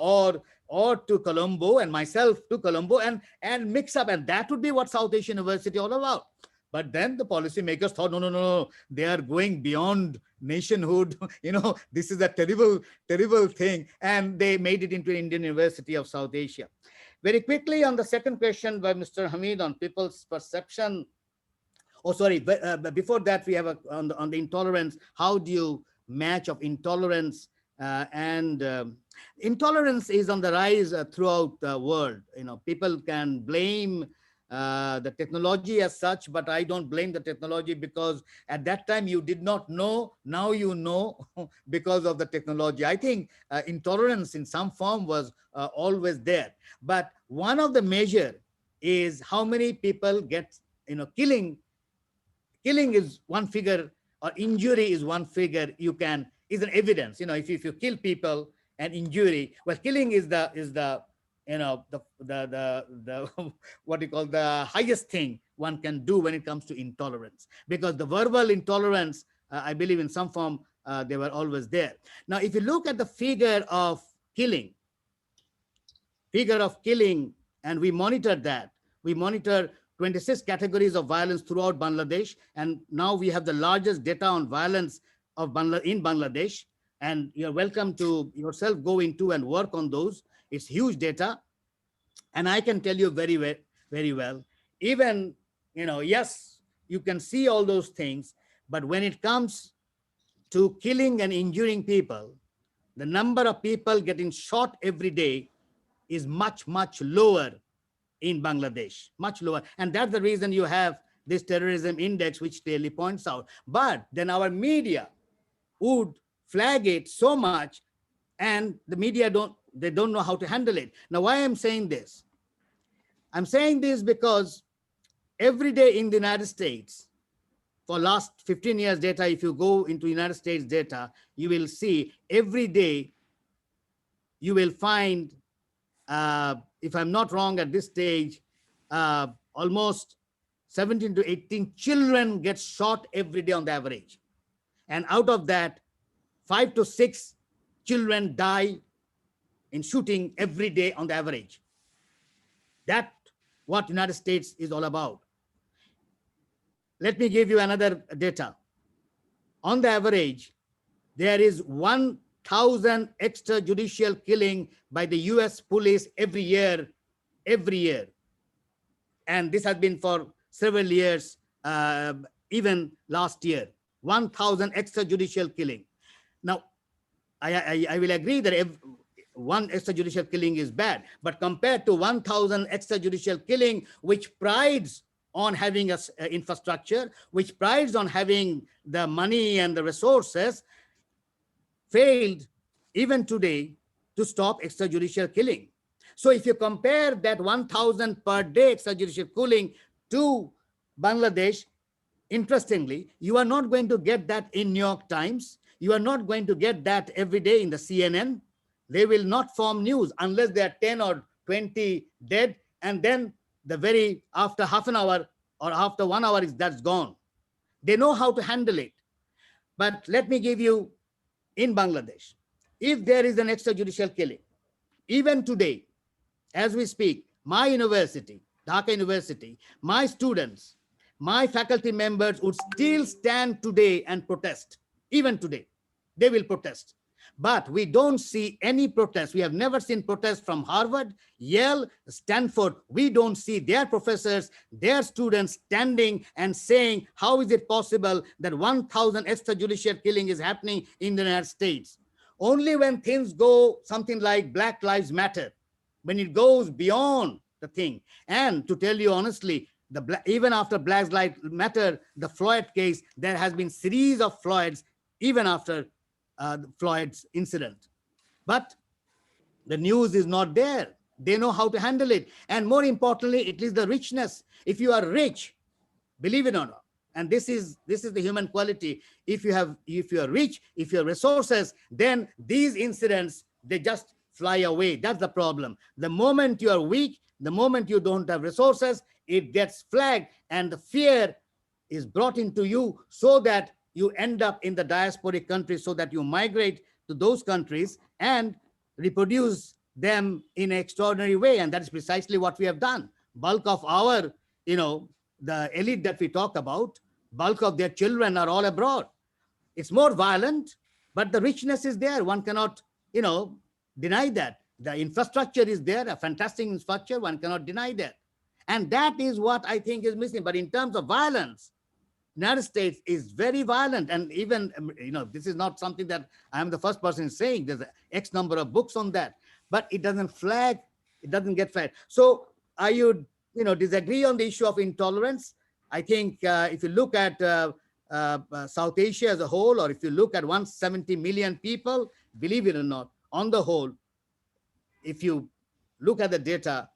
or to Colombo, and myself to Colombo, and mix up. And that would be what South Asian University all about. But then the policymakers thought, no, they are going beyond nationhood. This is a terrible, terrible thing. And they made it into Indian University of South Asia. Very quickly, on the second question by Mr. Hamid on people's perception. Oh, sorry, before that, we have on the intolerance. How do you match of intolerance and intolerance is on the rise throughout the world. People can blame the technology as such, but I don't blame the technology, because at that time you did not know, now you know because of the technology. I think intolerance in some form was always there, but one of the measure is how many people get, killing is one figure, or injury is one figure. Is an evidence. If you kill people and injury, well, killing is the what you call the highest thing one can do when it comes to intolerance, because the verbal intolerance, I believe in some form, they were always there. Now, if you look at the figure of killing, and we monitored that, we monitor 26 categories of violence throughout Bangladesh, and now we have the largest data on violence in Bangladesh, and you're welcome to yourself go into and work on those. It's huge data, and I can tell you very well, even, yes, you can see all those things, but when it comes to killing and injuring people, the number of people getting shot every day is much, much lower in Bangladesh, much lower. And that's the reason you have this terrorism index, which clearly points out. But then our media would flag it so much, and the media don't know how to handle it. Now, why I'm saying this? I'm saying this because every day in the United States, for last 15 years data, if you go into United States data, you will see every day you will find, if I'm not wrong at this stage, almost 17 to 18 children get shot every day on the average. And out of that, 5 to 6 children die in shooting every day on the average. That's what United States is all about. Let me give you another data. On the average, there is 1,000 extrajudicial killing by the US police every year. And this has been for several years, even last year, 1,000 extrajudicial killing. Now, I will agree that one extrajudicial killing is bad, but compared to 1,000 extrajudicial killing, which prides on having a infrastructure, which prides on having the money and the resources, failed even today to stop extrajudicial killing. So if you compare that 1,000 per day extrajudicial killing to Bangladesh, interestingly, you are not going to get that in New York Times. You are not going to get that every day in the CNN. They will not form news unless there are 10 or 20 dead, and then after half an hour or after 1 hour, that's gone. They know how to handle it. But let me give you, in Bangladesh, if there is an extrajudicial killing, even today, as we speak, my university, Dhaka University, my students, my faculty members would still stand today and protest. Even today, they will protest. But we don't see any protest. We have never seen protests from Harvard, Yale, Stanford. We don't see their professors, their students standing and saying, how is it possible that 1,000 extrajudicial killing is happening in the United States? Only when things go something like Black Lives Matter, when it goes beyond the thing. And to tell you honestly, even after Black Lives Matter, the Floyd case, there has been series of Floyds even after Floyd's incident. But the news is not there. They know how to handle it. And more importantly, it is the richness. If you are rich, believe it or not, and this is the human quality. If you are rich, if you have resources, then these incidents, they just fly away. That's the problem. The moment you are weak, the moment you don't have resources, it gets flagged, and the fear is brought into you so that you end up in the diasporic countries, so that you migrate to those countries and reproduce them in an extraordinary way. And that is precisely what we have done. Bulk of our, the elite that we talk about, bulk of their children are all abroad. It's more violent, but the richness is there. One cannot, deny that. The infrastructure is there, a fantastic infrastructure. One cannot deny that. And that is what I think is missing. But in terms of violence, United States is very violent. And even, this is not something that I'm the first person saying. There's X number of books on that, but it doesn't flag, it doesn't get flagged. So I would, disagree on the issue of intolerance. I think if you look at South Asia as a whole, or if you look at 170 million people, believe it or not, on the whole, if you look at the data,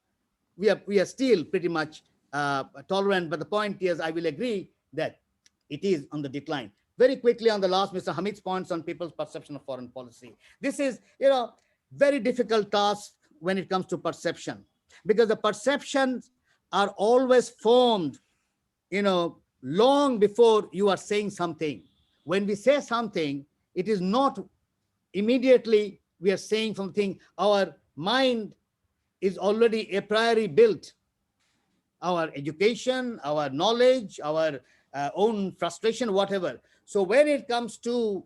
we are still pretty much tolerant. But the point is, I will agree that it is on the decline. Very quickly on the last, Mr. Hamid's points on people's perception of foreign policy. This is, very difficult task when it comes to perception, because the perceptions are always formed, long before you are saying something. When we say something, it is not immediately we are saying something. Our mind is already a priori built. Our education, our knowledge, our own frustration, whatever. So when it comes to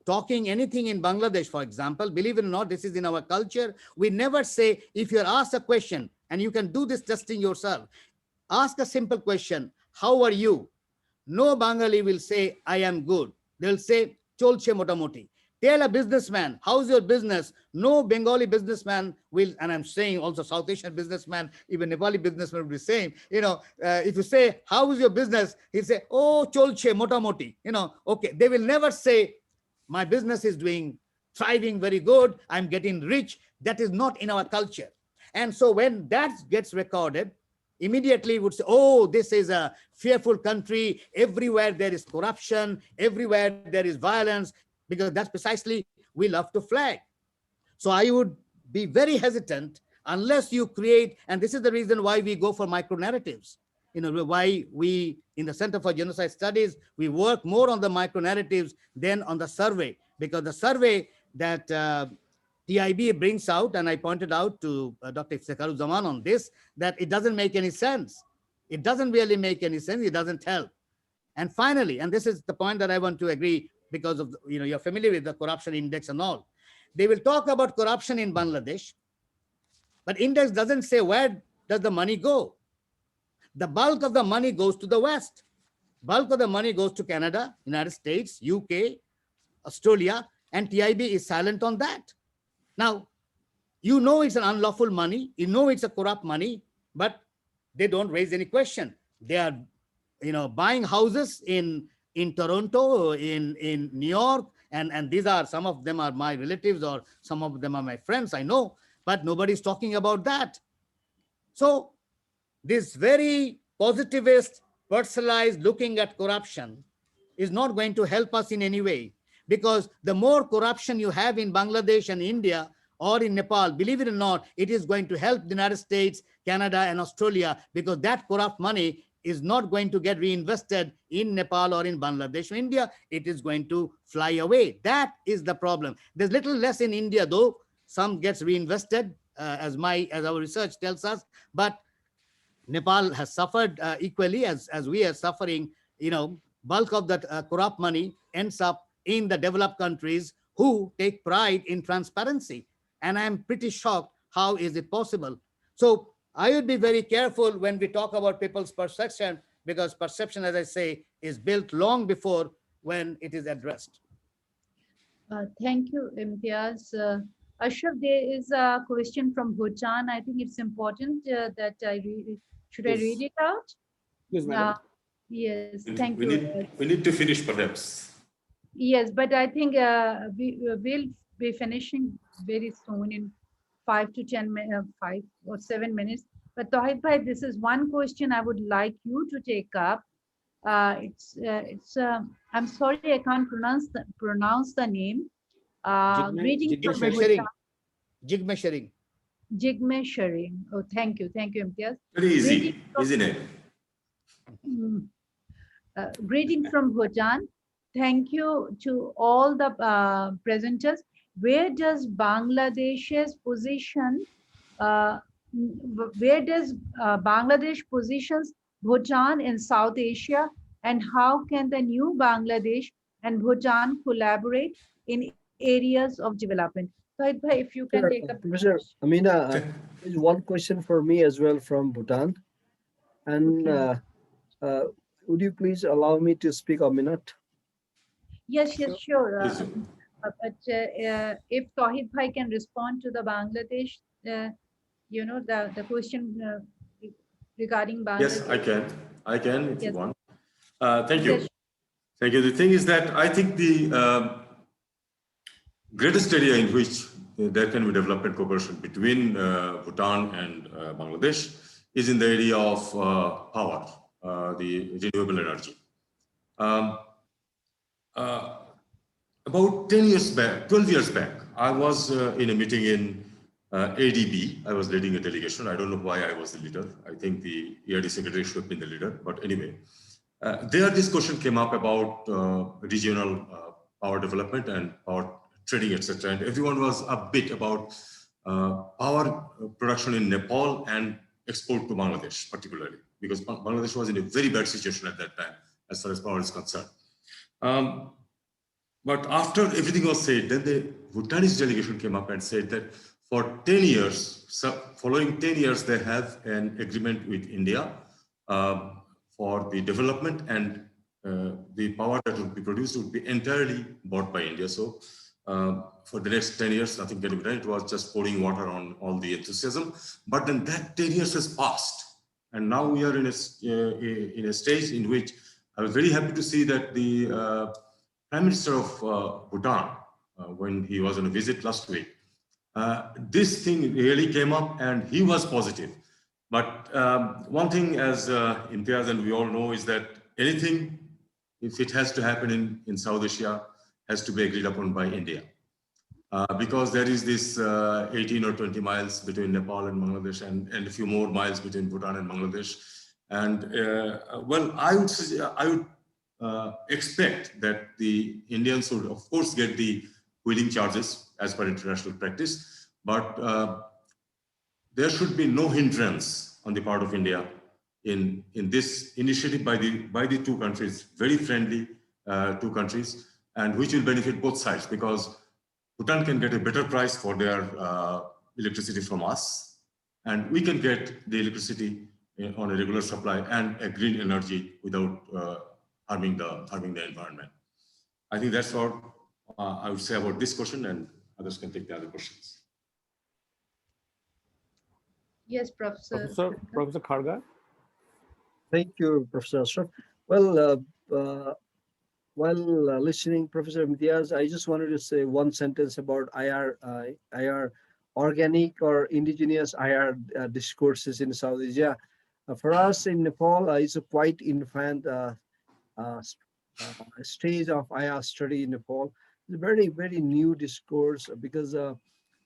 talking anything in Bangladesh, for example, believe it or not, this is in our culture. We never say, if you're asked a question, and you can do this testing yourself, ask a simple question, how are you? No Bengali will say, I am good. They'll say, cholche motamoti. Tell a businessman, how's your business? No Bengali businessman will, and I'm saying also South Asian businessman, even Nepali businessman will be saying, if you say, how is your business? He'll say, oh, cholche motamoti. Okay, they will never say, my business is doing thriving very good, I'm getting rich. That is not in our culture. And so when that gets recorded, immediately would say, oh, this is a fearful country. Everywhere there is corruption, everywhere there is violence, because that's precisely we love to flag. So I would be very hesitant unless you create, and this is the reason why we go for micro narratives. You know, why we in the Center for Genocide Studies, we work more on the micro narratives than on the survey, because the survey that TIB brings out, and I pointed out to Dr. Iftikharuzzama on this, that it doesn't make any sense. It doesn't really make any sense. It doesn't help. And finally, and this is the point that I want to agree, because of, you know, you're familiar with the corruption index and all. They will talk about corruption in Bangladesh, but index doesn't say where does the money go. The bulk of the money goes to the West. Bulk of the money goes to Canada, United States, UK, Australia, and TIB is silent on that. Now, you know it's an unlawful money, you know it's a corrupt money, but they don't raise any question. They are, you know, buying houses in Toronto, in New York, and these are, some of them are my relatives or some of them are my friends, I know, but nobody's talking about that. So this very positivist, personalized looking at corruption is not going to help us in any way, because the more corruption you have in Bangladesh and India or in Nepal, believe it or not, it is going to help the United States, Canada, and Australia, because that corrupt money is not going to get reinvested in Nepal or in Bangladesh or India. It is going to fly away. That is the problem. There's little less in India, though. Some gets reinvested, as our research tells us, but Nepal has suffered equally as we are suffering. You know, bulk of that corrupt money ends up in the developed countries who take pride in transparency. And I'm pretty shocked, how is it possible? So I would be very careful when we talk about people's perception, because perception, as I say, is built long before when it is addressed. Thank you, Imtiaz. Ashraf, there is a question from Bhutan. I think it's important that I read it. Should I read it out? Please, madam. Yes, thank you. We need to finish, perhaps. Yes, but I think we will be finishing very soon in 5 to 10 minutes, 5 or 7 minutes. But Tawhid Bhai, this is one question I would like you to take up. I'm sorry, I can't pronounce the name. Greeting from Bhutan. Jigme Jigme. Oh, thank you, Imtiaz. Very easy, isn't it? Greeting from Bhutan. Thank you to all the presenters. Where does Bangladesh's position? Where does Bangladesh positions Bhutan in South Asia, and how can the new Bangladesh and Bhutan collaborate in areas of development? So, if you can take up. Professor Amina, there's one question for me as well from Bhutan. And would you please allow me to speak a minute? Yes, sure. But if Tawhid Bhai can respond to the Bangladesh, you know, the question regarding Bangladesh. Yes, I can if you want. Thank you. Yes. Thank you. The thing is that I think the greatest area in which there can be development cooperation between Bhutan and Bangladesh is in the area of power, the renewable energy. About 10 years back, 12 years back, I was in a meeting in ADB. I was leading a delegation. I don't know why I was the leader. I think the ERD secretary should have been the leader. But anyway, there this question came up about regional power development and power trading, etc. And everyone was a bit about power production in Nepal and export to Bangladesh, particularly, because Bangladesh was in a very bad situation at that time as far as power is concerned. But after everything was said, then the Bhutanese delegation came up and said that for 10 years, following 10 years, they have an agreement with India for the development, and the power that would be produced would be entirely bought by India. So for the next 10 years, nothing can be done. It was just pouring water on all the enthusiasm. But then that 10 years has passed. And now we are in a stage in which I was very happy to see that the Prime Minister of Bhutan, when he was on a visit last week. This thing really came up and he was positive. But one thing, as Imtiaz and we all know, is that anything, if it has to happen in South Asia, has to be agreed upon by India. Because there is this 18 or 20 miles between Nepal and Bangladesh, and a few more miles between Bhutan and Bangladesh. And well, I would expect that the Indians would, of course, get the wheeling charges as per international practice, but there should be no hindrance on the part of India in this initiative by the two countries, very friendly two countries, and which will benefit both sides, because Bhutan can get a better price for their electricity from us, and we can get the electricity on a regular supply and a green energy without harming the environment. I think that's what I would say about this question, and others can take the other questions. Yes, Professor. Professor Kharga. Thank you, Professor Ashraf. Well, while listening, Professor Imtiaz, I just wanted to say one sentence about IR organic or indigenous IR discourses in South Asia. For us in Nepal, it's a quite infant stage of IR study in Nepal. It's a very, very new discourse because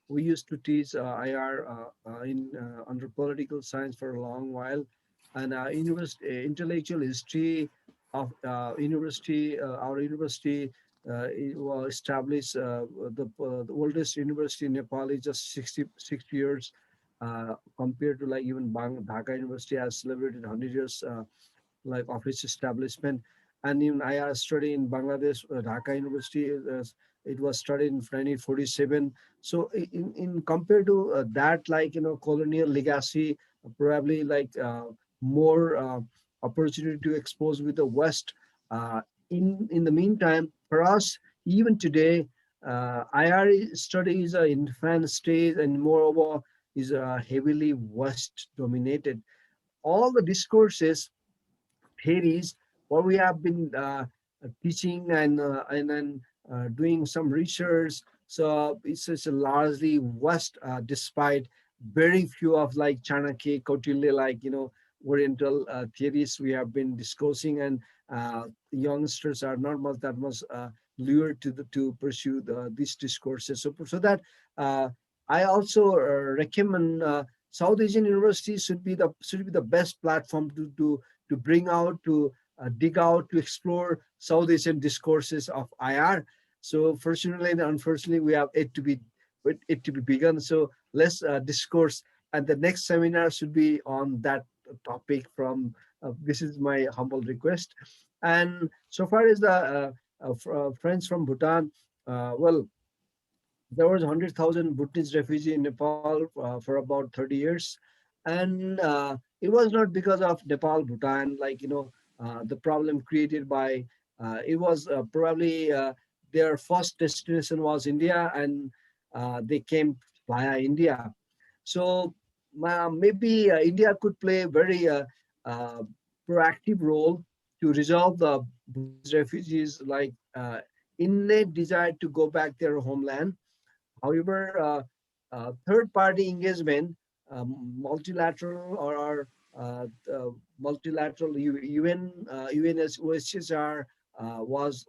we used to teach IR under political science for a long while, and intellectual history of our university it was established. The oldest university in Nepal is just 66 years compared to like even Dhaka University has celebrated 100 years like of its establishment. And even IR study in Bangladesh, Dhaka University, it was started in 1947. So in compared to that, like, colonial legacy, probably like more opportunity to expose with the West. In the meantime, for us, even today, IR study is an infant stage, and moreover is heavily West dominated. All the discourses, theories, what we have been teaching and then doing some research. So it's largely West, despite very few of like Chanakya, Kautilya, like, Oriental theories we have been discussing, and youngsters are not that much lured to pursue these discourses. So that I also recommend South Asian universities should be the best platform to bring out, to dig out, to explore South Asian discourses of IR. So fortunately and unfortunately, we have it to be begun. So let's discourse, and the next seminar should be on that topic. From this is my humble request. And so far as the friends from Bhutan, well, there was 100,000 Bhutanese refugees in Nepal for about 30 years. And it was not because of Nepal, Bhutan, like, the problem created by, it was probably their first destination was India, and they came via India. So maybe India could play a very proactive role to resolve the Bhutanese refugees, like innate desire to go back their homeland. However, third-party engagement, multilateral or multilateral UN, UNSCR was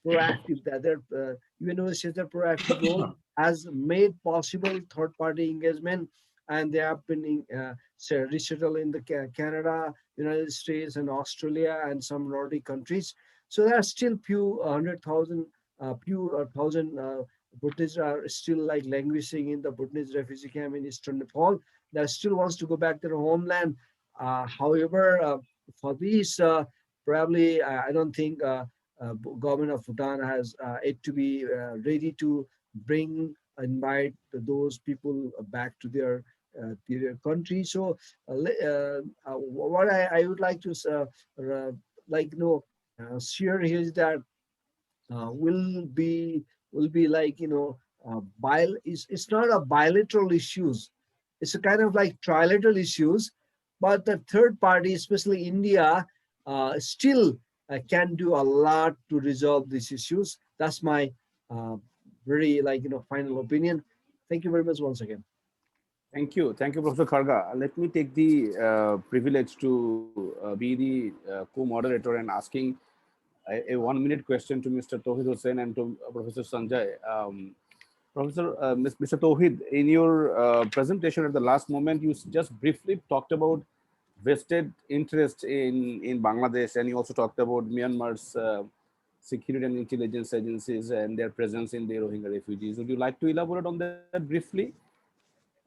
proactive. That their UNSCR proactive role has made possible third-party engagement, and they have been resettled in the Canada, United States, and Australia, and some Nordic countries. So there are still few thousand Bhutanese are still like languishing in the Bhutanese refugee camp in eastern Nepal. That still wants to go back to their homeland. However, for these, probably I don't think government of Bhutan has it to be ready to invite those people back to their country. So what I would like to share here is that will be like, it's not a bilateral issues, it's a kind of like trilateral issues, but the third party, especially India, still can do a lot to resolve these issues. That's my very final opinion. Thank you very much once again. Thank you, Professor Kharga. Let me take the privilege to be the co-moderator and asking a 1-minute question to Mr. Tauhid Hussain and to Professor Sanjay. Mr. Tauhid, in your presentation at the last moment, you just briefly talked about vested interest in Bangladesh, and you also talked about Myanmar's security and intelligence agencies and their presence in the Rohingya refugees. Would you like to elaborate on that briefly?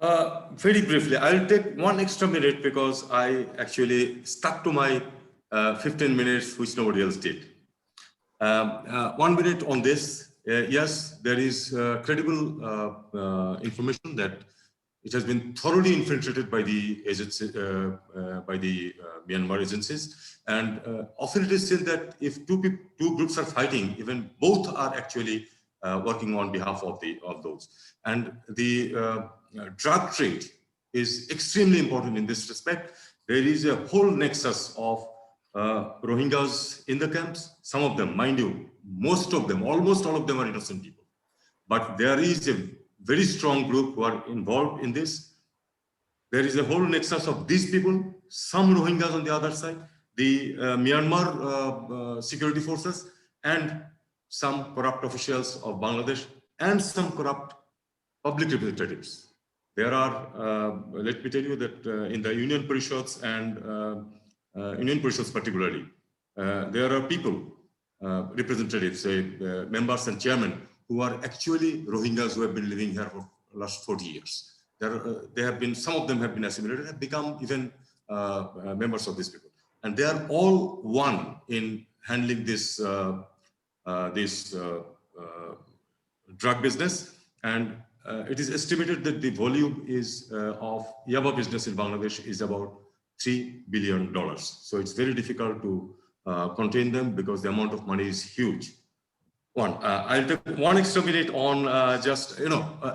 Very briefly, I'll take 1 extra minute because I actually stuck to my 15 minutes, which nobody else did. 1 minute on this. Yes, there is credible information that it has been thoroughly infiltrated by the agency, Myanmar agencies, and often it is said that if two groups are fighting, even both are actually working on behalf of those. And the drug trade is extremely important in this respect. There is a whole nexus of Rohingyas in the camps. Some of them, mind you, most of them, almost all of them are innocent people. But there is a very strong group who are involved in this. There is a whole nexus of these people, some Rohingyas on the other side, the Myanmar security forces, and some corrupt officials of Bangladesh, and some corrupt public representatives. There are, let me tell you that in the union parishads and union parishads particularly, there are people, representatives, members and chairmen who are actually Rohingyas who have been living here for the last 40 years. They have been, some of them have been assimilated, have become even members of these people. And they are all one in handling this, drug business. And it is estimated that the volume is of Yaba business in Bangladesh is about $3 billion. So it's very difficult to contain them because the amount of money is huge. I'll take 1 extra minute on just,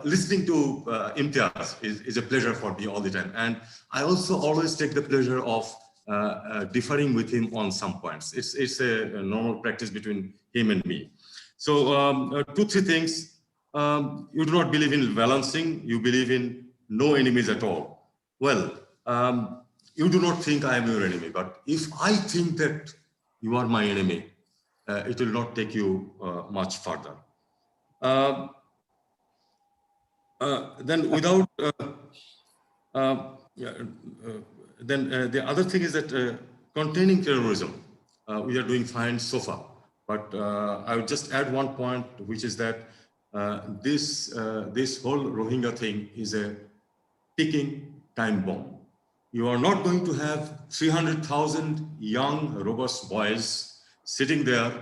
listening to Imtiaz is a pleasure for me all the time. And I also always take the pleasure of differing with him on some points. It's a normal practice between him and me. So 2, 3 things. You do not believe in balancing, you believe in no enemies at all. Well, you do not think I am your enemy, but if I think that you are my enemy, it will not take you much further. Then without, then the other thing is that containing terrorism, we are doing fine so far. But I would just add 1 point, which is that this whole Rohingya thing is a ticking time bomb. You are not going to have 300,000 young, robust boys sitting there,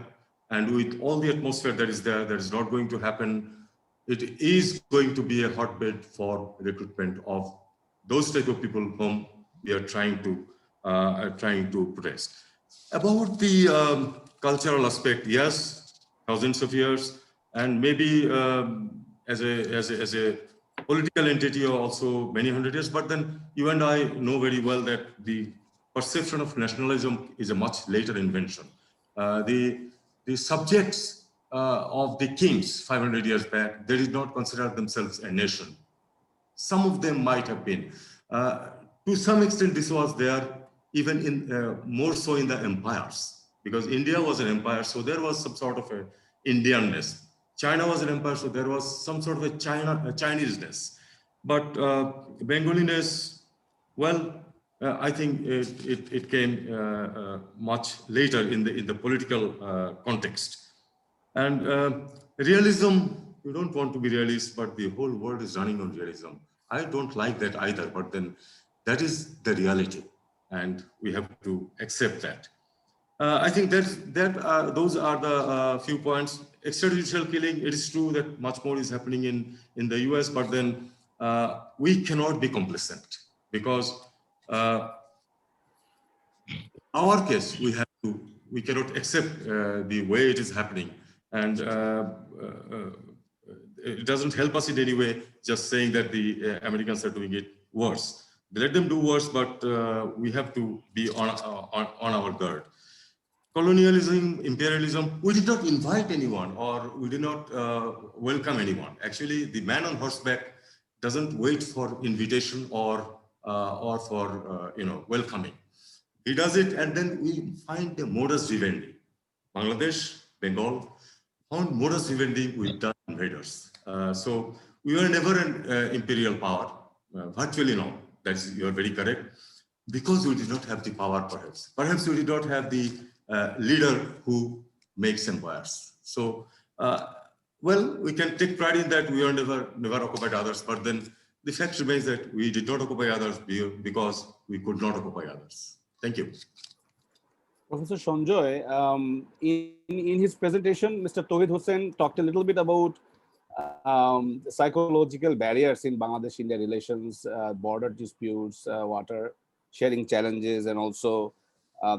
and with all the atmosphere that is there, that is not going to happen. It is going to be a hotbed for recruitment of those type of people whom we are trying to protest. About the cultural aspect, yes, thousands of years, and maybe as a political entity also many hundred years, but then you and I know very well that the perception of nationalism is a much later invention. The subjects of the kings 500 years back, they did not consider themselves a nation. Some of them might have been. To some extent, this was there even in more so in the empires, because India was an empire, so there was some sort of a Indianness. China was an empire, so there was some sort of a Chineseness. But Bengaliness, well, I think it came much later in the political context. And realism, you don't want to be realist, but the whole world is running on realism. I don't like that either, but then that is the reality, and we have to accept that. I think those are the few points. Extrajudicial killing, it is true that much more is happening in the US, but then we cannot be complacent, because our case, we cannot accept the way it is happening. And it doesn't help us in any way just saying that the Americans are doing it worse. Let them do worse, but we have to be on our guard. colonialism, imperialism, we did not invite anyone or we did not welcome anyone. Actually, the man on horseback doesn't wait for invitation or for welcoming. He does it, and then we find the modus vivendi. Bangladesh, Bengal found modus vivendi with the invaders. So we were never an imperial power, virtually no. That's, you're very correct. Because we did not have the power, perhaps. Perhaps we did not have the leader who makes empires. So, well, we can take pride in that we are never occupied others, but then the fact remains that we did not occupy others because we could not occupy others. Thank you. Professor Sanjoy, in his presentation, Mr. Tawhid Hussain talked a little bit about psychological barriers in Bangladesh-India relations, border disputes, water sharing challenges, and also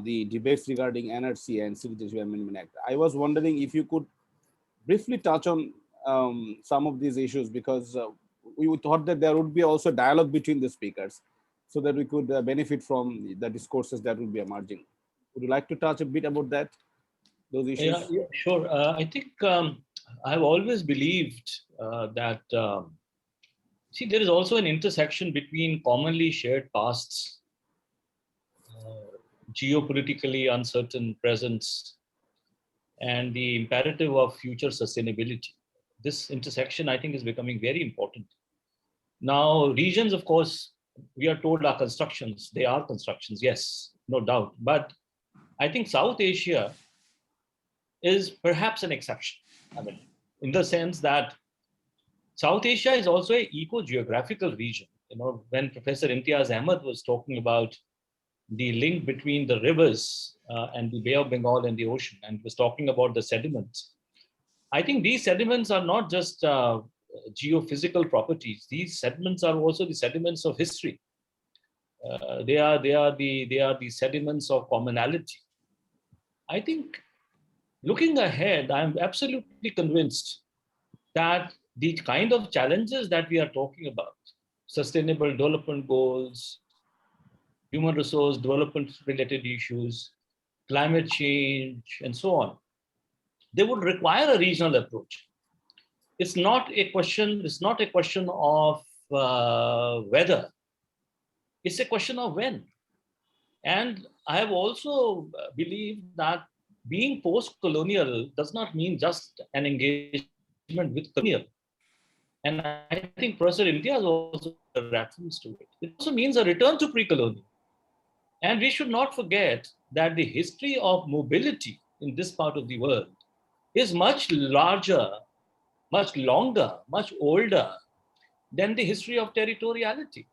the debates regarding NRC and Citizenship Amendment Act. I was wondering if you could briefly touch on some of these issues, because we thought that there would be also dialogue between the speakers so that we could benefit from the discourses that will be emerging. Would you like to touch a bit about that, those issues? Yeah, sure. I think I've always believed that, see, there is also an intersection between commonly shared pasts, geopolitically uncertain presence, and the imperative of future sustainability. This intersection, I think, is becoming very important. Now, regions, of course, we are told are constructions. They are constructions, yes, no doubt. But I think South Asia is perhaps an exception. I mean, in the sense that South Asia is also an eco-geographical region. You know, when Professor Imtiaz Ahmed was talking about the link between the rivers and the Bay of Bengal and the ocean, and was talking about the sediments, I think these sediments are not just geophysical properties. These sediments are also the sediments of history. They are the sediments of commonality. I think, looking ahead, I'm absolutely convinced that the kind of challenges that we are talking about, sustainable development goals, human resource development related issues, climate change, and so on, they would require a regional approach. It's not a question of whether, it's a question of when. And I have also believed that being post-colonial does not mean just an engagement with colonial. And I think Professor India has also a reference to it. It also means a return to pre-colonial. And we should not forget that the history of mobility in this part of the world is much larger, much longer, much older than the history of territoriality.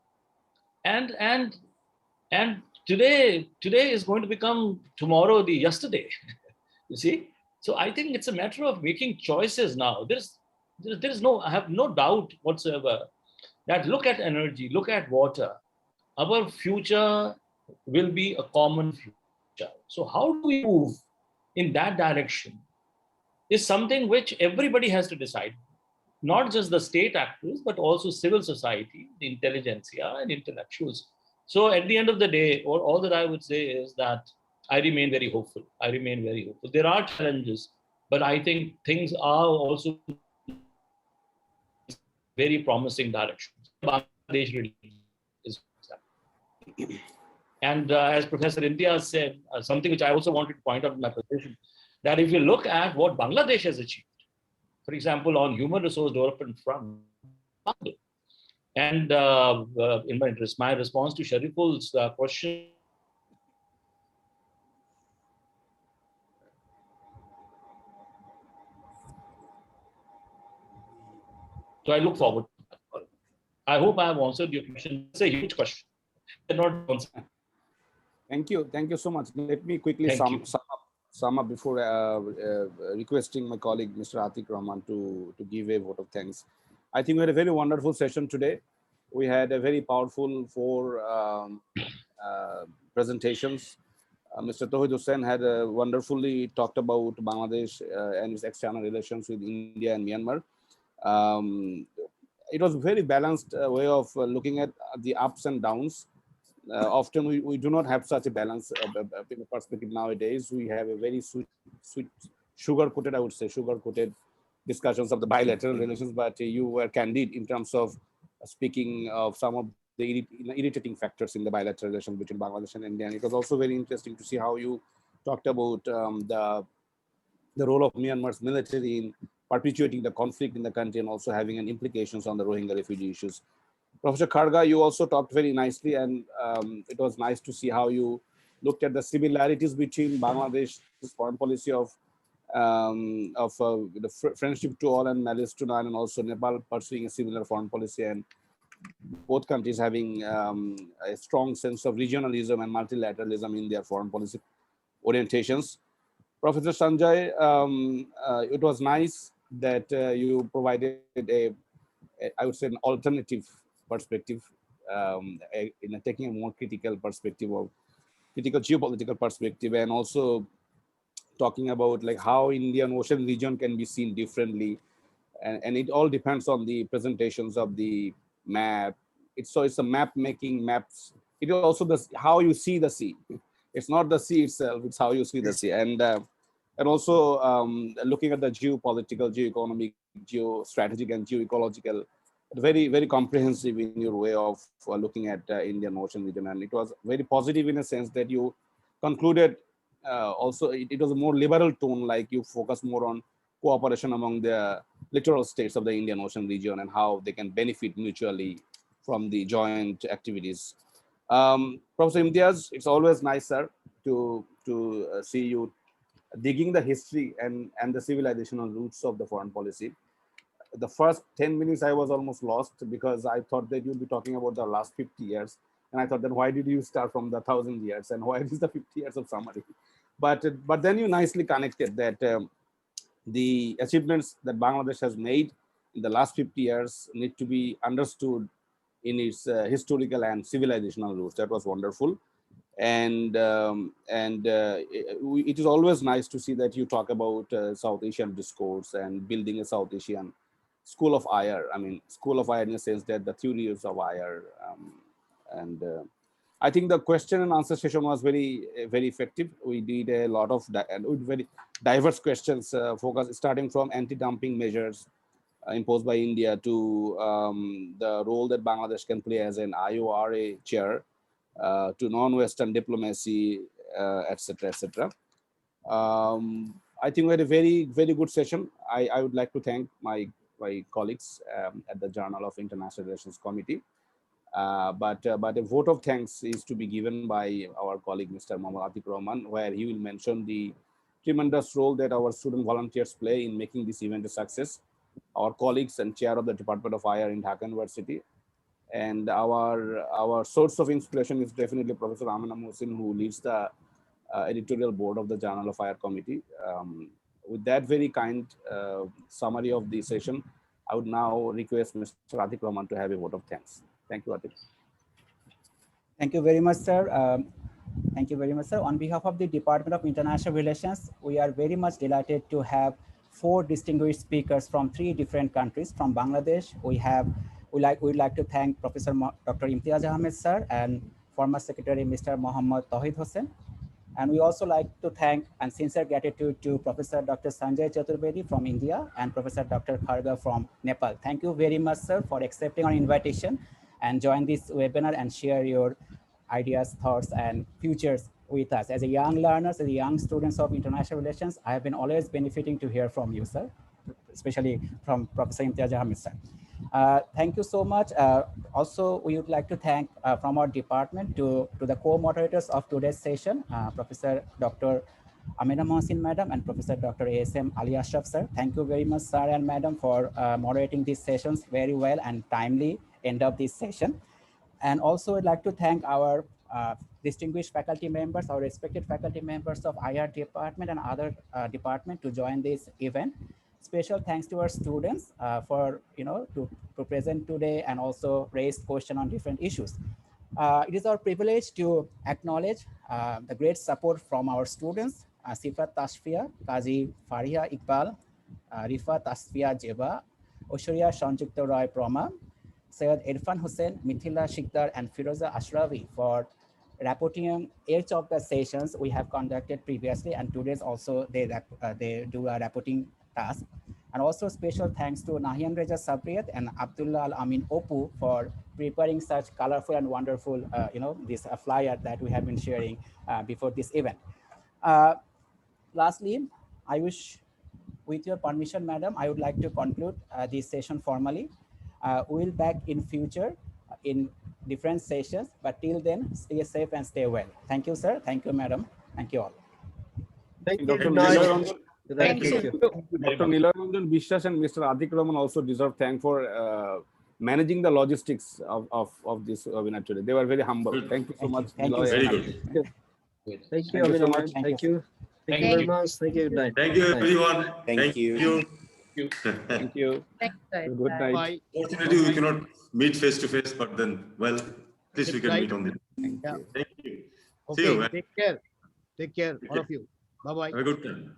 And today is going to become tomorrow the yesterday. You see? So I think it's a matter of making choices now. I have no doubt whatsoever that look at energy, look at water. Our future will be a common future. So how do we move in that direction is something which everybody has to decide. Not just the state actors, but also civil society, the intelligentsia and intellectuals. So at the end of the day, all that I would say is that I remain very hopeful. There are challenges, but I think things are also very promising directions. Bangladesh really is that. And as Professor India said, something which I also wanted to point out in my presentation, that if you look at what Bangladesh has achieved, for example, on human resource development front, and in my response to Shariful's question, so I look forward. I hope I have answered your question. It's a huge question. Thank you so much. Let me quickly sum up before requesting my colleague, Mr. Atik Rahman, to give a vote of thanks. I think we had a very wonderful session today. We had a very powerful 4 presentations. Mr. Tawhid Hussain had wonderfully talked about Bangladesh and its external relations with India and Myanmar. It was a very balanced way of looking at the ups and downs. Often we do not have such a balance perspective nowadays. We have a very sweet, sugar-coated, I would say, sugar-coated discussions of the bilateral relations, but you were candid in terms of speaking of some of the irritating factors in the bilateral relations between Bangladesh and India. And it was also very interesting to see how you talked about the role of Myanmar's military in perpetuating the conflict in the country and also having an implications on the Rohingya refugee issues. Professor Kharga, you also talked very nicely, and it was nice to see how you looked at the similarities between Bangladesh's foreign policy of the friendship to all and malice to none, and also Nepal pursuing a similar foreign policy, and both countries having a strong sense of regionalism and multilateralism in their foreign policy orientations. Professor Sanjay, it was nice that you provided I would say, an alternative perspective in taking a more critical perspective of critical geopolitical perspective, and also talking about like how Indian Ocean region can be seen differently, and it all depends on the presentations of the map. It's a map making maps. It is also the how you see the sea. It's not the sea itself; it's how you see the sea, and also looking at the geopolitical, geoeconomic, geostrategic, and geoecological, very comprehensive in your way of looking at Indian Ocean region, and it was very positive in a sense that you concluded. Also, it was a more liberal tone, like you focus more on cooperation among the littoral states of the Indian Ocean region and how they can benefit mutually from the joint activities. Professor Imtiaz, it's always nice, sir, to see you digging the history and the civilizational roots of the foreign policy. The first 10 minutes I was almost lost because I thought that you'd be talking about the last 50 years. And I thought, then why did you start from the 1,000 years and why is the 50 years of summary? But then you nicely connected that the achievements that Bangladesh has made in the last 50 years need to be understood in its historical and civilizational roots. That was wonderful. And it is always nice to see that you talk about South Asian discourse and building a South Asian school of IR. I mean, school of IR in the sense that the theories of IR. I think the question and answer session was very effective. We did a lot of very diverse questions, focus starting from anti-dumping measures imposed by India to the role that Bangladesh can play as an IORA chair, to non-Western diplomacy, etc., etc. I think we had a very good session. I would like to thank my colleagues at the Journal of International Relations Committee. But a vote of thanks is to be given by our colleague, Mr. Mohammad Atik Rahman, where he will mention the tremendous role that our student volunteers play in making this event a success. Our colleagues and chair of the Department of IR in Dhaka University. And our source of inspiration is definitely Professor Amina Mohsin, who leads the editorial board of the Journal of IR Committee. With that very kind summary of the session, I would now request Mr. Atik Rahman to have a vote of thanks. Thank you, Atik. Thank you very much, sir. Thank you very much, sir. On behalf of the Department of International Relations, we are very much delighted to have 4 distinguished speakers from 3 different countries. From Bangladesh, we'd like to thank Professor Dr. Imtiaz Ahmed, sir, and former Secretary Mr. Mohammad Tawhid Hossain. And we also like to thank and sincere gratitude to Professor Dr. Sanjay Chaturbedi from India and Professor Dr. Kharga from Nepal. Thank you very much, sir, for accepting our invitation and join this webinar and share your ideas, thoughts, and futures with us. As a young learners, as a young students of international relations, I have been always benefiting to hear from you, sir, especially from Professor Imtiaz Ahmed, sir. Thank you so much. Also, we would like to thank from our department to the co-moderators of today's session, Professor Dr. Amina Mohsin, madam, and Professor Dr. ASM Ali Ashraf, sir. Thank you very much, sir and madam, for moderating these sessions very well and timely end of this session. And also, I'd like to thank our distinguished faculty members, our respected faculty members of IR department and other department to join this event. Special thanks to our students for to present today and also raise question on different issues. It is our privilege to acknowledge the great support from our students, Sifat Tasfia, Kazi Fariha Iqbal, Rifa Tasfia Jeba, Oshoriya Sanjukta Roy Prama, Syed Irfan Hussain, Mithila Shikdar, and Firoza Ashravi for reporting each of the sessions we have conducted previously, and today's also they do a reporting task. And also special thanks to Nahian Reza Sabriat and Abdullah Al Amin Opu for preparing such colorful and wonderful, this flyer that we have been sharing before this event. Lastly, I wish, with your permission, madam, I would like to conclude this session formally. We'll back in future in different sessions, but till then, stay safe and stay well. Thank you, sir. Thank you, madam. Thank you all. Thank you. Dr. Good night. Nilaranjan, Good night. Thank Thank you. you. Dr. Nilaranjan Bishwas and Mr. Atik Rahman also deserve thanks for managing the logistics of this webinar today. They were very humble. Good. Thank you so much. Thank you. Very Thank good. you. Thank you, Thank you so Abhinav. much. Thank you. Thank you Thank very you. much. Thank you. Good night. Thank you, Good night. everyone. Thank you. Thank you. Thanks, guys. Good night. Bye. Fortunately, we cannot meet face to face, but then, well, at least we can Right. meet on the. Thank Yeah. you. Thank you. See Okay. you, man. Take care. Take care, all of you. Bye bye. Have a good time.